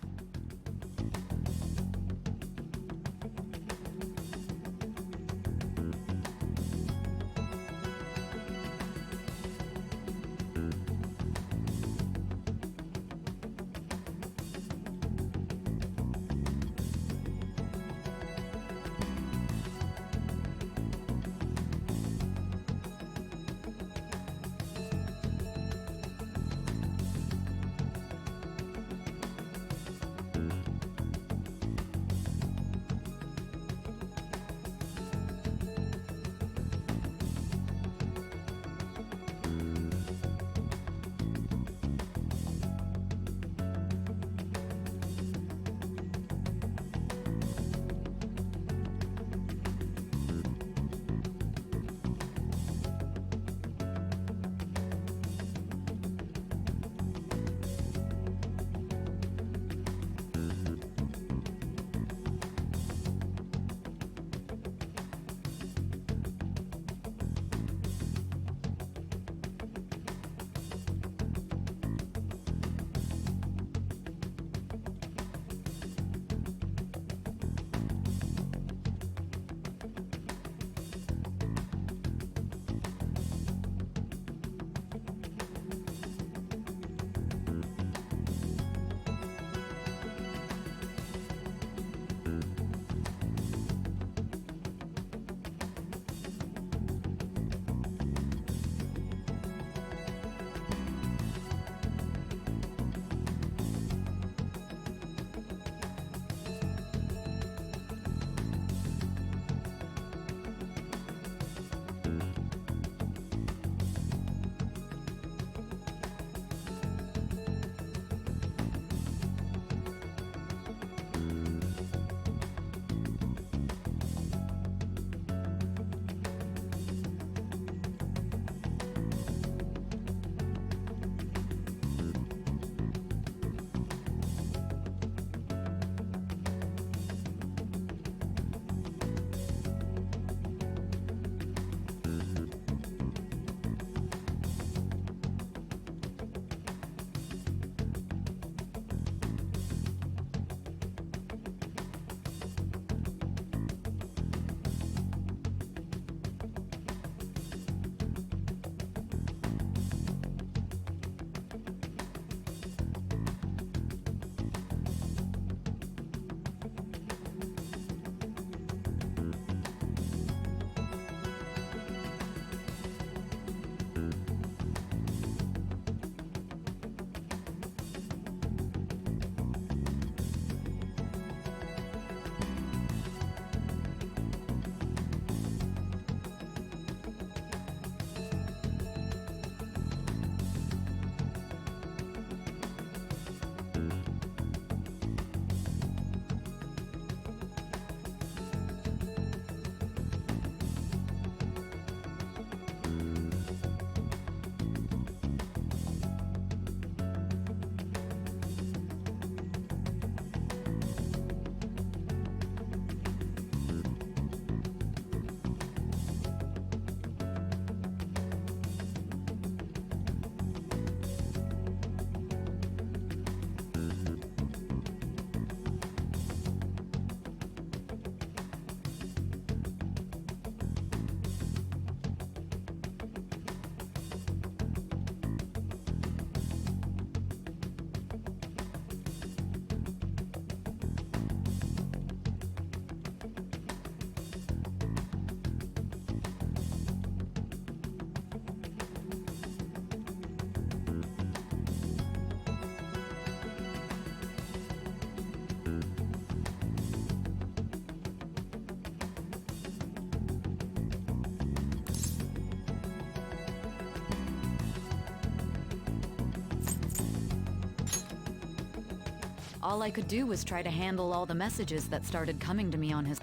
All I could do was try to handle all the messages that started coming to me on his...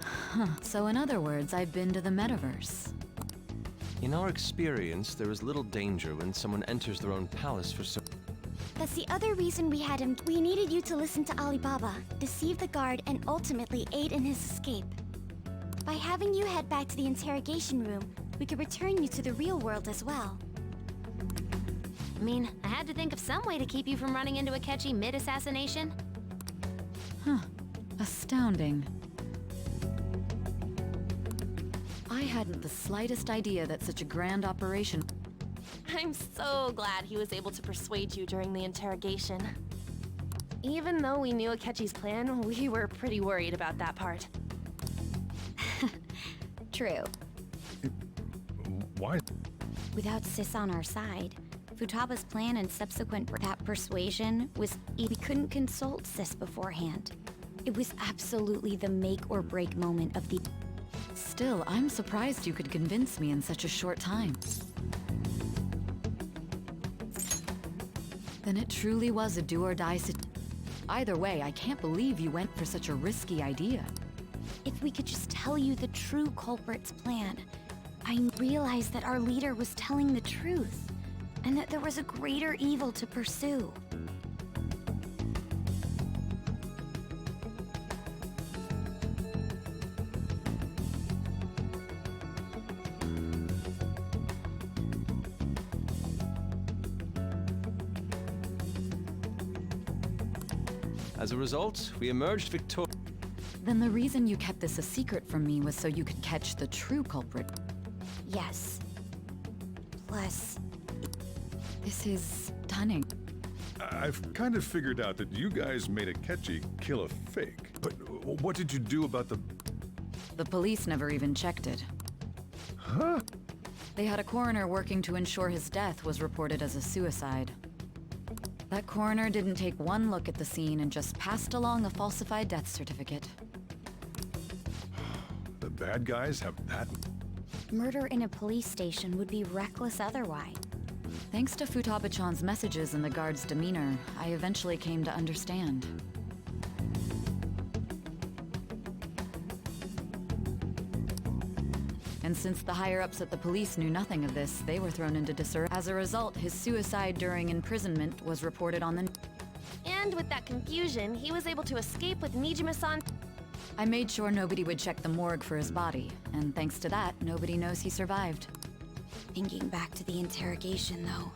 So in other words, I've been to the metaverse. In our experience, there is little danger when someone enters their own palace for so... That's the other reason we had him. We needed you to listen to Alibaba, deceive the guard, and ultimately aid in his escape. By having you head back to the interrogation room, we could return you to the real world as well. I mean, I had to think of some way to keep you from running into Akechi mid-assassination. Huh. Astounding. I hadn't the slightest idea that such a grand operation... I'm so glad he was able to persuade you during the interrogation. Even though we knew Akechi's plan, we were pretty worried about that part. True. Why? Without Sis on our side, Futaba's plan and subsequent that persuasion was... We couldn't consult Sis beforehand. It was absolutely the make or break moment of the... Still, I'm surprised you could convince me in such a short time. Then it truly was a do-or-die situation. Either way, I can't believe you went for such a risky idea. If we could just tell you the true culprit's plan, I realized that our leader was telling the truth, and that there was a greater evil to pursue. As a result, we emerged victorious. Then the reason you kept this a secret from me was so you could catch the true culprit. Yes. Plus... This is stunning. I've kind of figured out that you guys made Akechi kill a fake. But what did you do about the... The police never even checked it. Huh? They had a coroner working to ensure his death was reported as a suicide. That coroner didn't take one look at the scene and just passed along a falsified death certificate. The bad guys have that... Murder in a police station would be reckless otherwise. Thanks to Futaba-chan's messages and the guard's demeanor, I eventually came to understand. And since the higher-ups at the police knew nothing of this, they were thrown into disarray. As a result, his suicide during imprisonment was reported on the... And with that confusion, he was able to escape with Nijima-san. I made sure nobody would check the morgue for his body, and thanks to that, nobody knows he survived. Thinking back to the interrogation, though,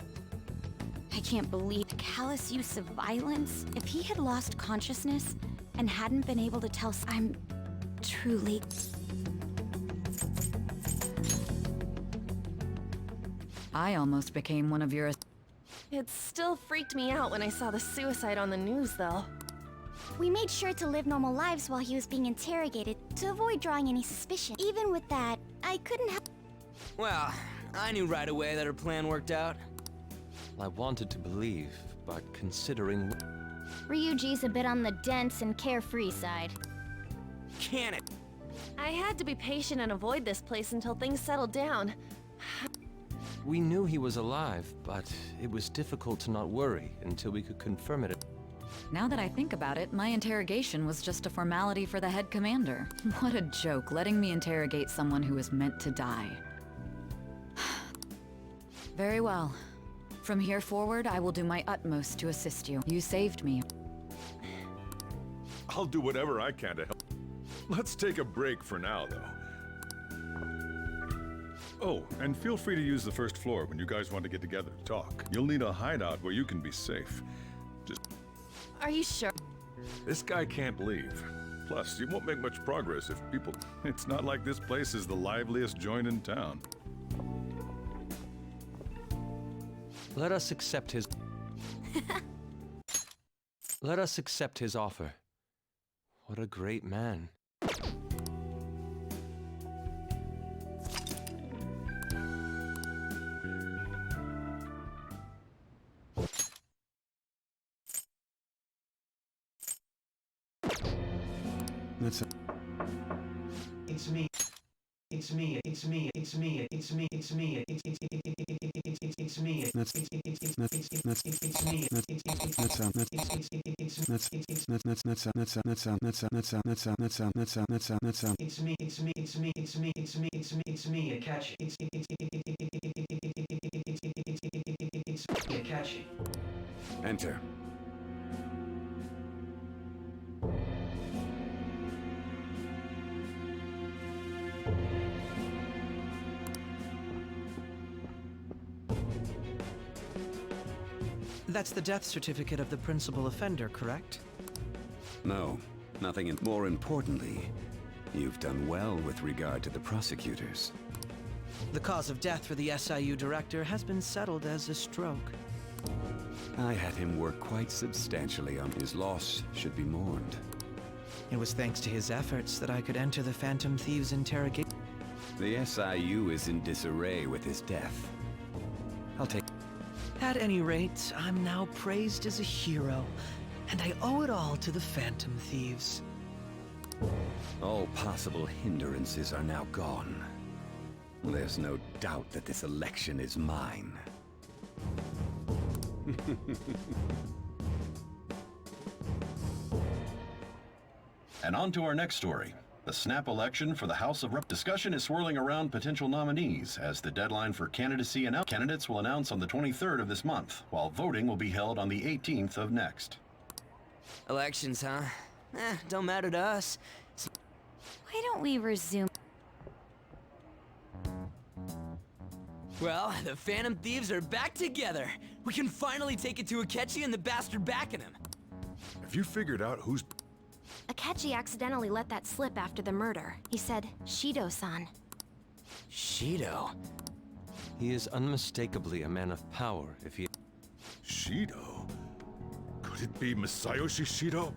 I can't believe callous use of violence. If he had lost consciousness and hadn't been able to tell... I'm truly... I almost became one of your... It still freaked me out when I saw the suicide on the news, though. We made sure to live normal lives while he was being interrogated to avoid drawing any suspicion. Even with that, I couldn't help... Well, I knew right away that her plan worked out. I wanted to believe, but considering... Ryuji's a bit on the dense and carefree side. Can it? I had to be patient and avoid this place until things settled down. We knew he was alive, but it was difficult to not worry until we could confirm it. Now that I think about it, my interrogation was just a formality for the head commander. What a joke, letting me interrogate someone who was meant to die. Very well. From here forward, I will do my utmost to assist you. You saved me. I'll do whatever I can to help. Let's take a break for now, though. Oh, and feel free to use the first floor when you guys want to get together to talk. You'll need a hideout where you can be safe. Just... Are you sure? This guy can't leave. Plus, you won't make much progress if people... It's not like this place is the liveliest joint in town. Let us accept his... Let us accept his offer. What a great man. It's me. Catchy. Enter. That's the death certificate of the principal offender, correct? No, nothing. More importantly, you've done well with regard to the prosecutors. The cause of death for the SIU director has been settled as a stroke. I had him work quite substantially on his loss should be mourned. It was thanks to his efforts that I could enter the Phantom Thieves' interrogation. The SIU is in disarray with his death. I'll take... At any rate, I'm now praised as a hero, and I owe it all to the Phantom Thieves. All possible hindrances are now gone. There's no doubt that this election is mine. And on to our next story. The snap election for the House of Rep. Discussion is swirling around potential nominees as the deadline for candidacy and candidates will announce on the 23rd of this month, while voting will be held on the 18th of next. Elections, huh? Don't matter to us. Why don't we resume? Well, the Phantom Thieves are back together. We can finally take it to Akechi and the bastard backing him. Have you figured out who's... Akechi accidentally let that slip after the murder. He said, Shido-san. Shido? He is unmistakably a man of power if he... Shido? Could it be Masayoshi Shido?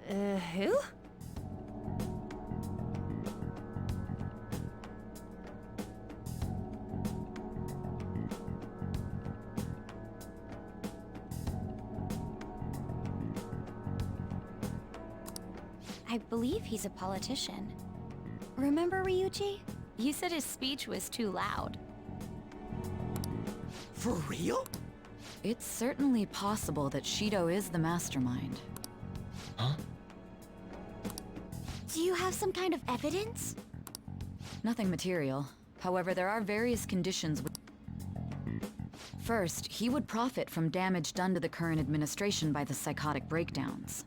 Who? I believe he's a politician. Remember, Ryuji? You said his speech was too loud. For real? It's certainly possible that Shido is the mastermind. Huh? Do you have some kind of evidence? Nothing material. However, there are various conditions with... First, he would profit from damage done to the current administration by the psychotic breakdowns.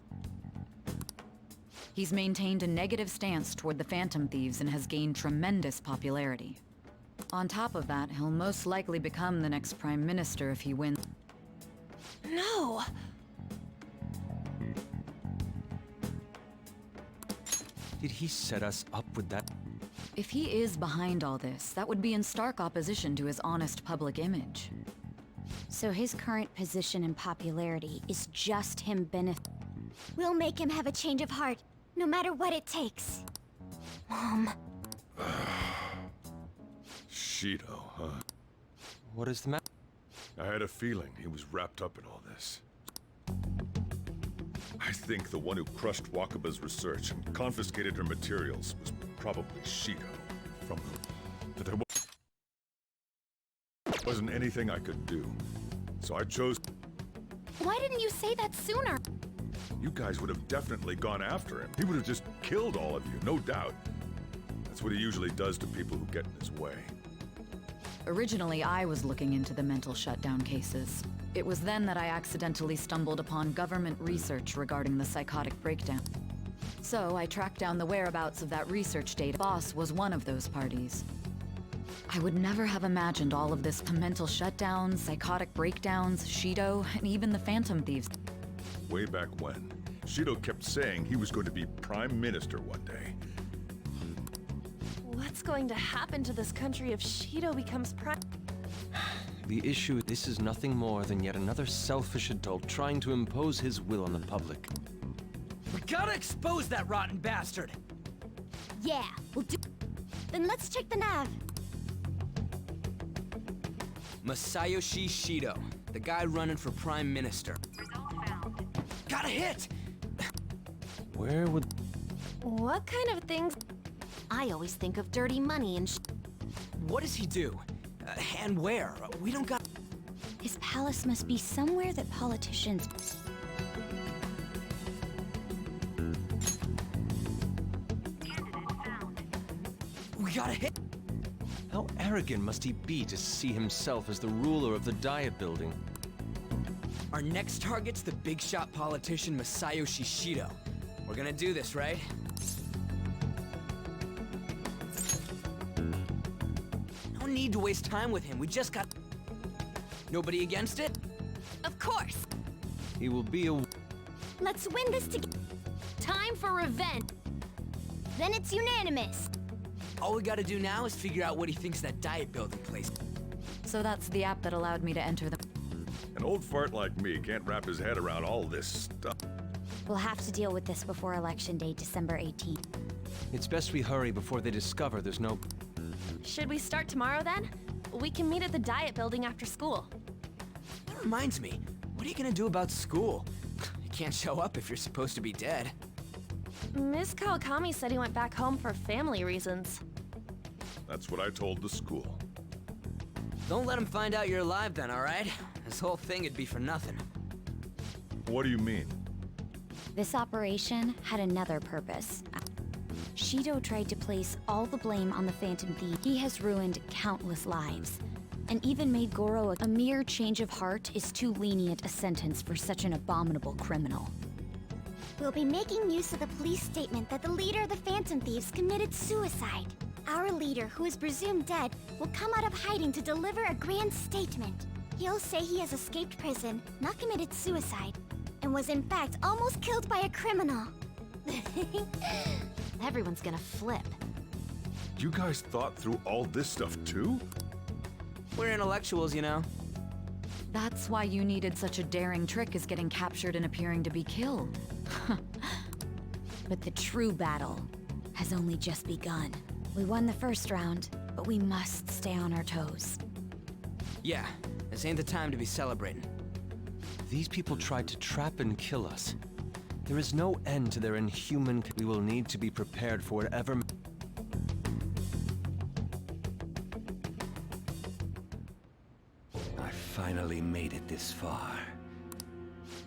He's maintained a negative stance toward the Phantom Thieves and has gained tremendous popularity. On top of that, he'll most likely become the next Prime Minister if he wins. No! Did he set us up with that? If he is behind all this, that would be in stark opposition to his honest public image. So his current position and popularity is just him benefit. We'll make him have a change of heart, no matter what it takes. Mom. Shido, huh? What is the matter? I had a feeling he was wrapped up in all this. I think the one who crushed Wakaba's research and confiscated her materials was probably Shido, from whom there wasn't anything I could do. So I chose... Why didn't you say that sooner? You guys would have definitely gone after him. He would have just killed all of you, no doubt. That's what he usually does to people who get in his way. Originally, I was looking into the mental shutdown cases. It was then that I accidentally stumbled upon government research regarding the psychotic breakdown. So I tracked down the whereabouts of that research data. Boss was one of those parties. I would never have imagined all of this: mental shutdowns, psychotic breakdowns, Shido, and even the Phantom Thieves. Way back when, Shido kept saying he was going to be Prime Minister one day. What's going to happen to this country if Shido becomes prime? The issue, this is nothing more than yet another selfish adult trying to impose his will on the public. We gotta expose that rotten bastard! Yeah, we'll do... Then let's check the nav. Masayoshi Shido, the guy running for Prime Minister. Got a hit! Where would... What kind of things? I always think of dirty money and What does he do? And where? We don't got... His palace must be somewhere that politicians... We got a hit! How arrogant must he be to see himself as the ruler of the Diet Building? Our next target's the big shot politician Masayoshi Shido. We're gonna do this, right? No need to waste time with him. We just got... Nobody against it? Of course! He will be a... Let's win this together. Time for revenge! Then it's unanimous! All we gotta do now is figure out what he thinks that Diet Building place... So that's the app that allowed me to enter the... An old fart like me can't wrap his head around all this stuff. We'll have to deal with this before Election Day, December 18th. It's best we hurry before they discover there's no... Should we start tomorrow then? We can meet at the Diet Building after school. That reminds me, what are you gonna do about school? You can't show up if you're supposed to be dead. Ms. Kawakami said he went back home for family reasons. That's what I told the school. Don't let him find out you're alive then, alright? This whole thing would be for nothing. What do you mean? This operation had another purpose. Shido tried to place all the blame on the Phantom Thief. He has ruined countless lives, and even made Goro a mere change of heart is too lenient a sentence for such an abominable criminal. We'll be making use of the police statement that the leader of the Phantom Thieves committed suicide. Our leader, who is presumed dead, will come out of hiding to deliver a grand statement. He'll say he has escaped prison, not committed suicide, and was in fact almost killed by a criminal. Everyone's gonna flip. You guys thought through all this stuff too? We're intellectuals, you know. That's why you needed such a daring trick as getting captured and appearing to be killed. But the true battle has only just begun. We won the first round, but we must stay on our toes. Yeah, this ain't the time to be celebrating. These people tried to trap and kill us. There is no end to their inhuman... We will need to be prepared for whatever... I finally made it this far.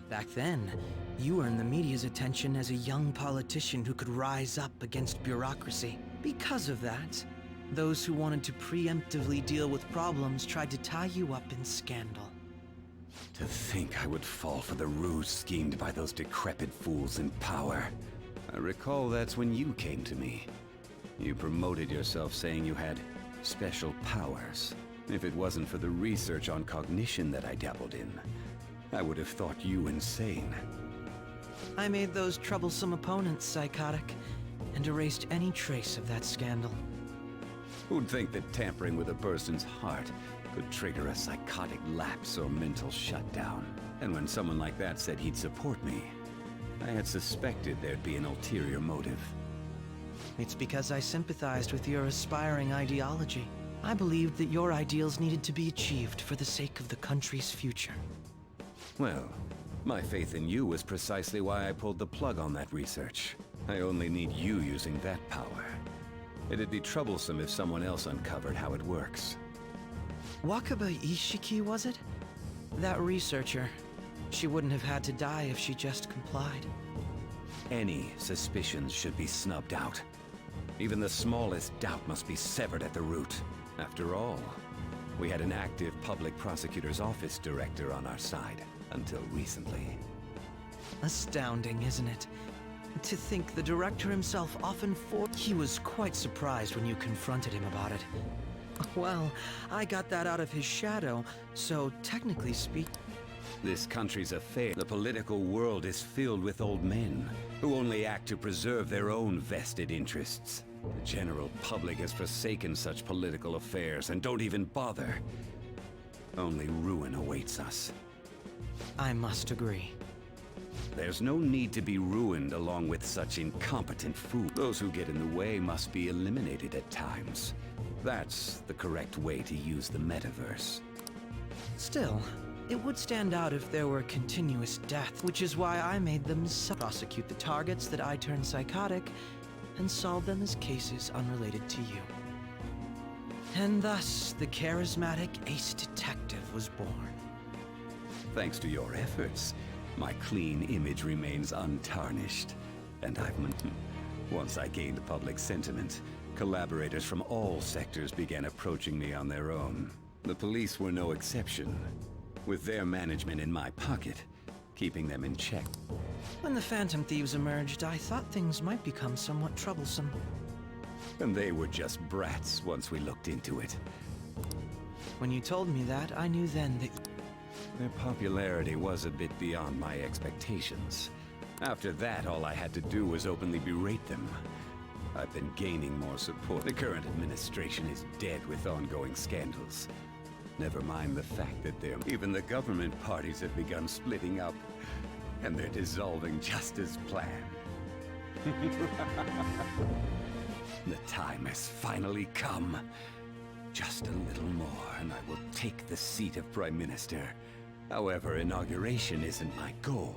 Back then, you earned the media's attention as a young politician who could rise up against bureaucracy. Because of that, those who wanted to preemptively deal with problems tried to tie you up in scandal. To think I would fall for the ruse schemed by those decrepit fools in power. I recall that's when you came to me. You promoted yourself saying you had special powers. If it wasn't for the research on cognition that I dabbled in, I would have thought you insane. I made those troublesome opponents psychotic, and erased any trace of that scandal. Who'd think that tampering with a person's heart could trigger a psychotic lapse or mental shutdown? And when someone like that said he'd support me, I had suspected there'd be an ulterior motive. It's because I sympathized with your aspiring ideology. I believed that your ideals needed to be achieved for the sake of the country's future. Well, my faith in you was precisely why I pulled the plug on that research. I only need you using that power. It'd be troublesome if someone else uncovered how it works. Wakaba Ishiki, was it? That researcher. She wouldn't have had to die if she just complied. Any suspicions should be snubbed out. Even the smallest doubt must be severed at the root. After all, we had an active public prosecutor's office director on our side, until recently. Astounding, isn't it? To think the director himself often He was quite surprised when you confronted him about it. Well, I got that out of his shadow, so technically speaking... This country's affair. The political world is filled with old men who only act to preserve their own vested interests. The general public has forsaken such political affairs and don't even bother. Only ruin awaits us. I must agree. There's no need to be ruined along with such incompetent fools. Those who get in the way must be eliminated at times. That's the correct way to use the metaverse. Still, it would stand out if there were continuous death, which is why I made them prosecute the targets that I turned psychotic and solve them as cases unrelated to you. And thus, the charismatic ace detective was born. Thanks to your efforts, my clean image remains untarnished. And once I gained public sentiment, collaborators from all sectors began approaching me on their own. The police were no exception, with their management in my pocket, keeping them in check. When the Phantom Thieves emerged, I thought things might become somewhat troublesome. And they were just brats once we looked into it. When you told me that, I knew then that... Their popularity was a bit beyond my expectations. After that, all I had to do was openly berate them. I've been gaining more support. The current administration is dead with ongoing scandals. Never mind the fact that even the government parties have begun splitting up, and they're dissolving just as planned. The time has finally come. Just a little more, and I will take the seat of Prime Minister. However, inauguration isn't my goal.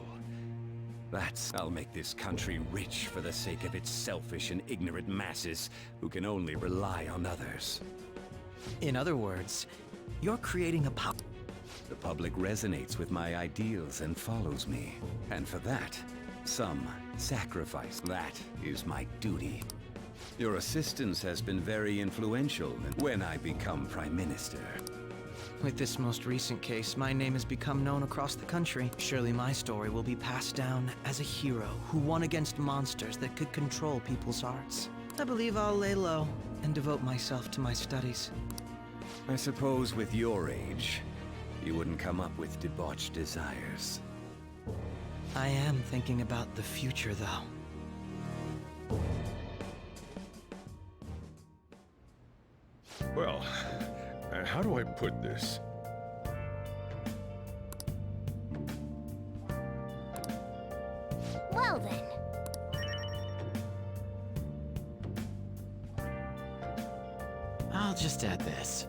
I'll make this country rich for the sake of its selfish and ignorant masses who can only rely on others. In other words, you're creating a The public resonates with my ideals and follows me. And for that, some sacrifice. That is my duty. Your assistance has been very influential when I become Prime Minister. With this most recent case, my name has become known across the country. Surely my story will be passed down as a hero who won against monsters that could control people's hearts. I believe I'll lay low and devote myself to my studies. I suppose with your age, you wouldn't come up with debauched desires. I am thinking about the future, though. Well, how do I put this? Well then. I'll just add this.